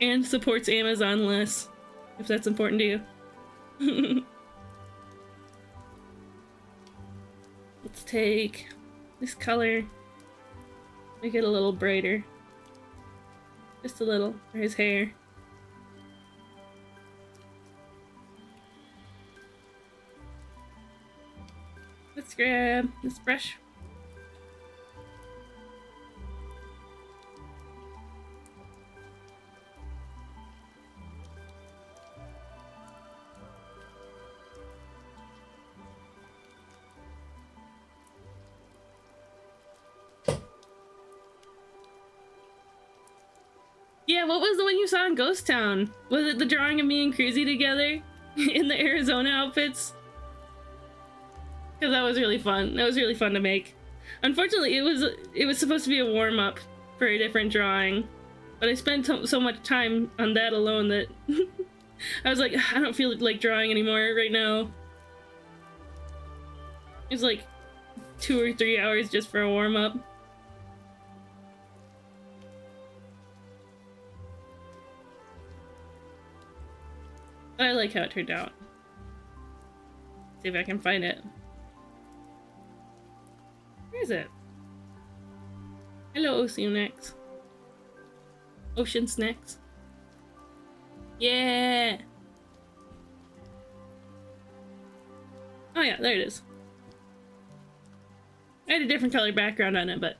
And supports Amazon less, if that's important to you. Let's take this color, make it a little brighter. Just a little, for his hair. Let's grab this brush. Yeah, what was the one you saw in Ghost Town? Was it the drawing of me and Cruzy together in the Arizona outfits? Because that was really fun. That was really fun to make. Unfortunately, it was supposed to be a warm-up for a different drawing, but I spent so much time on that alone that I was like, I don't feel like drawing anymore right now. It was like 2 or 3 hours just for a warm-up. I like how it turned out. See if I can find it. Where is it? Hello, Oceanex. Ocean Snacks. Yeah! Oh yeah, there it is. I had a different color background on it, but...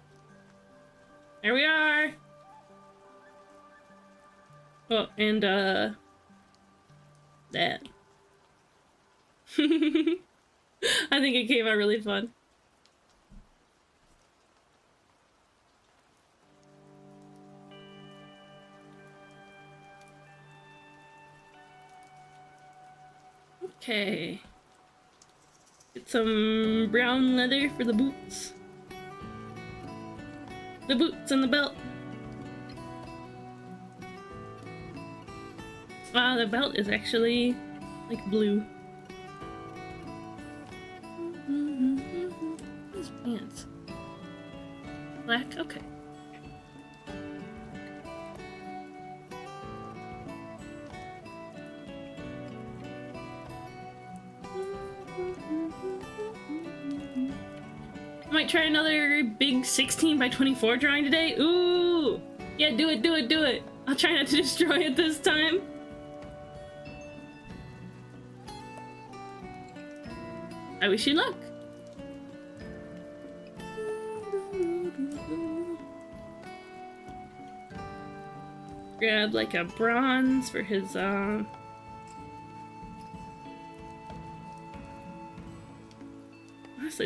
there we are! Oh, and that. I think it came out really fun. Okay. Get some brown leather for the boots. The boots and the belt. Wow, the belt is actually like blue. These pants. Black? Okay. I might try another big 16 by 24 drawing today. Ooh! Yeah, do it, do it, do it! I'll try not to destroy it this time. I wish you luck. Grab like a bronze for his honestly,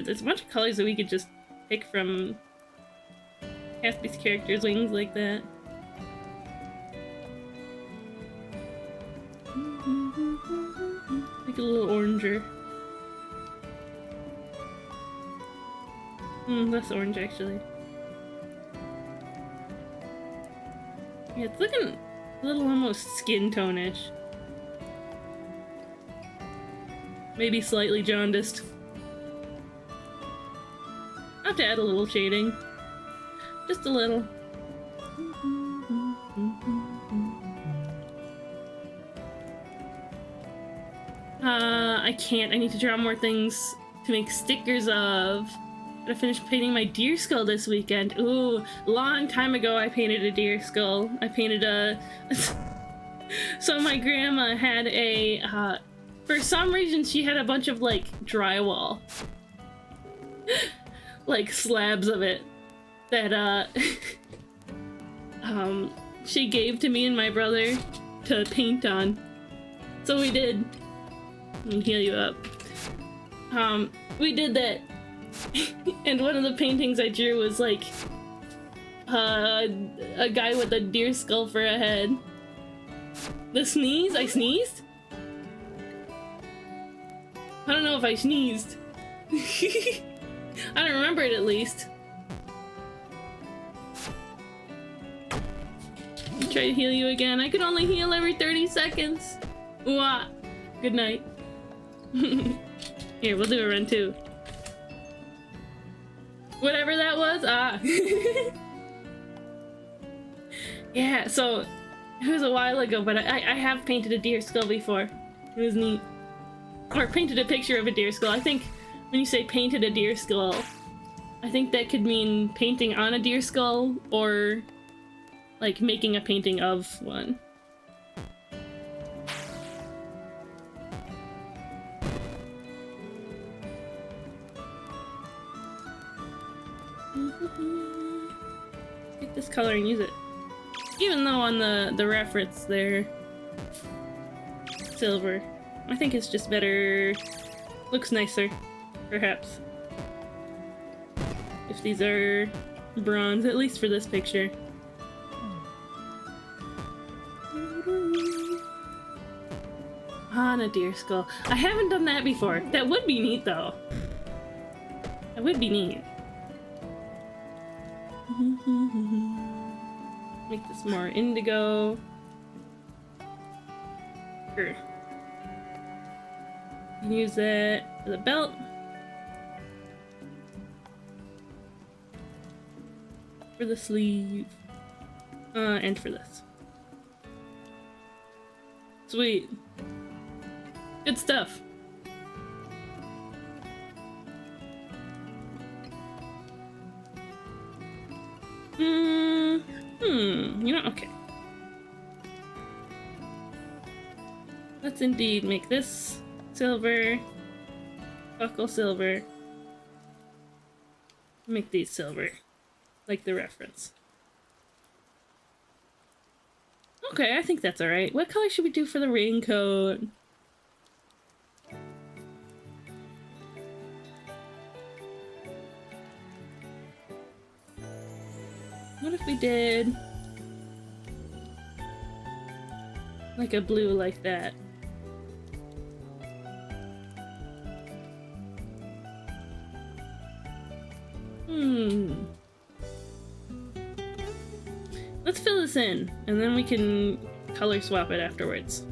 there's a bunch of colors that we could just pick from Caspy's character's wings like that. Make it a little oranger. Less orange actually. Yeah, it's looking a little almost skin tone-ish. Maybe slightly jaundiced. I'll have to add a little shading. Just a little. I can't. I need to draw more things to make stickers of. I finished painting my deer skull this weekend. Ooh, long time ago I painted a deer skull. I painted a... So my grandma had a... for some reason she had a bunch of like drywall. Like slabs of it. That she gave to me and my brother to paint on. So we did. Let me heal you up. We did that. And one of the paintings I drew was like a guy with a deer skull for a head. The sneeze? I sneezed? I don't know if I sneezed. I don't remember it at least. try to heal you again. I can only heal every 30 seconds. Wah. Good night. Here, we'll do a run too. Whatever that was, yeah, so it was a while ago, but I have painted a deer skull before. It was neat. Or painted a picture of a deer skull. I think when you say painted a deer skull, I think that could mean painting on a deer skull or like making a painting of one. Take this color and use it. Even though on the reference they're silver. I think it's just better, looks nicer, perhaps. If these are bronze, at least for this picture. On a deer skull. I haven't done that before. That would be neat though. That would be neat. Make this more indigo. Sure. Use that for the belt. For the sleeve. And for this. Sweet. Good stuff. You know, okay. Let's indeed make this silver, buckle silver, make these silver, like the reference. Okay, I think that's alright. What color should we do for the raincoat? What if we did like a blue like that? Let's fill this in, and then we can color swap it afterwards.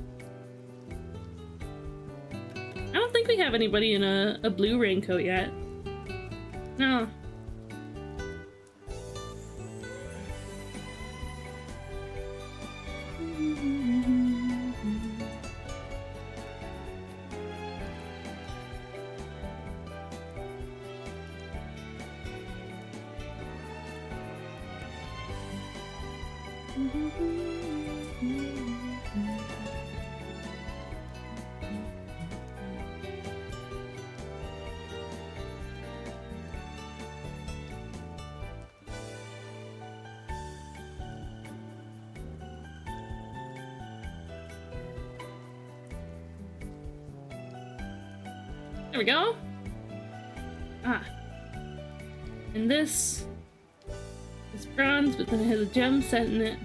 I don't think we have anybody in a blue raincoat yet. No. There we go. And this is bronze, but then it has a gem set in it.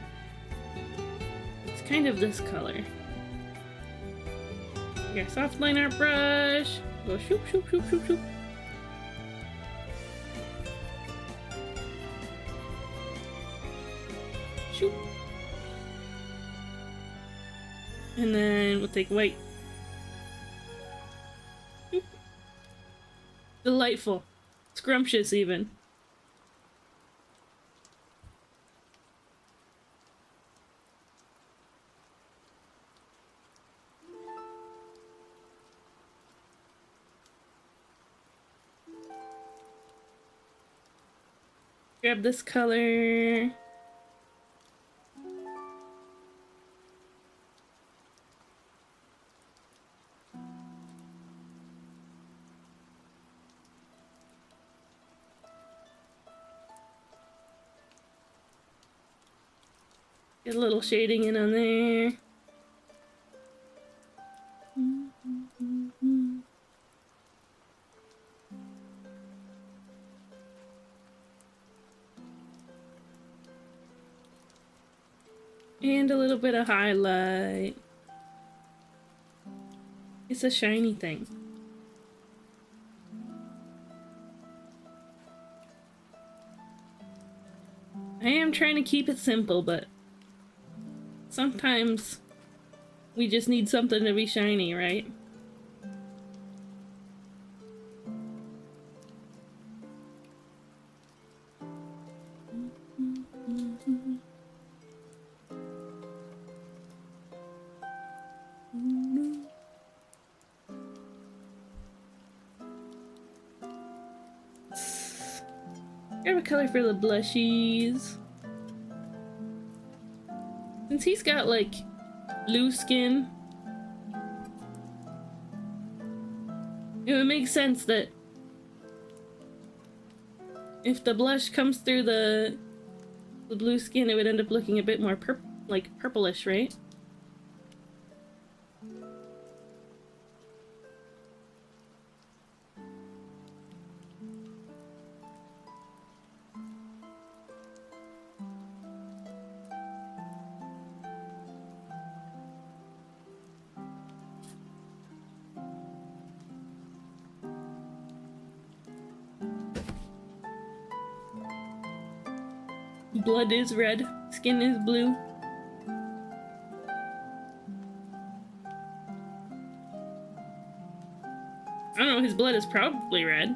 It's kind of this color. Your soft line art brush. Go shoop, shoop, shoop, shoop, shoop. Shoop. And then we'll take white. Delightful. Scrumptious, even. Grab this color. Get a little shading in on there. And a little bit of highlight. It's a shiny thing. I am trying to keep it simple, but sometimes we just need something to be shiny, right? Grab a color for the blushies. Since he's got like blue skin, it would make sense that if the blush comes through the blue skin, it would end up looking a bit more like purplish, right? Blood is red, skin is blue. I don't know, his blood is probably red.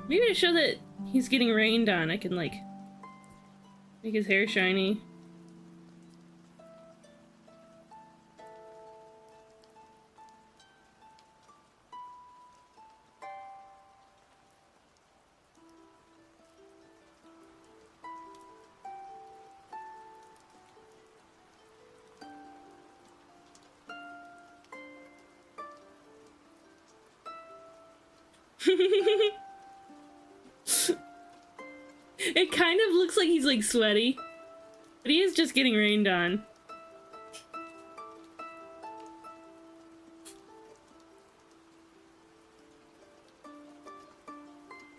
Maybe to show that he's getting rained on, I can like make his hair shiny. It kind of looks like he's like sweaty, but he is just getting rained on.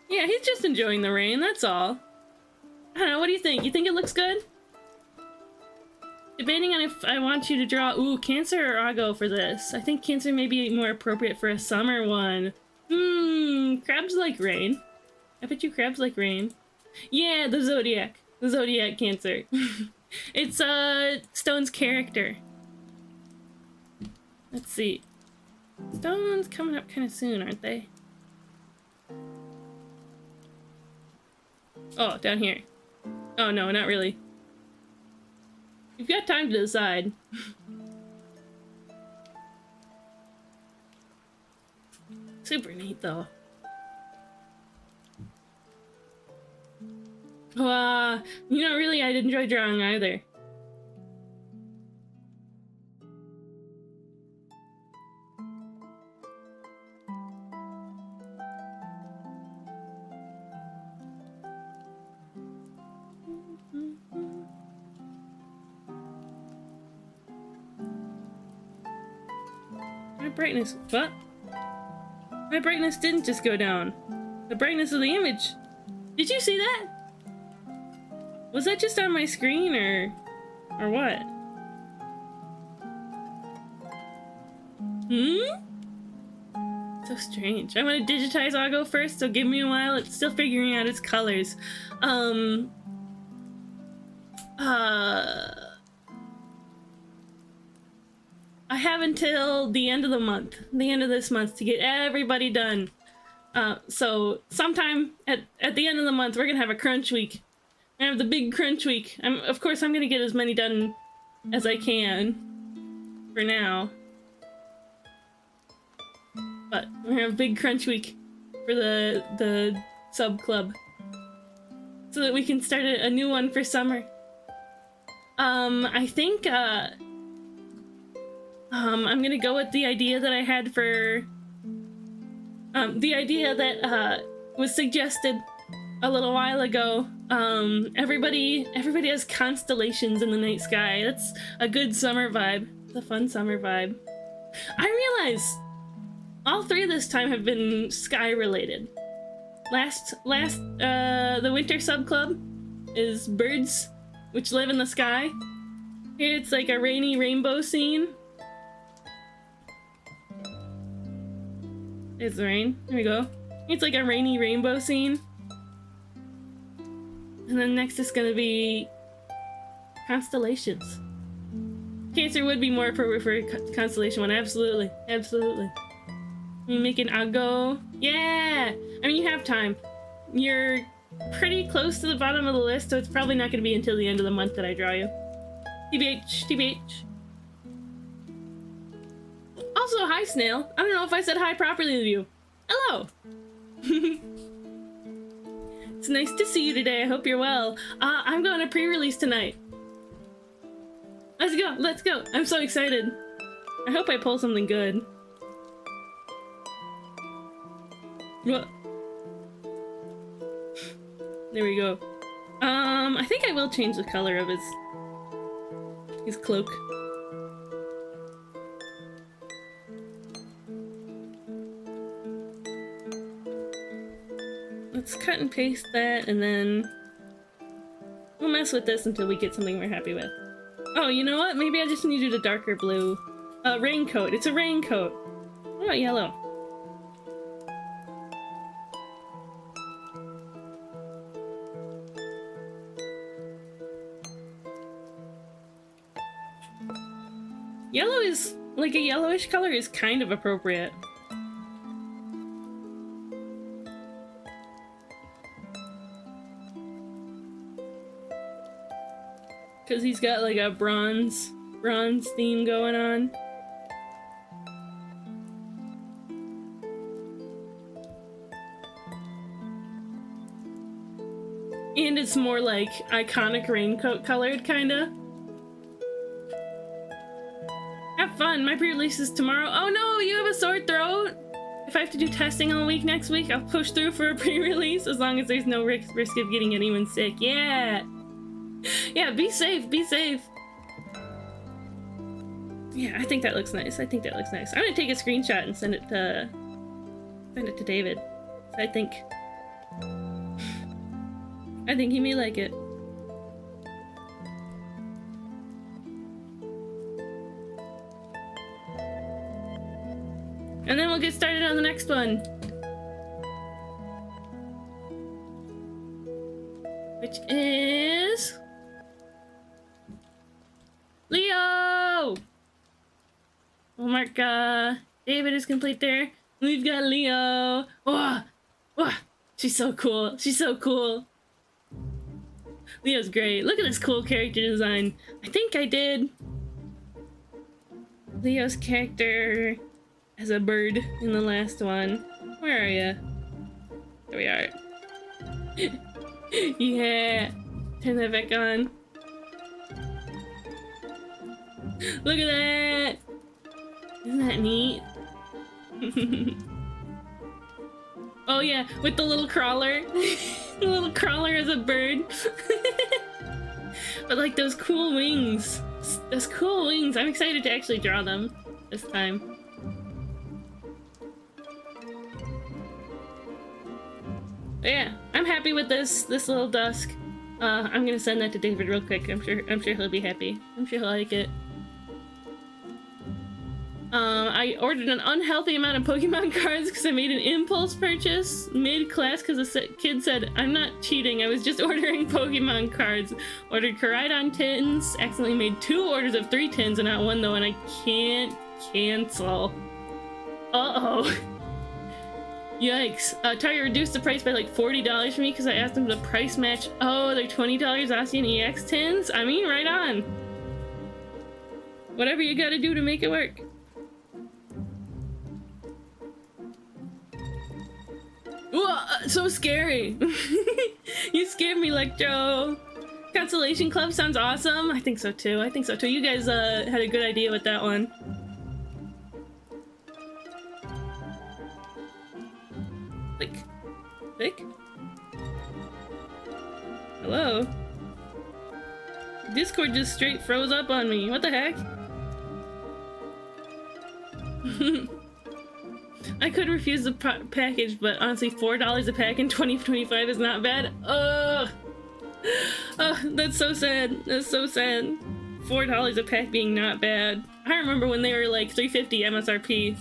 Yeah, he's just enjoying the rain, that's all. I don't know, what do you think? You think it looks good? Debating on if I want you to draw, ooh, Cancer or Aggo for this. I think Cancer may be more appropriate for a summer one. Crabs like rain. I bet you crabs like rain. Yeah, the Zodiac. The Zodiac Cancer. It's, Stone's character. Let's see. Stone's coming up kind of soon, aren't they? Oh, down here. Oh, no, not really. You've got time to decide. Super neat, though. You know, really, I'd enjoy drawing either. My brightness, what? My brightness didn't just go down. The brightness of the image. Did you see that? Was that just on my screen, or what? So strange. I'm gonna digitize Aggo first, so give me a while. It's still figuring out its colors. I have until the end of the month, the end of this month, to get everybody done. So sometime at the end of the month, we're gonna have a crunch week. I have the big crunch week. Of course, I'm gonna get as many done as I can for now. But we're gonna have a big crunch week for the sub club, so that we can start a new one for summer. I think I'm gonna go with the idea that I had for the idea that was suggested a little while ago. Everybody has constellations in the night sky. That's a good summer vibe. It's a fun summer vibe. I realize all three this time have been sky related. The winter sub club is birds which live in the sky. Here it's like a rainy rainbow scene. It's the rain. There we go. It's like a rainy rainbow scene. And then next is gonna be constellations. Cancer would be more appropriate for a constellation one. Absolutely. Absolutely. You make an Aggo. Yeah! I mean, you have time. You're pretty close to the bottom of the list, so it's probably not gonna be until the end of the month that I draw you. TBH, TBH. Also, hi, Snail. I don't know if I said hi properly to you. Hello! It's nice to see you today. I hope you're well. I'm going to pre-release tonight. Let's go, let's go. I'm so excited. I hope I pull something good. What? There we go. I think I will change the color of his cloak. Let's cut and paste that, and then we'll mess with this until we get something we're happy with. Oh, you know what? Maybe I just need to do the darker blue. Raincoat. It's a raincoat. What about yellow? Yellow is, like, a yellowish color is kind of appropriate. Because he's got like a bronze theme going on. And it's more like iconic raincoat colored, kinda. Have fun, my pre-release is tomorrow. Oh no, you have a sore throat? If I have to do testing all week next week, I'll push through for a pre-release as long as there's no risk of getting anyone sick. Yeah! Yeah, be safe, be safe. Yeah, I think that looks nice. I think that looks nice. I'm gonna take a screenshot and send it to David. I think he may like it. And then we'll get started on the next one. Which is Leo! We'll mark David is complete there. We've got Leo. Oh, oh, she's so cool. She's so cool. Leo's great. Look at this cool character design. I think I did Leo's character as a bird in the last one. Where are you? There we are. Yeah. Turn that back on. Look at that! Isn't that neat? Oh yeah, with the little crawler. The little crawler as a bird. But like those cool wings. Those cool wings. I'm excited to actually draw them this time. But yeah, I'm happy with this little dusk. I'm gonna send that to David real quick. I'm sure he'll be happy. I'm sure he'll like it. I ordered an unhealthy amount of Pokemon cards because I made an impulse purchase mid-class because the kid said, I'm not cheating, I was just ordering Pokemon cards. Ordered Koraidon tins, accidentally made 2 orders of 3 tins and not 1 though, and I can't cancel. Uh-oh. Yikes. Target reduced the price by like $40 for me because I asked them to price match. Oh, they're $20 Zacian EX tins? I mean, right on. Whatever you gotta do to make it work. Whoa, so scary. You scared me, Electro. Constellation Club sounds awesome. I think so too. I think so too. You guys had a good idea with that one. Click. Hello? Discord just straight froze up on me. What the heck? I could refuse the package, but honestly, $4 a pack in 2025 is not bad. Ugh. Oh, that's so sad. That's so sad. $4 a pack being not bad. I remember when they were like $3.50 MSRP.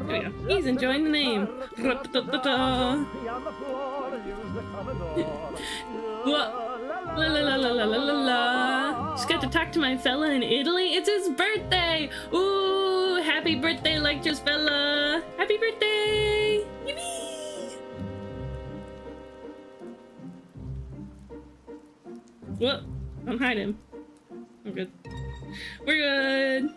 There we go. He's enjoying the name. What? La la la la la la la la. Just got to talk to my fella in Italy. It's his birthday! Ooh, happy birthday, Lectures fella! Happy birthday! Yippee! Whoa, don't hide him. We're good. We're good!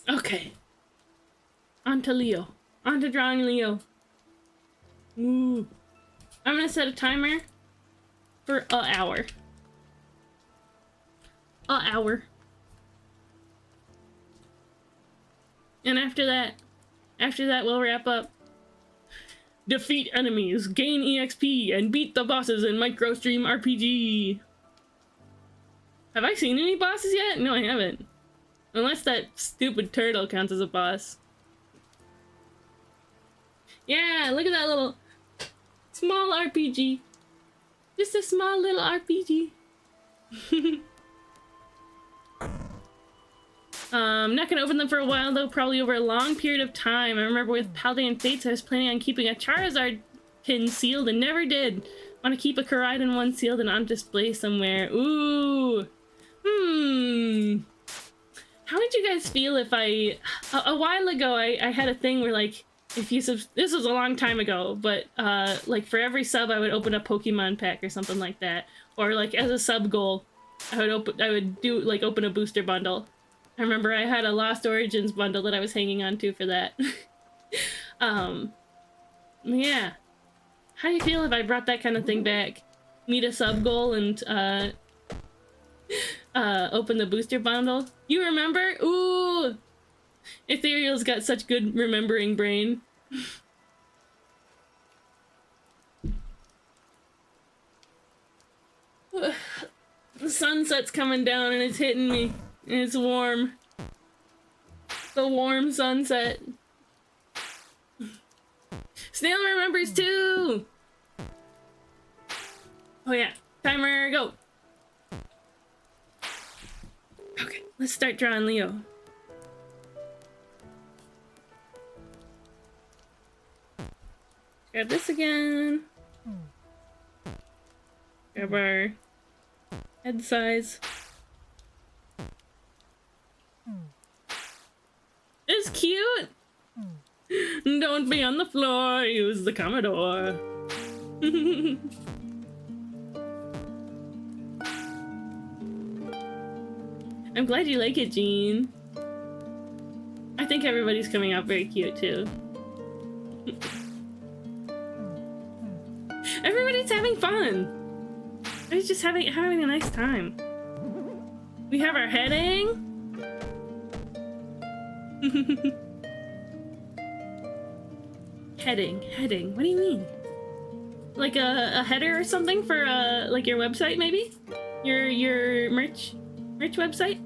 Okay. On to Leo. On to drawing Leo. Ooh. I'm gonna set a timer for an hour. An hour. And after that we'll wrap up. Defeat enemies, gain EXP, and beat the bosses in Microstream RPG. Have I seen any bosses yet? No, I haven't. Unless that stupid turtle counts as a boss. Yeah, look at that little small RPG. Just a small little RPG. Not gonna open them for a while though, probably over a long period of time. I remember with Paldean Fates I was planning on keeping a Charizard pin sealed and never did. Want to keep a Koraidon one sealed and on display somewhere. Ooh. How would you guys feel if a while ago I had a thing where like if you this was a long time ago, but like for every sub I would open a Pokemon pack or something like that, or like as a sub goal I would open a booster bundle. I remember I had a Lost Origins bundle that I was hanging on to for that. Yeah. How do you feel if I brought that kind of thing back? Meet a sub goal and open the booster bundle? You remember? Ooh! Ethereal's got such good remembering brain. The sunset's coming down and it's hitting me. And it's warm. The warm sunset. Snail remembers too! Oh yeah. Timer, go! Okay, let's start drawing Leo. Grab this again. Grab our head size. It's cute! Don't be on the floor, use the Commodore. I'm glad you like it, Jean. I think everybody's coming out very cute, too. Everybody's having fun! Everybody's just having a nice time. We have our heading. Heading. What do you mean? Like a header or something for like your website, maybe? Your merch website?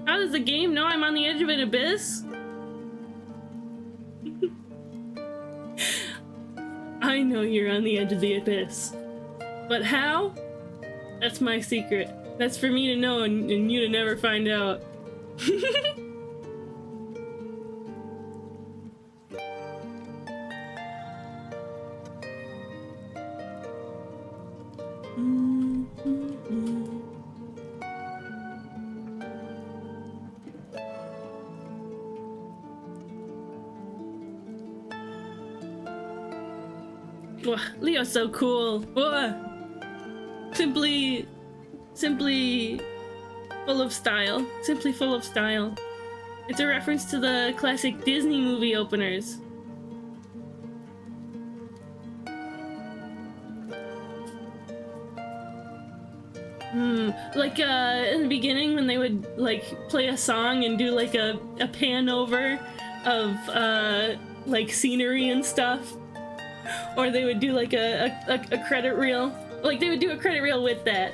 How does the game know I'm on the edge of an abyss? I know you're on the edge of the abyss. But how? That's my secret. That's for me to know and you to never find out. Whoa, Leo's so cool. Whoa. Simply full of style. Simply full of style. It's a reference to the classic Disney movie openers. Like in the beginning when they would like play a song and do like a pan over of like scenery and stuff. Or they would do like a credit reel. Like they would do a credit reel with that.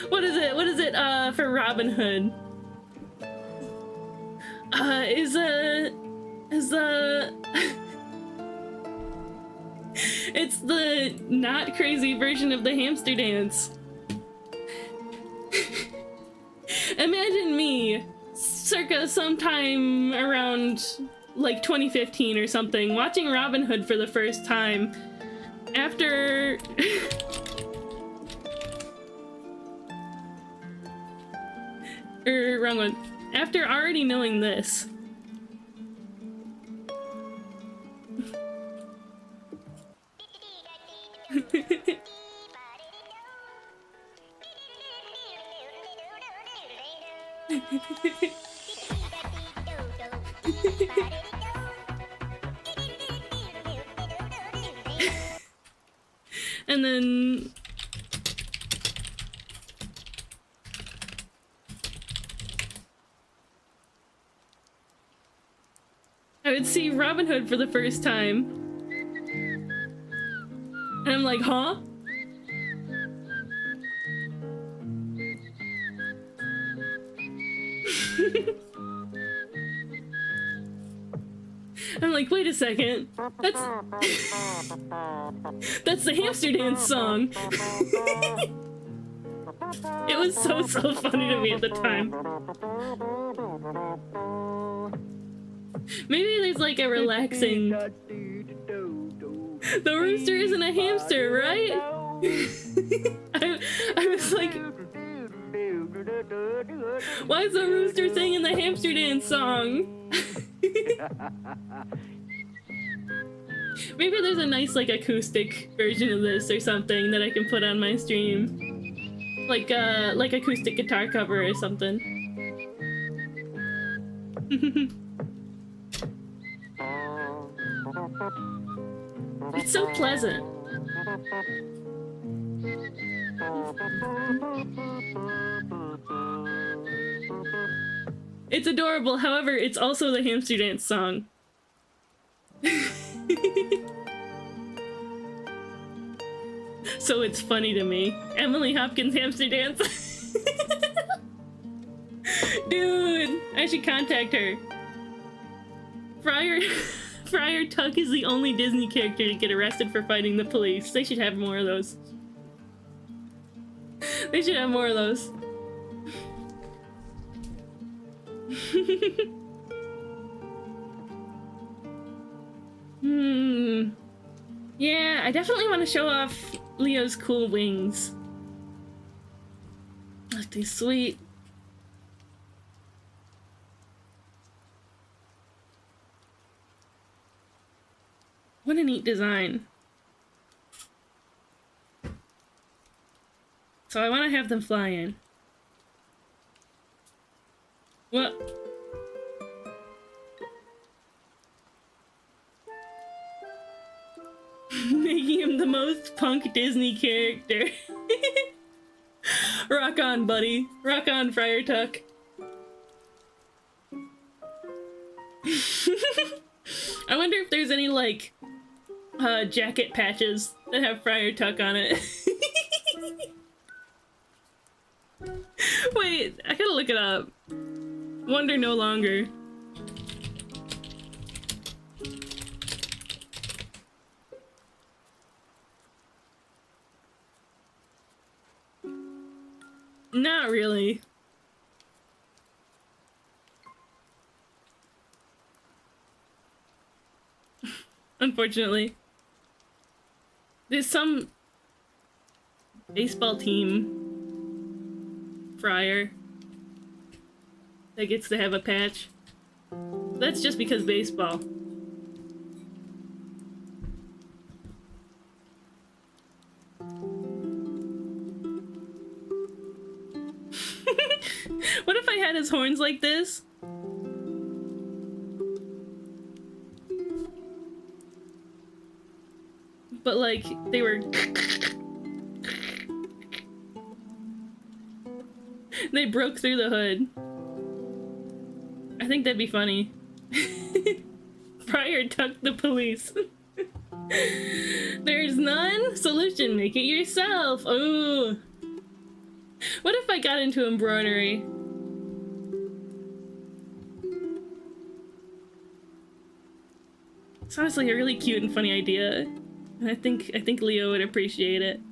What is it for Robin Hood? is it's the not crazy version of the hamster dance. Imagine me, circa sometime around like 2015 or something, watching Robin Hood for the first time after wrong one. After already knowing this. And then I would see Robin Hood for the first time. And I'm like, huh? I'm like, wait a second. That's the hamster dance song. It was so funny to me at the time. Maybe there's like a relaxing... The rooster isn't a hamster, right? I was like... Why is the rooster singing the hamster dance song? Maybe there's a nice like acoustic version of this or something that I can put on my stream. Like acoustic guitar cover or something. It's so pleasant. It's adorable, however, it's also the hamster dance song. So it's funny to me. Emily Hopkins hamster dance. Dude, I should contact her. Friar Tuck is the only Disney character to get arrested for fighting the police. They should have more of those. They should have more of those. Yeah, I definitely want to show off Leo's cool wings. Look, these sweet. What a neat design. So I want to have them fly in. What? Making him the most punk Disney character. Rock on, buddy. Rock on, Friar Tuck. I wonder if there's any, like, jacket patches that have Friar Tuck on it. Wait, I gotta look it up. Wonder no longer. Not really. Unfortunately. There's some baseball team Friar that gets to have a patch. That's just because baseball. What if I had his horns like this? But like, they were... They broke through the hood. I think that'd be funny. Friar Tuck the police. There's none? Solution, make it yourself. Ooh. What if I got into embroidery? It's honestly a really cute and funny idea, and I think Leo would appreciate it.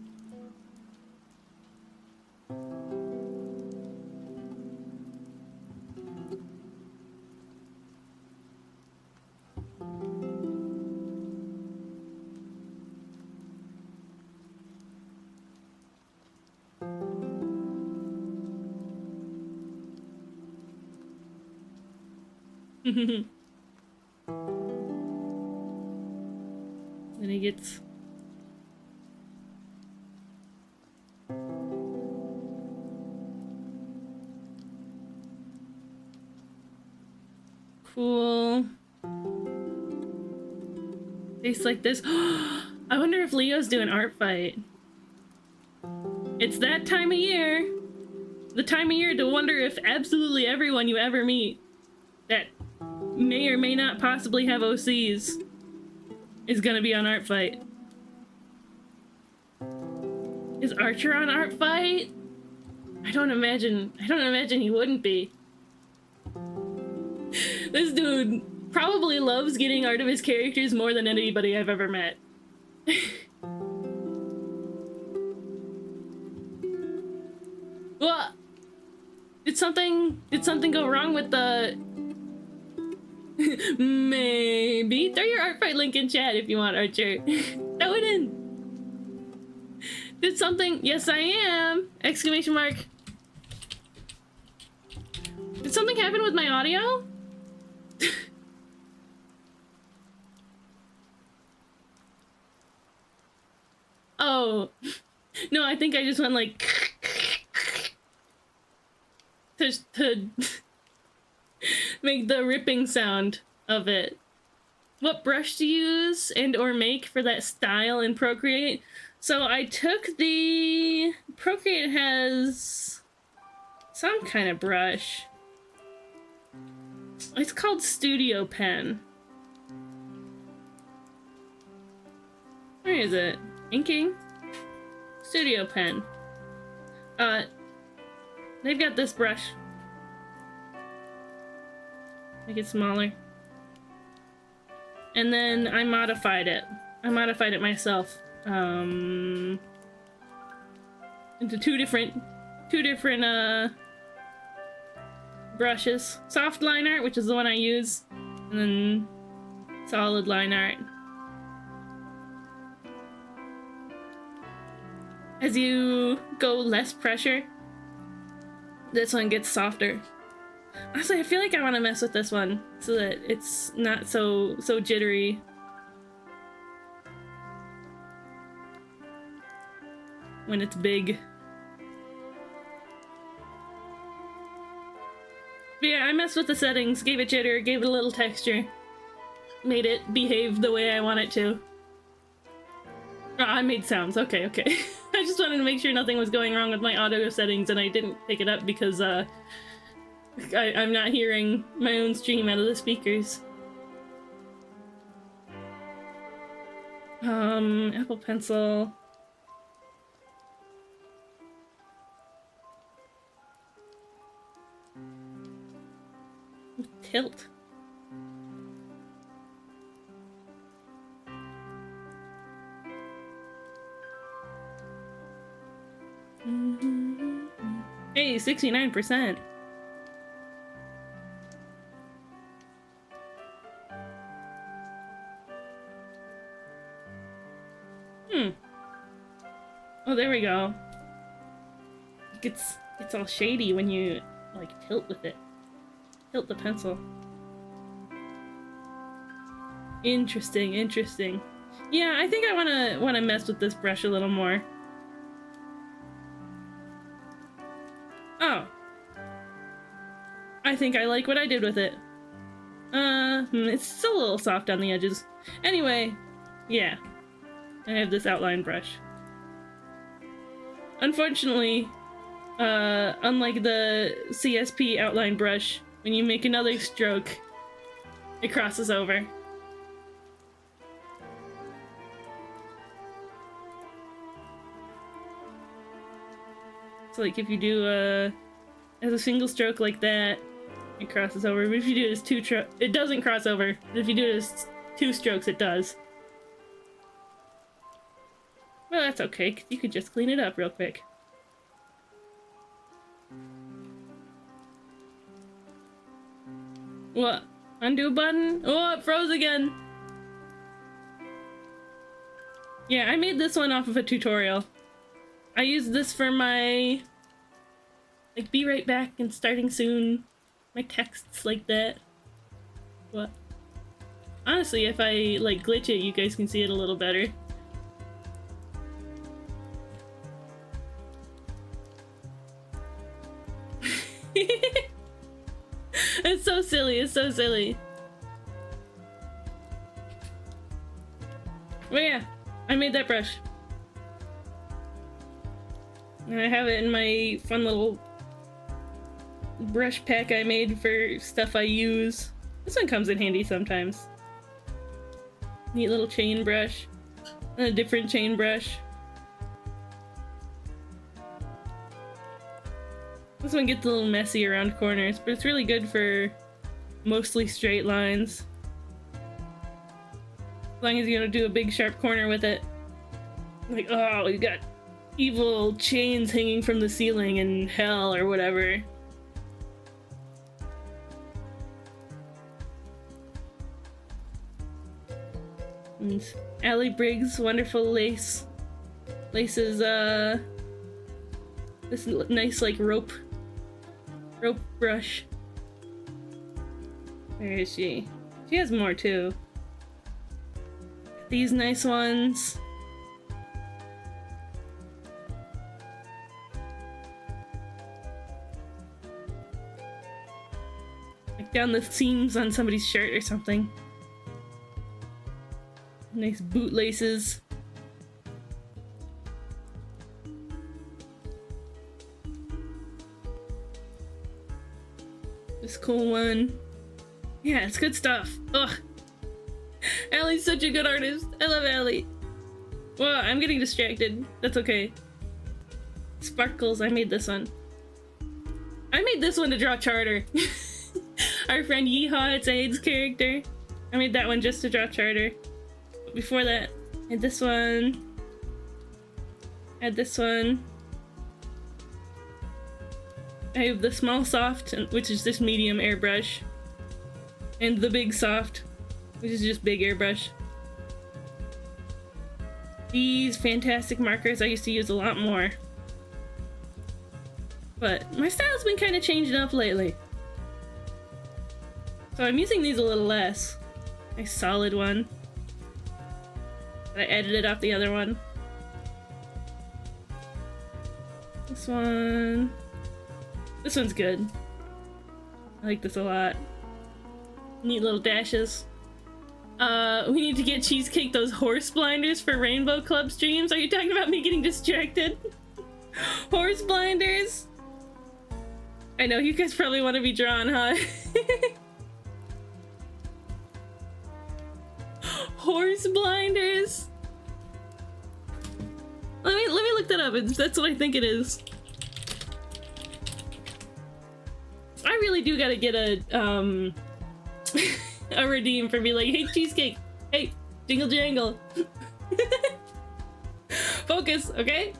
Then he gets... Cool. Tastes like this. I wonder if Leo's doing art fight. It's that time of year. The time of year to wonder if absolutely everyone you ever meet that may or may not possibly have OCs is gonna be on art fight. Is Archer on art fight? I don't imagine he wouldn't be. This dude probably loves getting art of his characters more than anybody I've ever met. Well, did something go wrong with the... Maybe. Throw your art fight link in chat if you want, Archer. Throw it in. Did something... Yes, I am! Exclamation mark. Did something happen with my audio? Oh. No, I think I just went like... to make the ripping sound of it. What brush to use and or make for that style in Procreate? So I took the... Procreate has some kind of brush. It's called Studio Pen. Where is it? Inking? Studio Pen. They've got this brush. Make it smaller. And then I modified it. I modified it myself. Into two different brushes. Soft line art, which is the one I use, and then solid line art. As you go less pressure, this one gets softer. Honestly, I feel like I want to mess with this one so that it's not so jittery. When it's big. But yeah, I messed with the settings, gave it jitter, gave it a little texture. Made it behave the way I want it to. Oh, I made sounds, okay. I just wanted to make sure nothing was going wrong with my audio settings and I didn't pick it up because I'm not hearing my own stream out of the speakers. Apple Pencil. Tilt. Hey, 69%. Oh, there we go. It's all shady when you like tilt with it. Tilt the pencil. Interesting. Yeah, I think I wanna mess with this brush a little more. Oh. I think I like what I did with it. It's still a little soft on the edges. Anyway, yeah. I have this outline brush. Unfortunately, unlike the CSP outline brush, when you make another stroke, it crosses over. So like if you do as a single stroke like that, it crosses over. But if you do it as it doesn't cross over. But if you do it as 2 strokes it does. Well, that's okay, 'cause you could just clean it up real quick. What? Undo button? Oh, it froze again! Yeah, I made this one off of a tutorial. I used this for my... like, be right back and starting soon. My texts like that. What? Honestly, if I, like, glitch it, you guys can see it a little better. It's so silly, it's so silly. But yeah, I made that brush. And I have it in my fun little brush pack I made for stuff I use. This one comes in handy sometimes. Neat little chain brush. And a different chain brush. This one gets a little messy around corners, but it's really good for mostly straight lines. As long as you don't do a big sharp corner with it. Like, oh, you got evil chains hanging from the ceiling in hell or whatever. And Allie Briggs' wonderful lace. Laces, this nice, like, rope brush. Where is she? She has more, too. These nice ones. Like down the seams on somebody's shirt or something. Nice boot laces. This cool one. Yeah, it's good stuff. Ugh. Allie's such a good artist. I love Allie. Well, I'm getting distracted. That's okay. Sparkles, I made this one. I made this one to draw Charter. Our friend Yeehaw, it's Aid's character. I made that one just to draw Charter. But before that, I had this one. Add this one. I have the small soft, which is this medium airbrush, and the big soft, which is just big airbrush. These fantastic markers I used to use a lot more, but my style's been kind of changing up lately, so I'm using these a little less. Nice solid one. I edited off the other one. This one. This one's good. I like this a lot. Neat little dashes. We need to get Cheesecake those horse blinders for Rainbow Club streams. Are you talking about me getting distracted? Horse blinders? I know, you guys probably want to be drawn, huh? Horse blinders? Let me look that up. That's what I think it is. I really do gotta get a a redeem for me, like, hey Cheesecake, hey, jingle jangle. Focus, okay?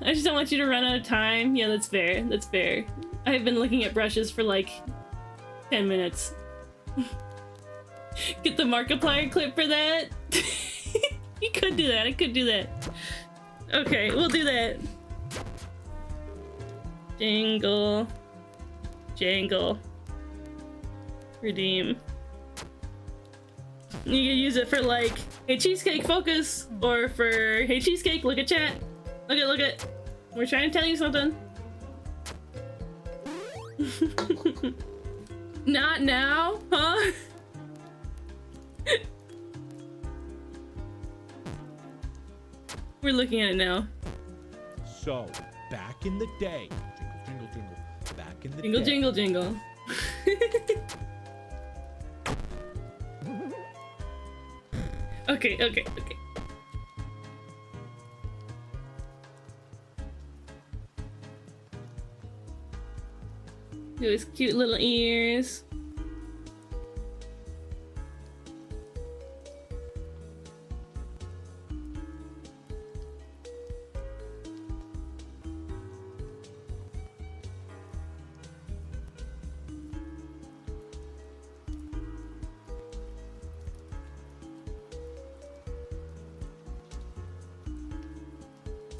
I just don't want you to run out of time. Yeah, that's fair, that's fair. I've been looking at brushes for like 10 minutes. Get the Markiplier clip for that. You could do that. I could do that. Okay, we'll do that. Jingle. Jangle. Redeem. You can use it for like, hey Cheesecake, focus! Or for, hey Cheesecake, look at chat. Look at. We're trying to tell you something. Not now, huh? We're looking at it now. So, back in the day, jingle, jingle, jingle. Back in the Jingle, day. jingle, jingle. Okay. Do his cute little ears.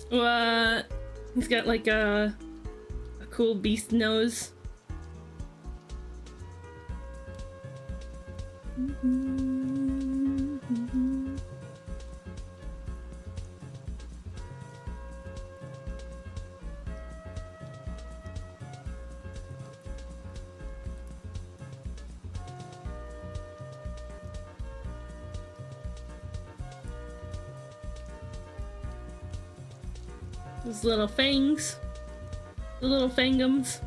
What? He's got like a cool beast nose. Those little fangs. The little fangums.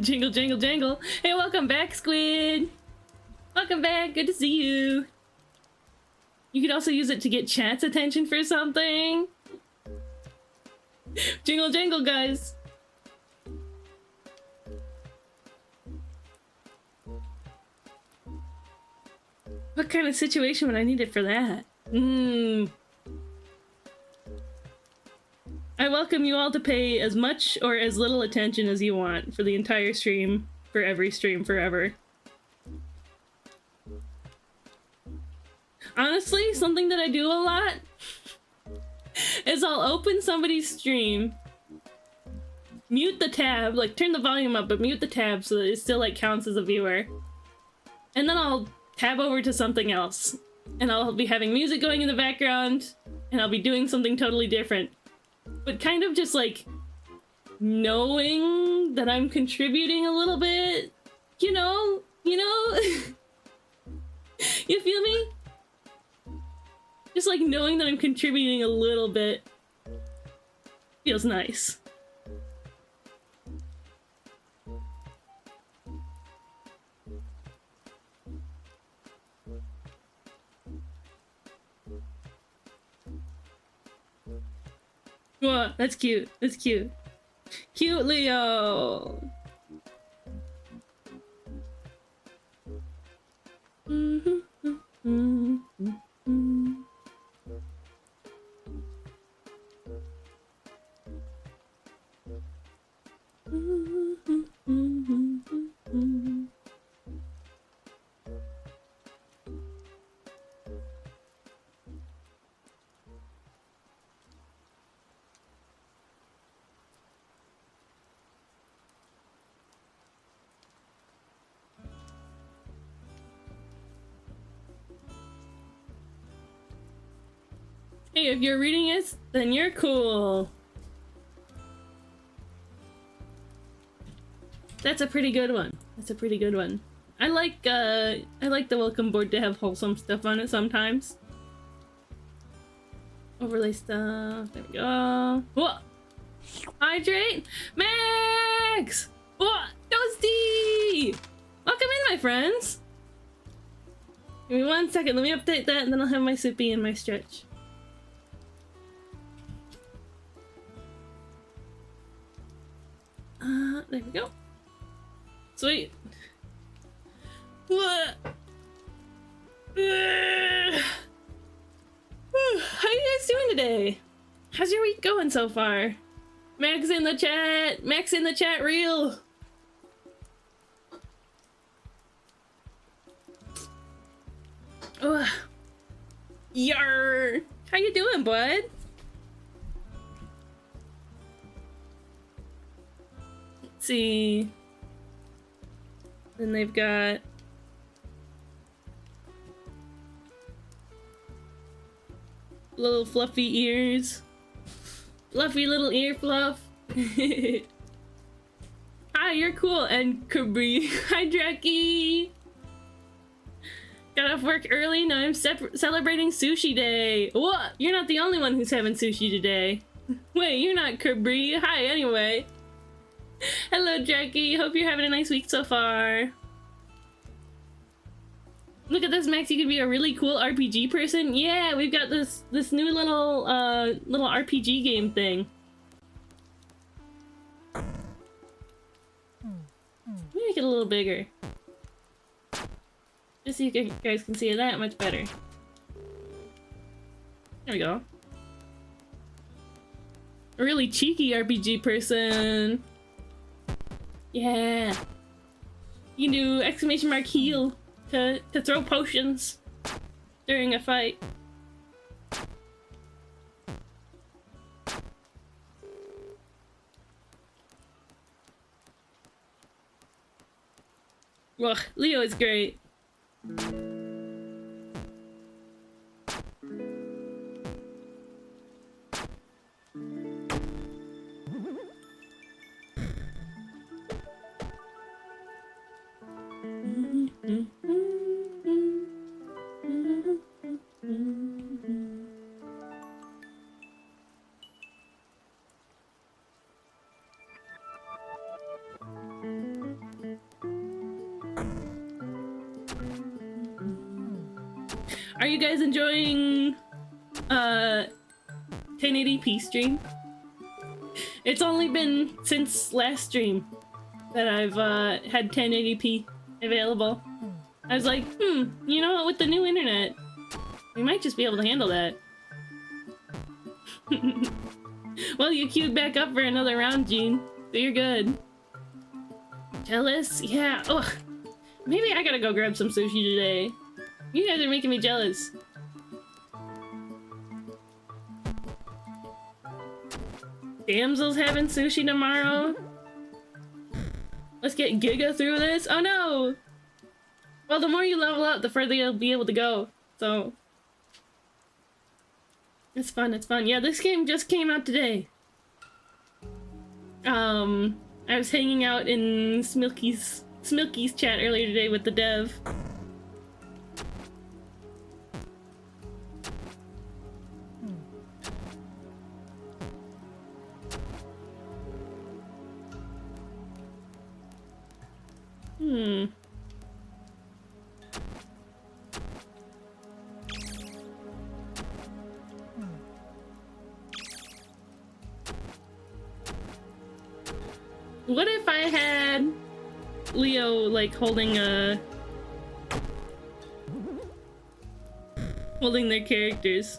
Jingle, jingle, jingle. Hey, welcome back, Squid. Welcome back. Good to see you. You could also use it to get chat's attention for something. Jingle, jingle, guys. What kind of situation would I need it for that? I welcome you all to pay as much or as little attention as you want for the entire stream, for every stream forever. Honestly, something that I do a lot is I'll open somebody's stream, mute the tab, like turn the volume up, but mute the tab so that it still like counts as a viewer. And then I'll tab over to something else. And I'll be having music going in the background, and I'll be doing something totally different. But kind of just like knowing that I'm contributing a little bit, you know? You feel me? Just like knowing that I'm contributing a little bit feels nice. Whoa, that's cute. That's cute. Cute Leo! Hey, if you're reading it, then you're cool. That's a pretty good one. That's a pretty good one. I like the welcome board to have wholesome stuff on it sometimes. Overlay stuff. There we go. Whoa! Hydrate! Max! Whoa! Toasty! Welcome in, my friends! Give me 1 second, let me update that and then I'll have my sippy and my stretch. There we go. Sweet. What? How you guys doing today? How's your week going so far? Max in the chat! Max in the chat reel! Ugh. Yarr! How you doing, bud? Let's see. Then they've got little fluffy ears. Fluffy little ear fluff. Hi, you're cool. And Cabri. Hi, Dreki. Got off work early, now I'm celebrating Sushi Day. What? You're not the only one who's having sushi today. Wait, you're not Cabri. Hi, anyway. Hello, Jackie. Hope you're having a nice week so far. Look at this, Max. You could be a really cool RPG person. Yeah, we've got this new little RPG game thing. Make it a little bigger. Just so you guys can see it that much better. There we go. A really cheeky RPG person. Yeah. You can do exclamation mark heal to throw potions during a fight. Ugh, Leo is great. Are you guys enjoying 1080p stream? It's only been since last stream that I've had 1080p available. I was like, you know what, with the new internet, we might just be able to handle that. Well, you queued back up for another round, Gene, so you're good. Jealous? Yeah, ugh. Maybe I gotta go grab some sushi today. You guys are making me jealous. Damsel's having sushi tomorrow. Let's get Giga through this. Oh no! Well, the more you level up, the further you'll be able to go. So it's fun, it's fun. Yeah, this game just came out today. I was hanging out in Smilky's chat earlier today with the dev. What if I had Leo, like, holding their characters?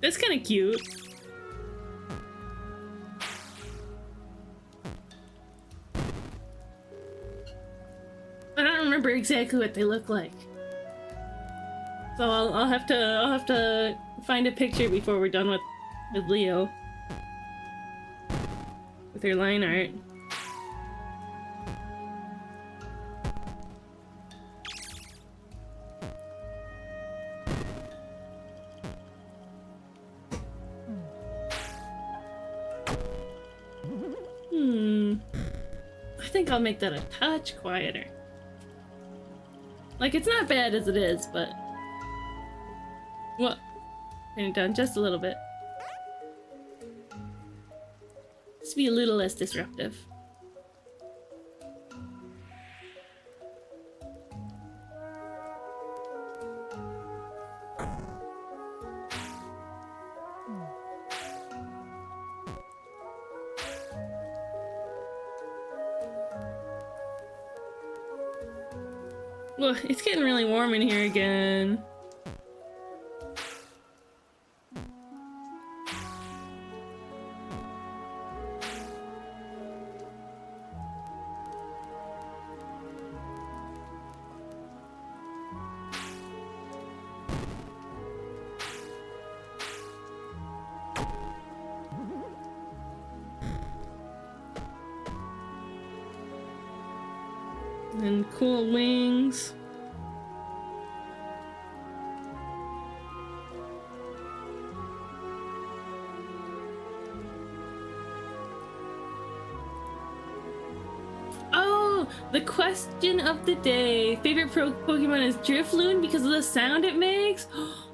That's kind of cute. I don't remember exactly what they look like, so I'll have to find a picture before we're done with Leo with her line art. I think I'll make that a touch quieter. Like, it's not bad as it is, but... Well, turn it down just a little bit. Just be a little less disruptive. Well, it's getting really warm in here again. And cool wings. Oh, the question of the day. Favorite Pokemon is Drifloon because of the sound it makes?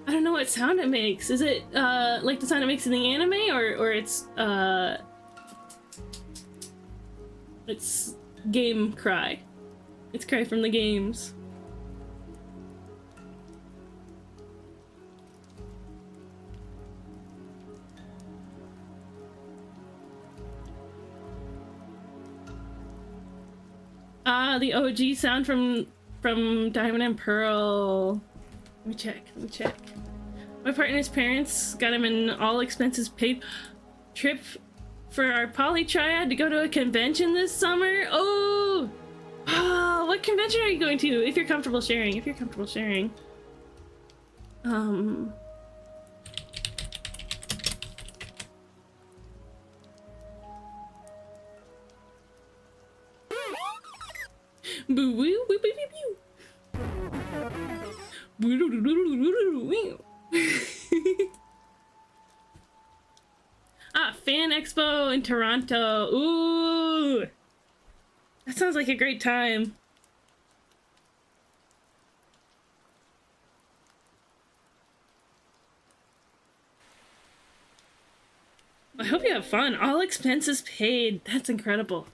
I don't know what sound it makes. Is it like the sound it makes in the anime, or it's game cry? It's cry from the games. Ah, the OG sound from Diamond and Pearl. Let me check. My partner's parents got him an all expenses paid trip for our poly triad to go to a convention this summer. Oh! Oh, what convention are you going to? If you're comfortable sharing. Boo woo boo boo boo. Ah, Fan Expo in Toronto. Ooh, that sounds like a great time. I hope you have fun. All expenses paid. That's incredible.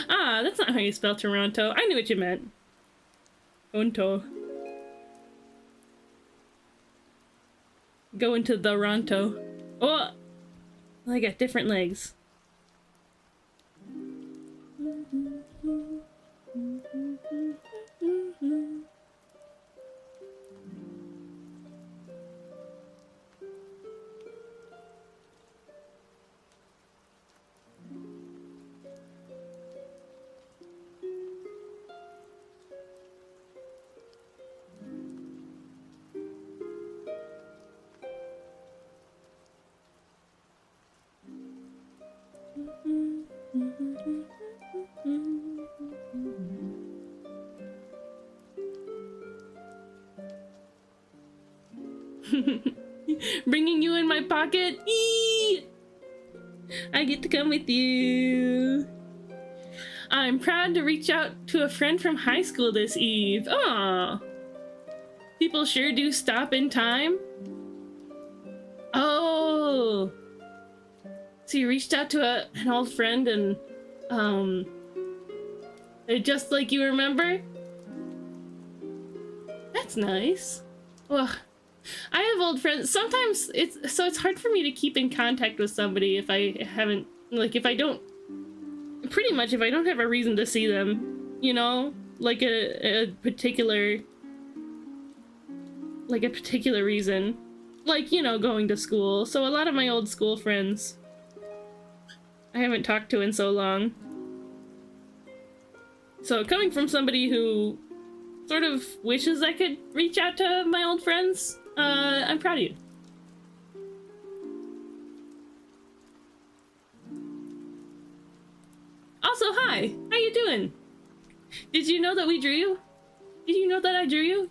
Ah, that's not how you spell Toronto. I knew what you meant. Toronto. Go into the Ronto. Oh! I got different legs. Bringing you in my pocket. Eee! I get to come with you. I'm proud to reach out to a friend from high school this eve. Aw. People sure do stop in time. Oh. So you reached out to an old friend and, they're just like you remember? That's nice. Well, I have old friends. Sometimes it's hard for me to keep in contact with somebody if I haven't, like, if I don't have a reason to see them, you know? Like a particular reason. Like, you know, going to school. So a lot of my old school friends I haven't talked to in so long. So coming from somebody who sort of wishes I could reach out to my old friends, I'm proud of you. Also, hi! How you doing? Did you know that we drew you? Did you know that I drew you?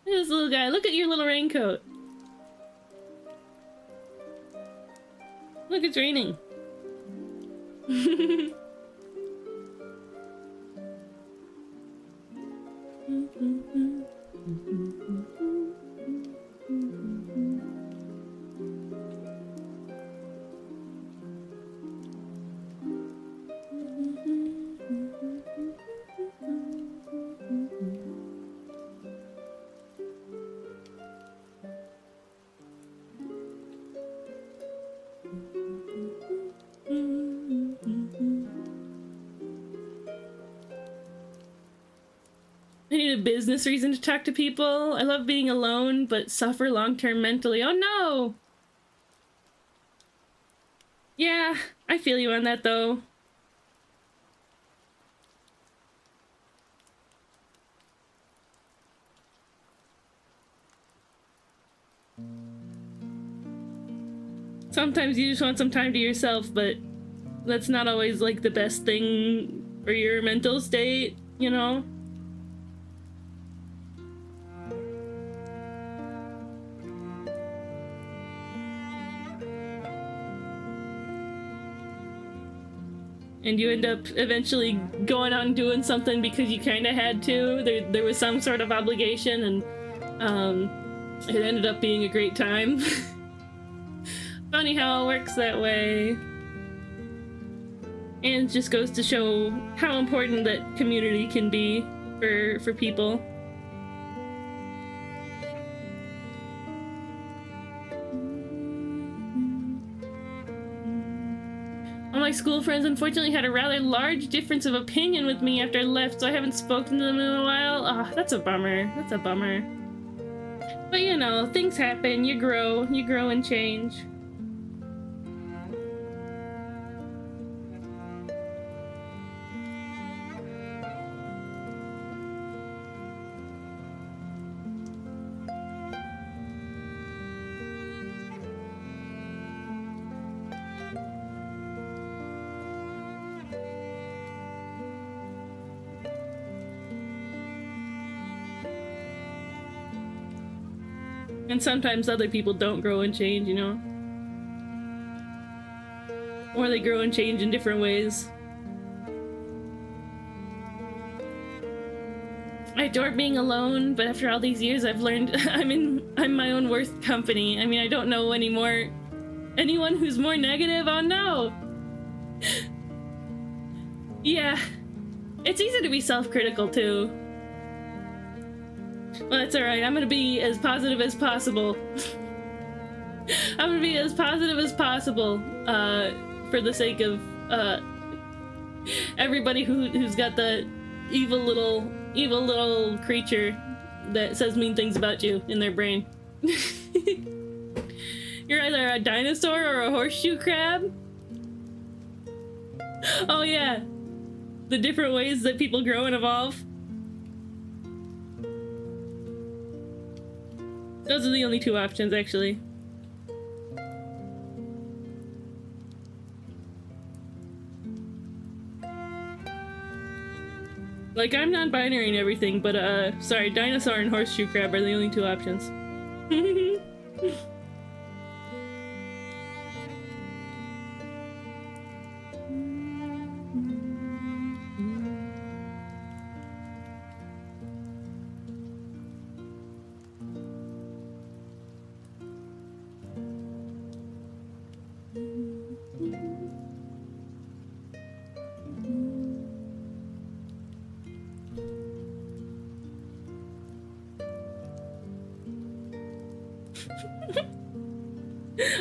Look at this little guy. Look at your little raincoat. Look, it's raining. I need a business reason to talk to people. I love being alone, but suffer long-term mentally. Oh no! Yeah, I feel you on that though. Sometimes you just want some time to yourself, but that's not always like the best thing for your mental state, you know? And you end up eventually going out and doing something because you kind of had to. There was some sort of obligation, and it ended up being a great time. Funny how it works that way. And it just goes to show how important that community can be for people. All my school friends unfortunately had a rather large difference of opinion with me after I left, so I haven't spoken to them in a while. Oh, that's a bummer. That's a bummer. But you know, things happen. You grow and change. And sometimes other people don't grow and change, you know? Or they grow and change in different ways. I adore being alone, but after all these years I've learned I'm my own worst company. I mean, I don't know anyone who's more negative. Oh no! Yeah. It's easy to be self-critical too. Well, that's alright. I'm gonna be as positive as possible. I'm gonna be as positive as possible, for the sake of, everybody who's got the evil little creature that says mean things about you in their brain. You're either a dinosaur or a horseshoe crab? Oh yeah. The different ways that people grow and evolve. Those are the only two options, actually. Like, I'm non-binary and everything, but, sorry, dinosaur and horseshoe crab are the only two options.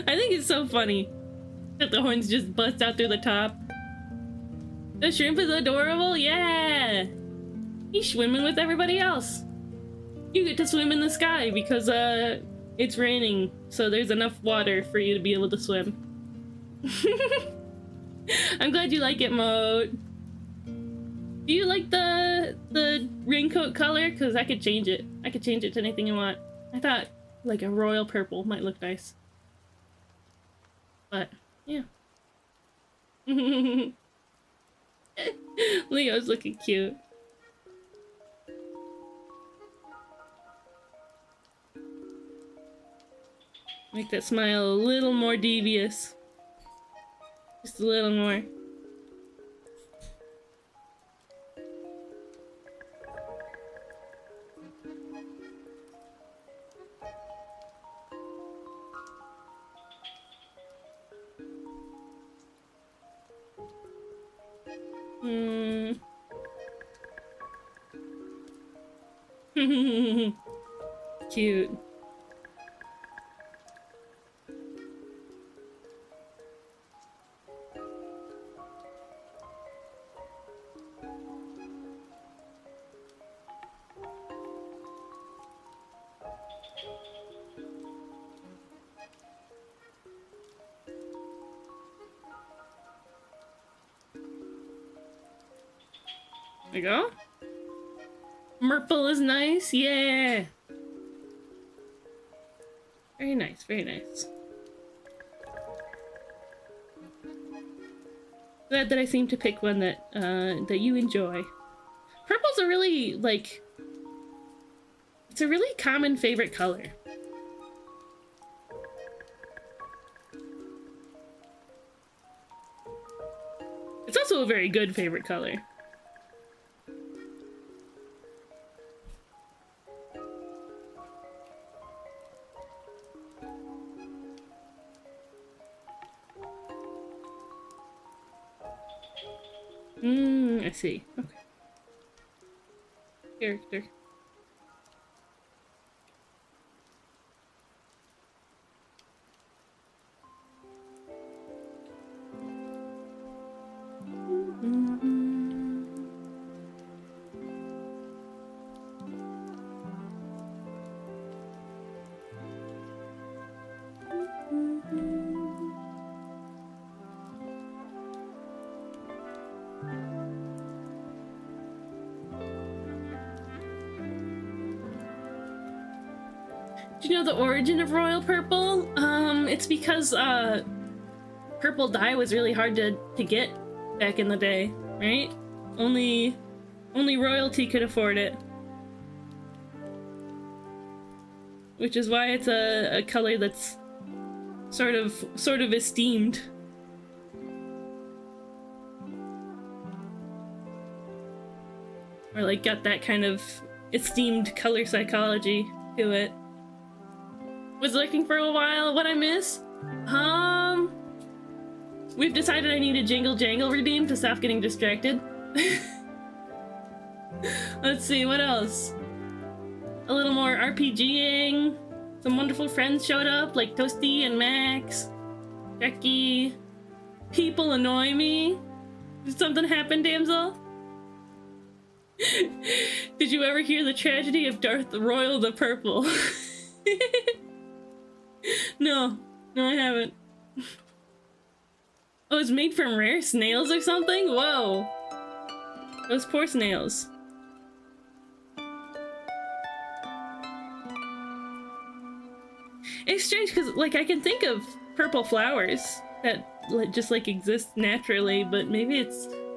I think it's so funny that the horns just bust out through the top. The shrimp is adorable, yeah! He's swimming with everybody else. You get to swim in the sky because, it's raining, so there's enough water for you to be able to swim. I'm glad you like it, Moat. Do you like the raincoat color? Because I could change it. I could change it to anything you want. I thought, like, a royal purple might look nice. But, yeah. Leo's looking cute. Make that smile a little more devious. Just a little more. Cute. There we go. Murple is nice, yeah. Very nice, very nice. Glad that I seem to pick one that that you enjoy. Purple's a really, like, it's a really common favorite color. It's also a very good favorite color. I see. Okay. Character. Do you know the origin of royal purple? It's because purple dye was really hard to get back in the day, right? Only royalty could afford it. Which is why it's a color that's sort of esteemed. Or like got that kind of esteemed color psychology to it. Was looking for a while. What I miss? We've decided I need a Jingle Jangle redeem to stop getting distracted. Let's see, what else? A little more RPGing. Some wonderful friends showed up, like Toasty and Max. Becky. People annoy me. Did something happen, damsel? Did you ever hear the tragedy of Darth Royal the Purple? No, I haven't. Oh, it's made from rare snails or something? Whoa. Those poor snails. It's strange because, like, I can think of purple flowers that just like exist naturally, but maybe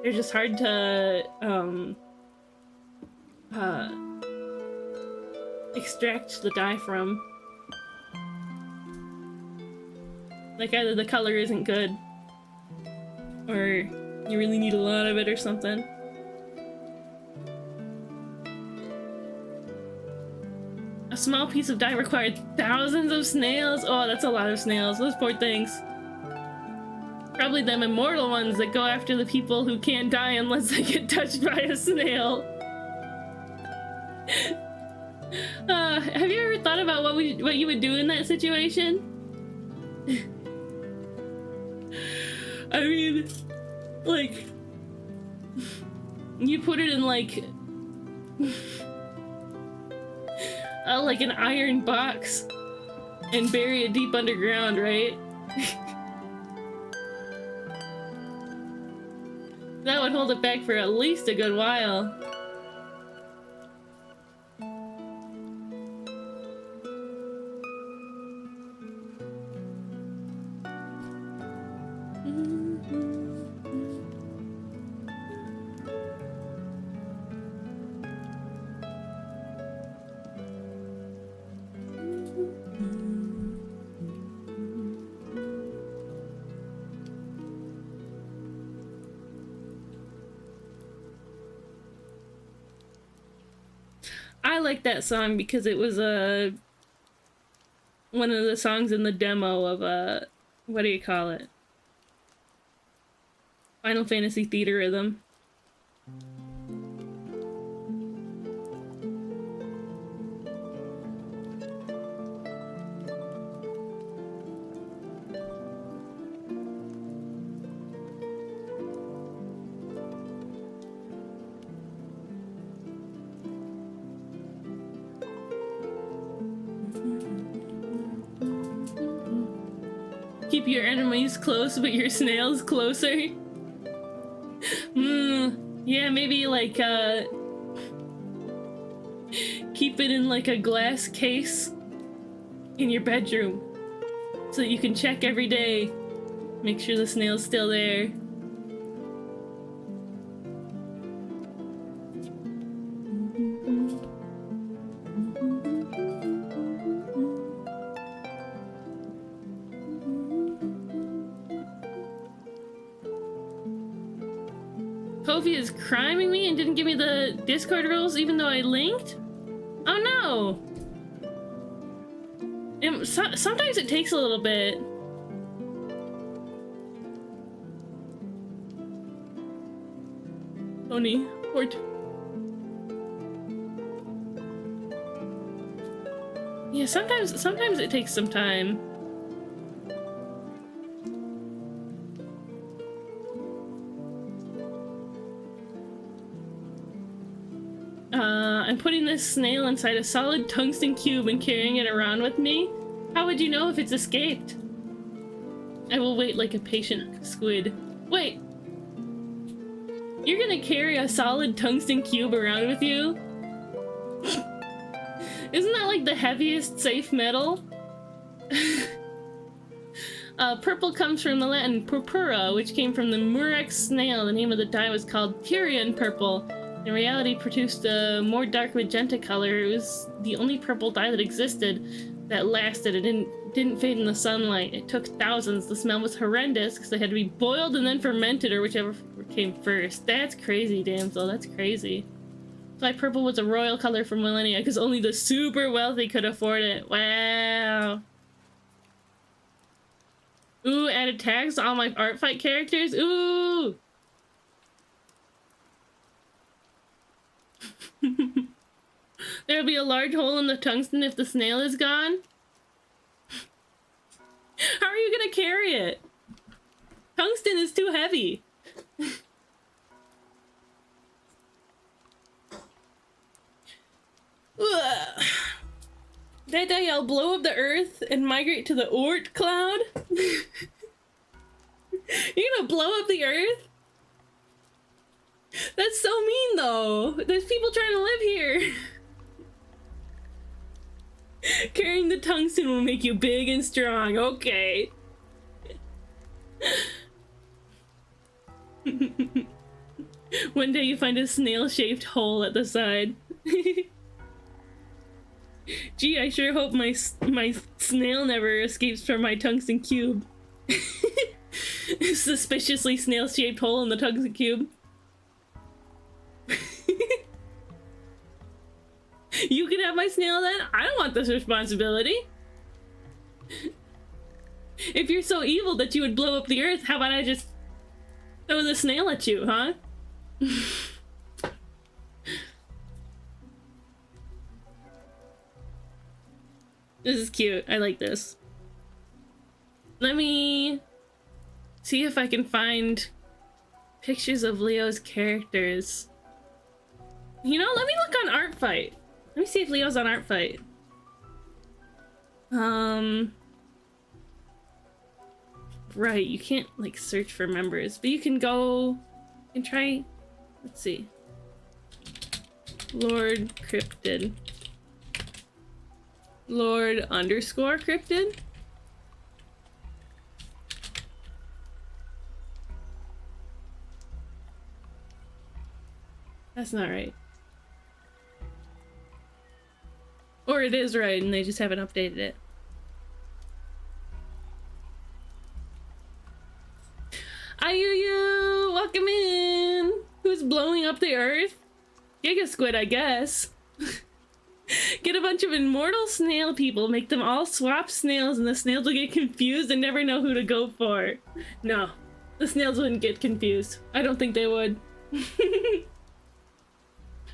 they're just hard to extract the dye from. Like either the color isn't good, or you really need a lot of it or something. A small piece of dye required thousands of snails? Oh, that's a lot of snails. Those poor things. Probably them immortal ones that go after the people who can't die unless they get touched by a snail. Have you ever thought about what you would do in that situation? I mean, like, you put it in like an iron box and bury it deep underground, right? That would hold it back for at least a good while. I like that song because it was one of the songs in the demo of what do you call it? Final Fantasy Theatrhythm. Keep your enemies close, but your snails closer. Yeah, maybe like keep it in like a glass case in your bedroom so that you can check every day, make sure the snail's still there. Kofi is criming me and didn't give me the Discord rules even though I linked? Oh no! Sometimes it takes a little bit. Tony, port. Yeah, sometimes it takes some time. I'm putting this snail inside a solid tungsten cube and carrying it around with me. How would you know if it's escaped? I will wait like a patient squid. Wait! You're gonna carry a solid tungsten cube around with you? Isn't that like the heaviest safe metal? Purple comes from the Latin purpura, which came from the murex snail. The name of the dye was called Tyrian purple. In reality, produced a more dark magenta color. It was the only purple dye that existed that lasted. It didn't fade in the sunlight. It took thousands. The smell was horrendous because they had to be boiled and then fermented, or whichever came first. That's crazy, damsel. That's crazy. That's why purple was a royal color for millennia, because only the super wealthy could afford it. Wow. Ooh, added tags to all my art fight characters. Ooh. There'll be a large hole in the tungsten if the snail is gone. How are you gonna carry it? Tungsten is too heavy. That day I'll blow up the earth and migrate to the Oort cloud. You're gonna blow up the earth? That's so mean though. There's people trying to live here. Carrying the tungsten will make you big and strong. Okay. One day you find a snail-shaped hole at the side. Gee, I sure hope my snail never escapes from my tungsten cube. Suspiciously snail-shaped hole in the tungsten cube. You can have my snail then? I don't want this responsibility. If you're so evil that you would blow up the earth, how about I just throw the snail at you, huh? This is cute. I like this. Let me see if I can find pictures of Leo's characters. You know, let me look on Artfight. Let me see if Leo's on Artfight. Right, you can't like search for members, but you can go and try. Let's see. Lord Cryptid. Lord underscore Cryptid. That's not right. Or it is right and they just haven't updated it. Ayuyu, welcome in. Who's blowing up the earth? Giga Squid, I guess. Get a bunch of immortal snail people, make them all swap snails, and the snails will get confused and never know who to go for. No, the snails wouldn't get confused. I don't think they would.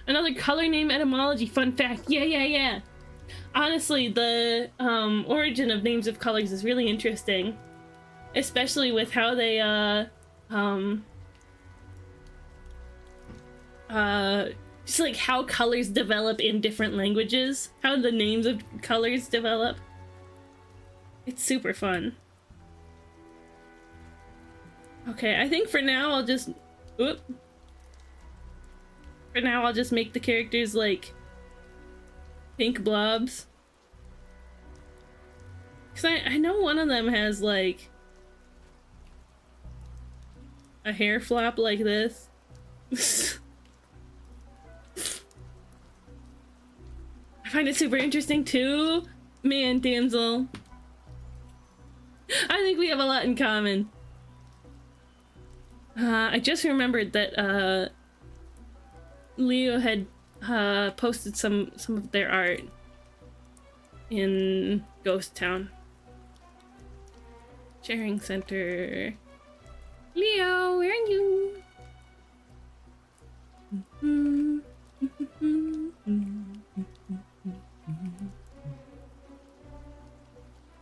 Another color name etymology fun fact. Yeah. Honestly, the origin of names of colors is really interesting, especially with how they just like how colors develop in different languages, how the names of colors develop. It's super fun. Okay, I think for now I'll just make the characters like pink blobs. Cause I know one of them has like a hair flop like this. I find it super interesting too. Man, damsel. I think we have a lot in common. I just remembered that Leo had posted some of their art in Ghost Town. Sharing center. Leo, where are you?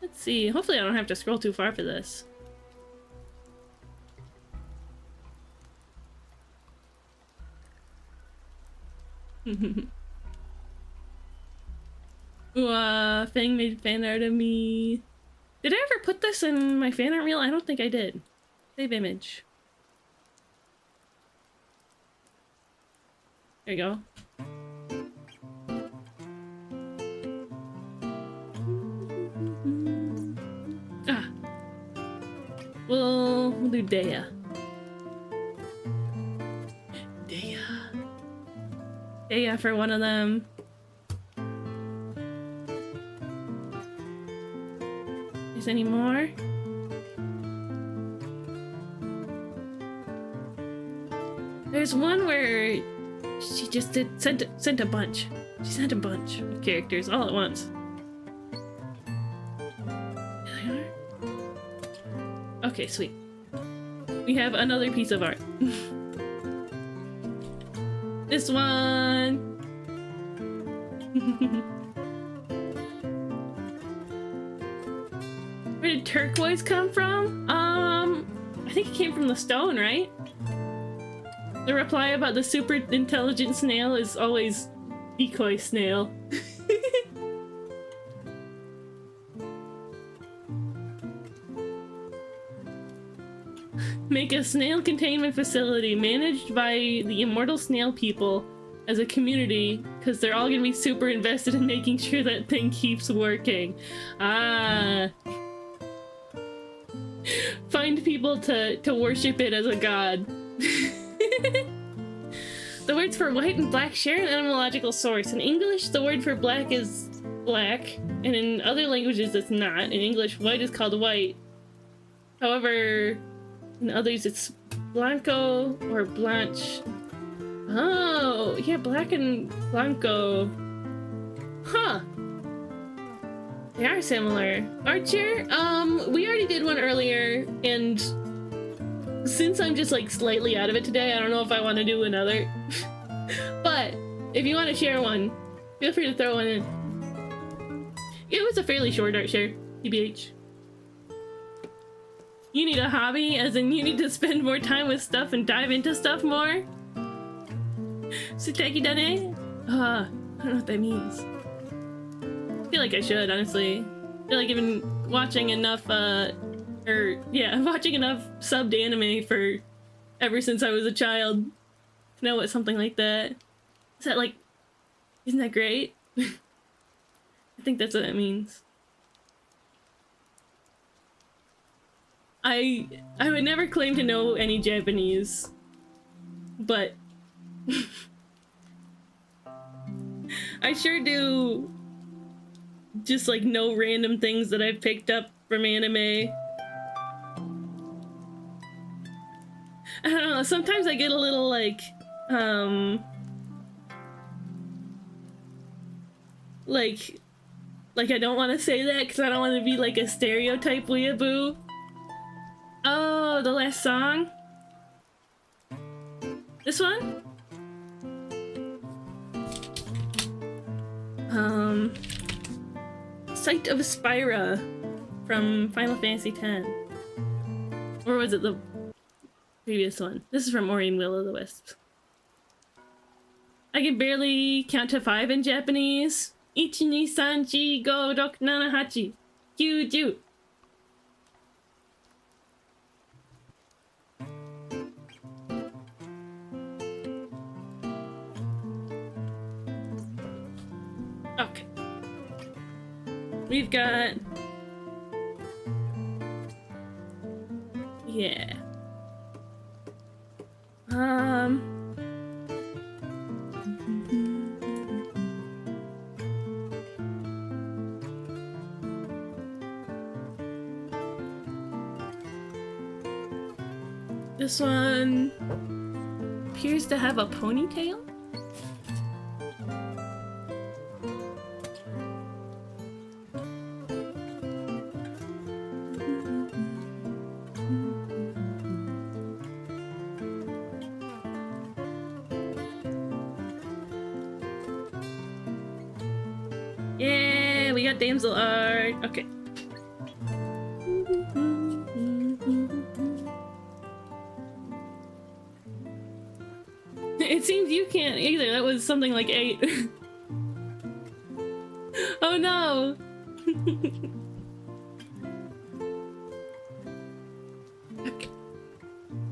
Let's see. Hopefully I don't have to scroll too far for this. Ooh, Fang made fan art of me. Did I ever put this in my fan art reel? I don't think I did. Save image. There you go. Ah. We'll do Dea. Dea for one of them. Is any more? There's one where she just sent a bunch. She sent a bunch of characters all at once. Okay, sweet. We have another piece of art. This one. Where did turquoise come from? I think it came from the stone, right? The reply about the super intelligent snail is always decoy snail. Make a snail containment facility managed by the immortal snail people as a community, because they're all gonna be super invested in making sure that thing keeps working. Ah. Find people to worship it as a god. The words for white and black share an etymological source. In English, the word for black is black, and in other languages it's not. In English, white is called white. However, in others it's blanco or blanche. Oh, yeah, black and blanco. Huh. They are similar. Archer, we already did one earlier, and since I'm just like slightly out of it today, I don't know if I want to do another. But if you want to share one, feel free to throw one in. It was a fairly short art share, TBH. You need a hobby, as in you need to spend more time with stuff and dive into stuff more? Suteki dane? I don't know what that means. I feel like I should, honestly. I feel like I've been watching enough, watching enough subbed anime for ever since I was a child to know what something like that. Is that like, isn't that great? I think that's what it means. I would never claim to know any Japanese, but I sure do just like know random things that I've picked up from anime. I don't know, sometimes I get a little like I don't want to say that because I don't want to be like a stereotype weeaboo. Oh, the last song? This one? Sight of Spyra from Final Fantasy X. Or was it the previous one? This is from Ori and Will of the Wisps. I can barely count to 5 in Japanese. 1, 2, 3, 4, 5, 6, 7, 8, 9, 10. Okay. We've got... Yeah. This one appears to have a ponytail. Yeah, we got damsel art. Okay. It seems you can't either. That was something like 8. Oh no! Okay.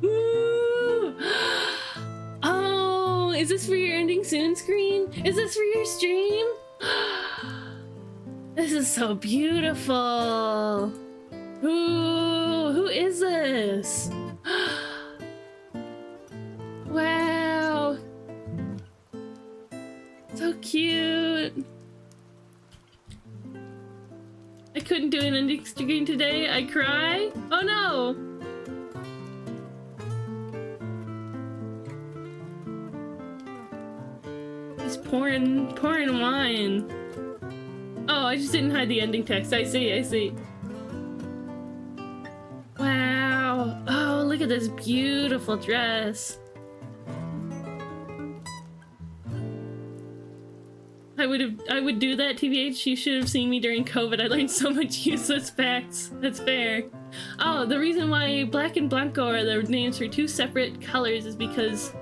Ooh. Oh, is this for your ending soon screen? Is this for your stream? This is so beautiful. Who is this? Wow. So cute. I couldn't do an ending screen today. I cry. Oh no. He's pouring wine. Oh, I just didn't hide the ending text. I see. Wow. Oh, look at this beautiful dress. I would do that, TBH. You should have seen me during COVID. I learned so much useless facts. That's fair. Oh, the reason why black and blanco are the names for 2 separate colors is because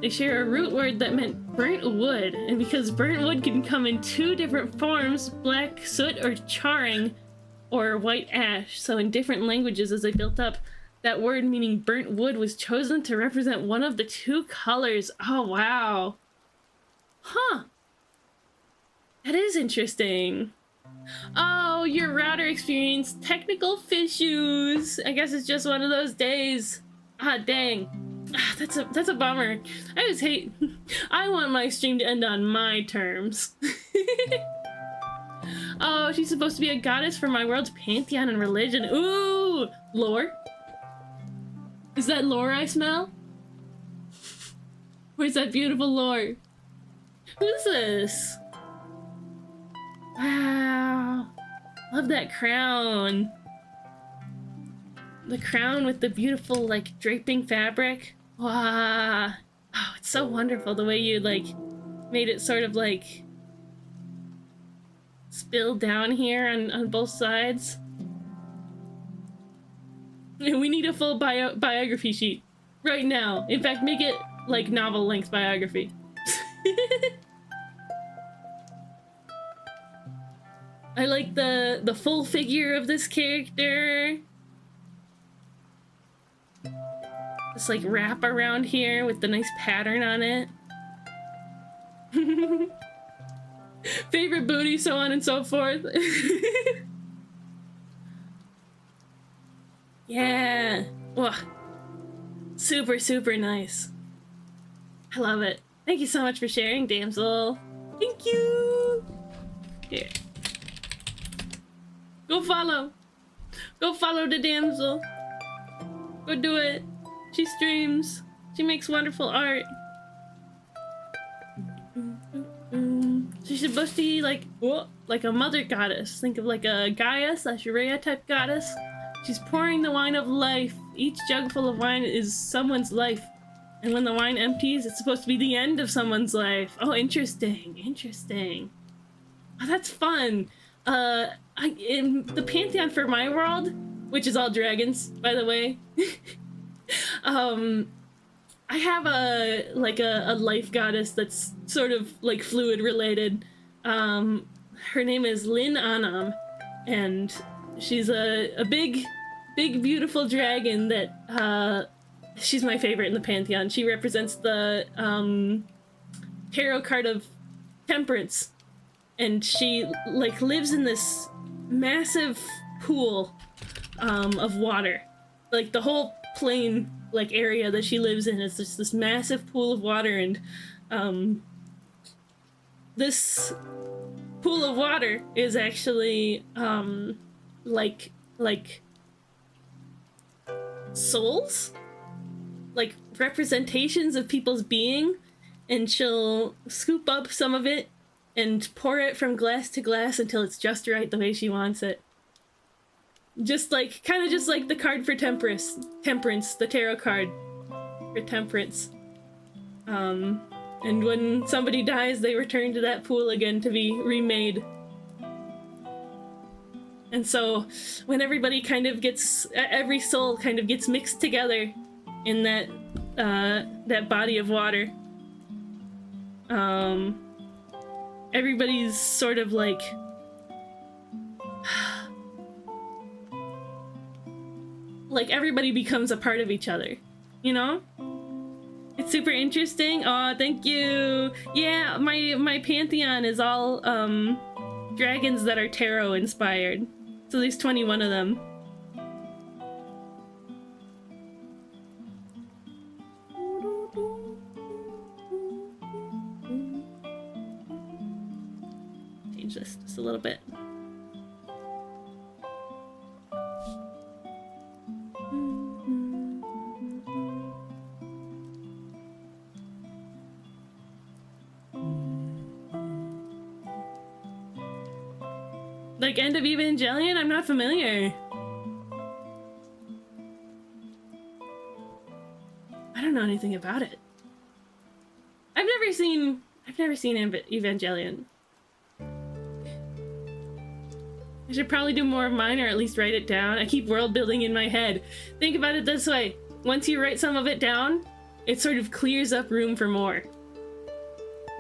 they share a root word that meant burnt wood, and because burnt wood can come in 2 different forms, black soot or charring, or white ash. So in different languages as they built up, that word meaning burnt wood was chosen to represent one of the 2 colors. Oh, wow. Huh. That is interesting. Oh, your router experienced technical issues. I guess it's just one of those days. Ah, dang. Ah, that's a bummer. I just hate. I want my stream to end on my terms. Oh, she's supposed to be a goddess for my world's pantheon and religion. Ooh, lore. Is that lore I smell? Where's that beautiful lore? Who's this? Wow. Love that crown. The crown with the beautiful, like, draping fabric. Wow. Oh, it's so wonderful the way you, like, made it sort of, like, spill down here on both sides. We need a full biography sheet. Right now. In fact, make it, like, novel-length biography. I like the full figure of this character. This like wrap around here with the nice pattern on it. Favorite booty, so on and so forth. Yeah. Whoa. Super, super nice. I love it. Thank you so much for sharing, damsel. Thank you. Here. Go follow. Go follow the damsel. Go do it. She streams. She makes wonderful art. She's supposed to be like, whoa, like a mother goddess. Think of like a Gaia/Rhea type goddess. She's pouring the wine of life. Each jug full of wine is someone's life. And when the wine empties, it's supposed to be the end of someone's life. Oh, interesting. Interesting. Oh, that's fun. In the pantheon for my world, which is all dragons, by the way, I have a life goddess that's sort of like fluid related. Her name is Lin Anam, and she's a big beautiful dragon that she's my favorite in the pantheon. She represents the tarot card of temperance, and she like lives in this massive pool of water. Like the whole plain like area that she lives in is just this massive pool of water, and this pool of water is actually like souls like representations of people's being, and she'll scoop up some of it and pour it from glass to glass until it's just right the way she wants it. Just like, kind of just like the card for Temperance, the tarot card for Temperance. And when somebody dies, they return to that pool again to be remade. And so, when everybody kind of gets, every soul kind of gets mixed together in that, that body of water, everybody's sort of like, like everybody becomes a part of each other, you know? It's super interesting. Oh, thank you. Yeah, my pantheon is all dragons that are tarot inspired. So there's 21 of them. Change this just a little bit. Like End of Evangelion? I'm not familiar. I don't know anything about it. I've never seen Evangelion. I should probably do more of mine, or at least write it down. I keep world building in my head. Think about it this way. Once you write some of it down, it sort of clears up room for more.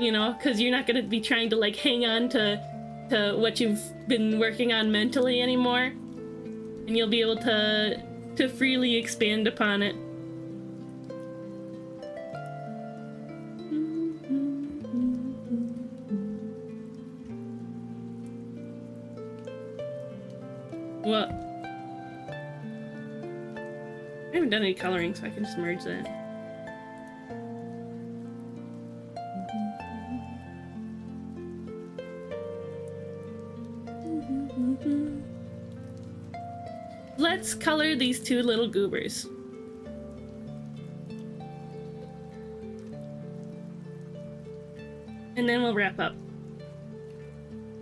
You know, because you're not going to be trying to like hang on to what you've been working on mentally anymore, and you'll be able to freely expand upon it. What? I haven't done any coloring, so I can just merge that. Let's color these two little goobers. And then we'll wrap up.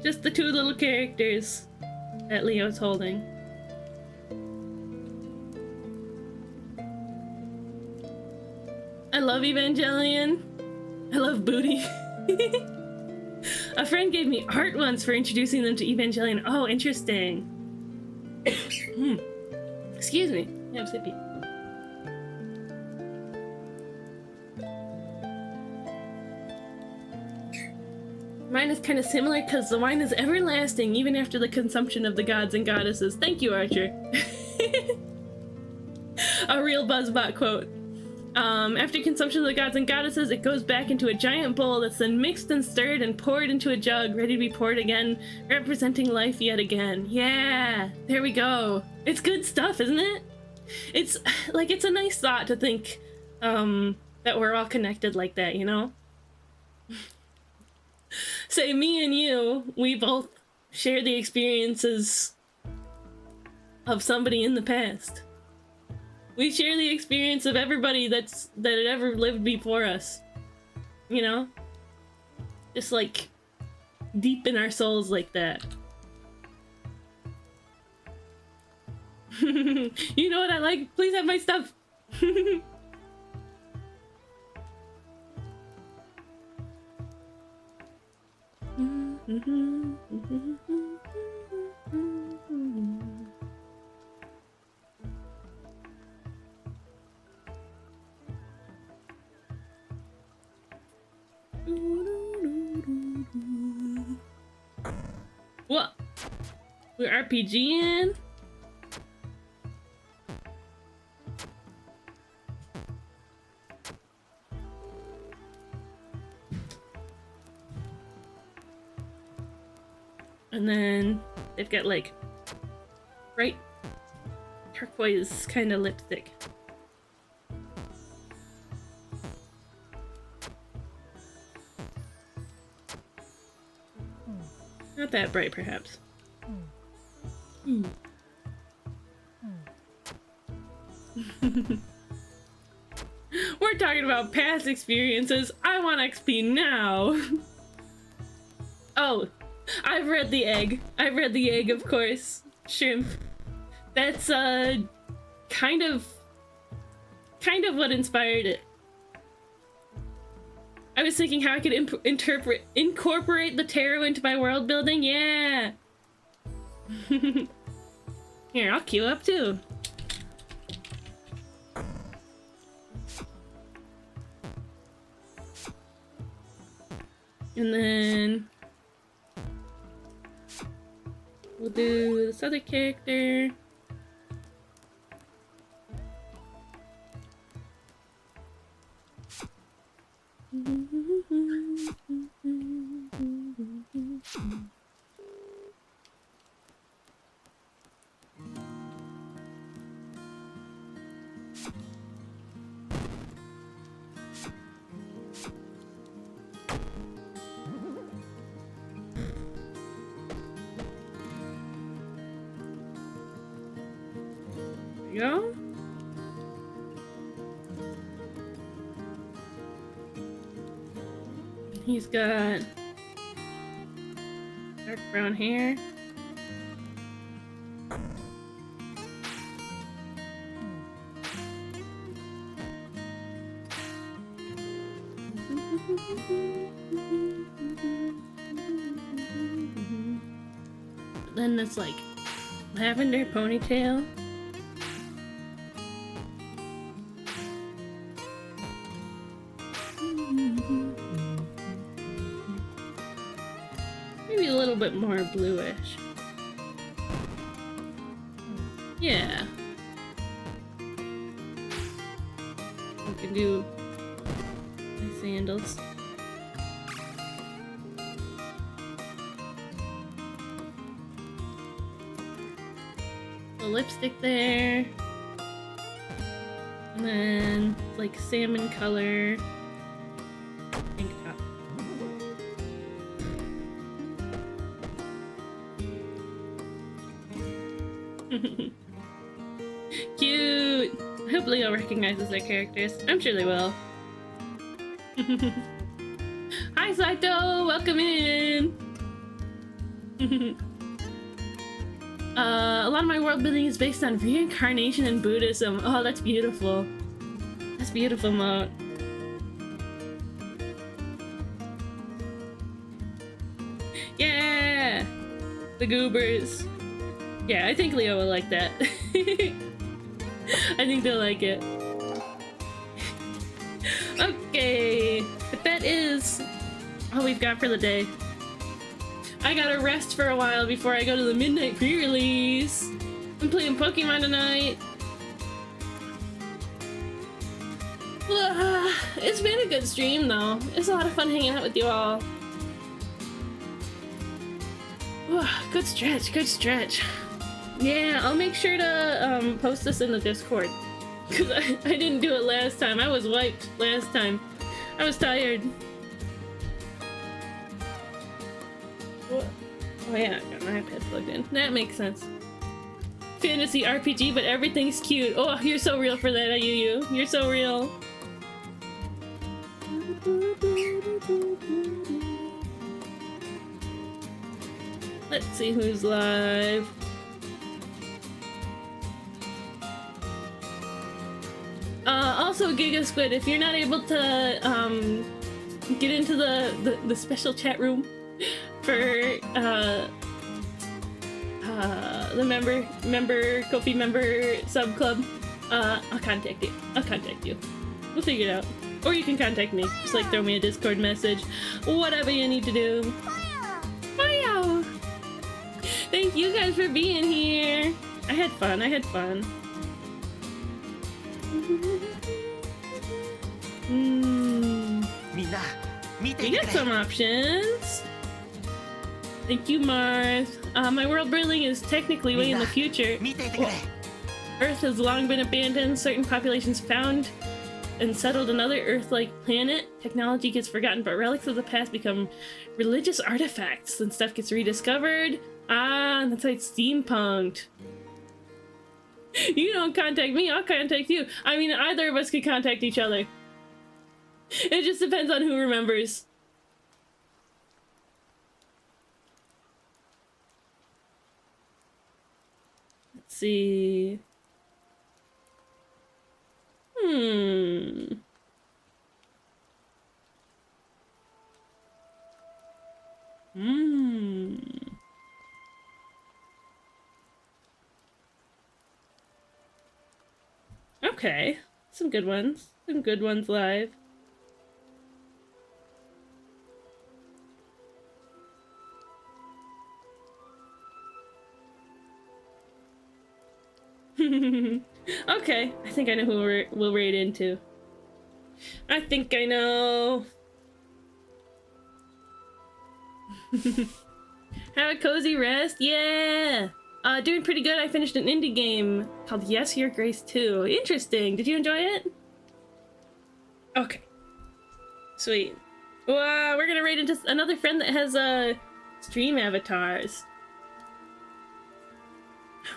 Just the two little characters that Leo's holding. I love Evangelion. I love booty. A friend gave me art once for introducing them to Evangelion. Oh, interesting. Excuse me. Yeah, I'm sippy. Mine is kind of similar because the wine is everlasting even after the consumption of the gods and goddesses. Thank you, Archer. A real Buzzbot quote. After consumption of the gods and goddesses, it goes back into a giant bowl that's then mixed and stirred and poured into a jug, ready to be poured again, representing life yet again. Yeah, there we go. It's good stuff, isn't it? It's like, it's a nice thought to think that we're all connected like that, you know? Say, me and you, we both share the experiences of somebody in the past. We share the experience of everybody that had ever lived before us. You know? Just like deep in our souls like that. You know what I like? Please have my stuff. What? We're RPGing? And then they've got like bright turquoise kind of lipstick. Not that bright, perhaps. Hmm. we're talking about past experiences. I want XP now. Oh, I've read the egg. I've read the egg, of course. Shrimp. That's kind of what inspired it. I was thinking how I could incorporate the tarot into my world building. Yeah. Here, I'll queue up too. And then we'll do this other character. There we go. He's got dark brown hair. Then this like lavender ponytail. Maybe a little bit more bluish. Yeah. I can do my sandals. The lipstick there. And then like salmon color tank top. Cute! Hopefully you'll recognize their characters. I'm sure they will. Hi Saito! Welcome in! A lot of my world building is based on reincarnation and Buddhism. Oh, that's beautiful. That's beautiful, Moat. Yeah! The goobers. Yeah, I think Leo will like that. I think they'll like it. Okay, but that is all we've got for the day. I gotta rest for a while before I go to the midnight pre-release. I'm playing Pokemon tonight. It's been a good stream though. It's a lot of fun hanging out with you all. Good stretch, good stretch. Yeah, I'll make sure to post this in the Discord. Because I didn't do it last time. I was wiped last time. I was tired. What? Oh yeah, I got my iPad plugged in. That makes sense. Fantasy RPG, but everything's cute. Oh, you're so real for that, Ayuyu. You're so real. Let's see who's live. Also, Giga Squid, if you're not able to get into the special chat room for the member Kofi member sub club, I'll contact you. We'll figure it out. Or you can contact me. Just like throw me a Discord message. Whatever you need to do. Wow! Thank you guys for being here. I had fun. You got some options. Thank you, Mars. My world building is technically way in the future. Earth has long been abandoned. Certain populations found and settled another Earth-like planet. Technology gets forgotten, but relics of the past become religious artifacts, and stuff gets rediscovered. Ah, that's like steampunked. You don't contact me, I'll contact you. I mean, either of us could contact each other. It just depends on who remembers. Let's see. Hmm. Hmm. Okay. Some good ones. Some good ones live. Okay, I think I know who we'll raid into. I think I know. Have a cozy rest? Yeah! Doing pretty good. I finished an indie game called Yes, Your Grace 2. Interesting. Did you enjoy it? Okay. Sweet. Wow, we're gonna raid into another friend that has, stream avatars.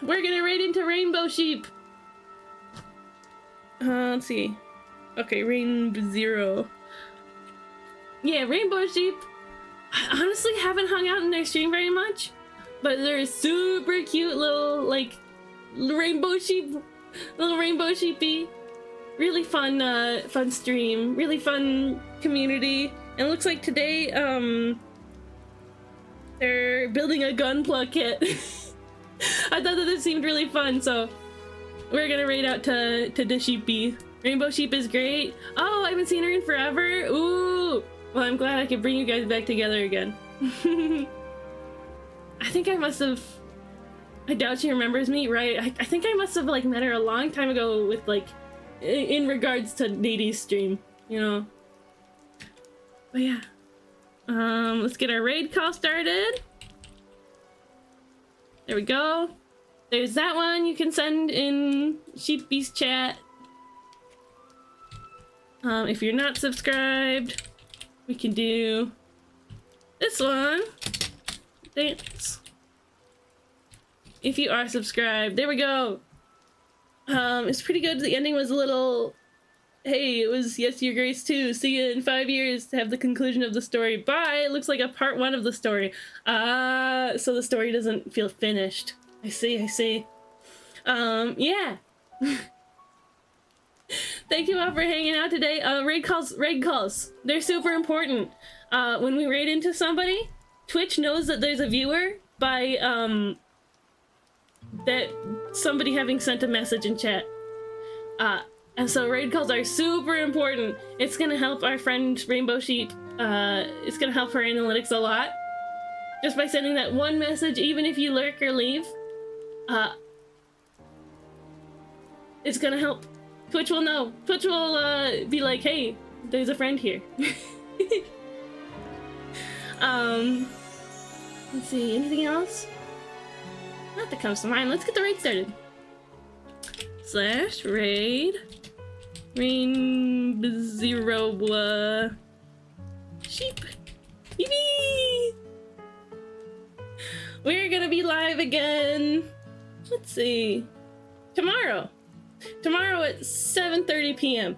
We're gonna raid into Rainbow Sheep! Let's see. Okay, Rainbow Zero. Yeah, Rainbow Sheep! I honestly haven't hung out in their stream very much, but they're super cute little, like, rainbow sheep, little rainbow sheepy. Really fun, fun stream. Really fun community. And it looks like today, they're building a gunpla kit. I thought that this seemed really fun, so we're gonna raid out to the sheepy. Rainbow Sheep is great. Oh, I haven't seen her in forever. Ooh. Well, I'm glad I could bring you guys back together again. I think I must have... I doubt she remembers me, right? I think I must have, like, met her a long time ago with, like, in regards to Nadi's stream, you know? But yeah. Let's get our raid call started. There we go. There's that one you can send in Sheepy's chat. If you're not subscribed, we can do this one. Dance. If you are subscribed, there we go. It's pretty good. The ending was a little, hey, it was Yes, Your Grace 2. See you in 5 years to have the conclusion of the story. Bye. It looks like a part 1 of the story. So the story doesn't feel finished. I see, I see. Yeah. Thank you all for hanging out today. Raid calls. They're super important. When we raid into somebody, Twitch knows that there's a viewer by, that somebody having sent a message in chat. And so raid calls are super important. It's gonna help our friend Rainbow Sheep. It's gonna help her analytics a lot. Just by sending that one message, even if you lurk or leave, it's gonna help. Twitch will know. Twitch will be like, hey, there's a friend here. Let's see, anything else? Not that comes to mind. Let's get the raid started. / raid Rainbow Zero Sheep. Yippee! We're gonna be live again. Let's see. Tomorrow at 7:30 p.m.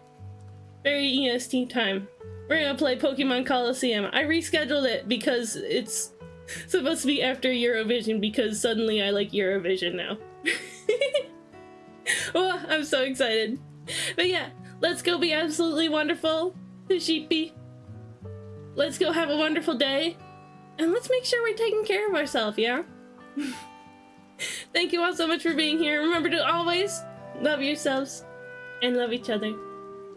Very EST time. We're gonna play Pokemon Coliseum. I rescheduled it because it's supposed to be after Eurovision, because suddenly I like Eurovision now. Oh, I'm so excited. But yeah, let's go be absolutely wonderful to Sheepy. Let's go have a wonderful day. And let's make sure we're taking care of ourselves, yeah? Thank you all so much for being here. Remember to always love yourselves and love each other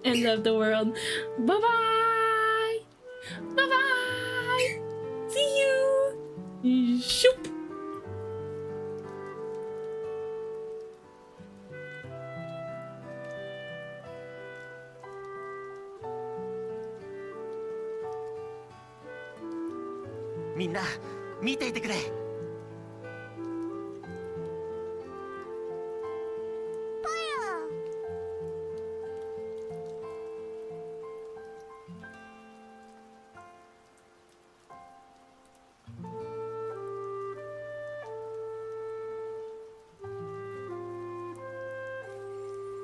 and love the world. Bye-bye! Bye-bye! See you! Shoop!みんな見ていてくれ。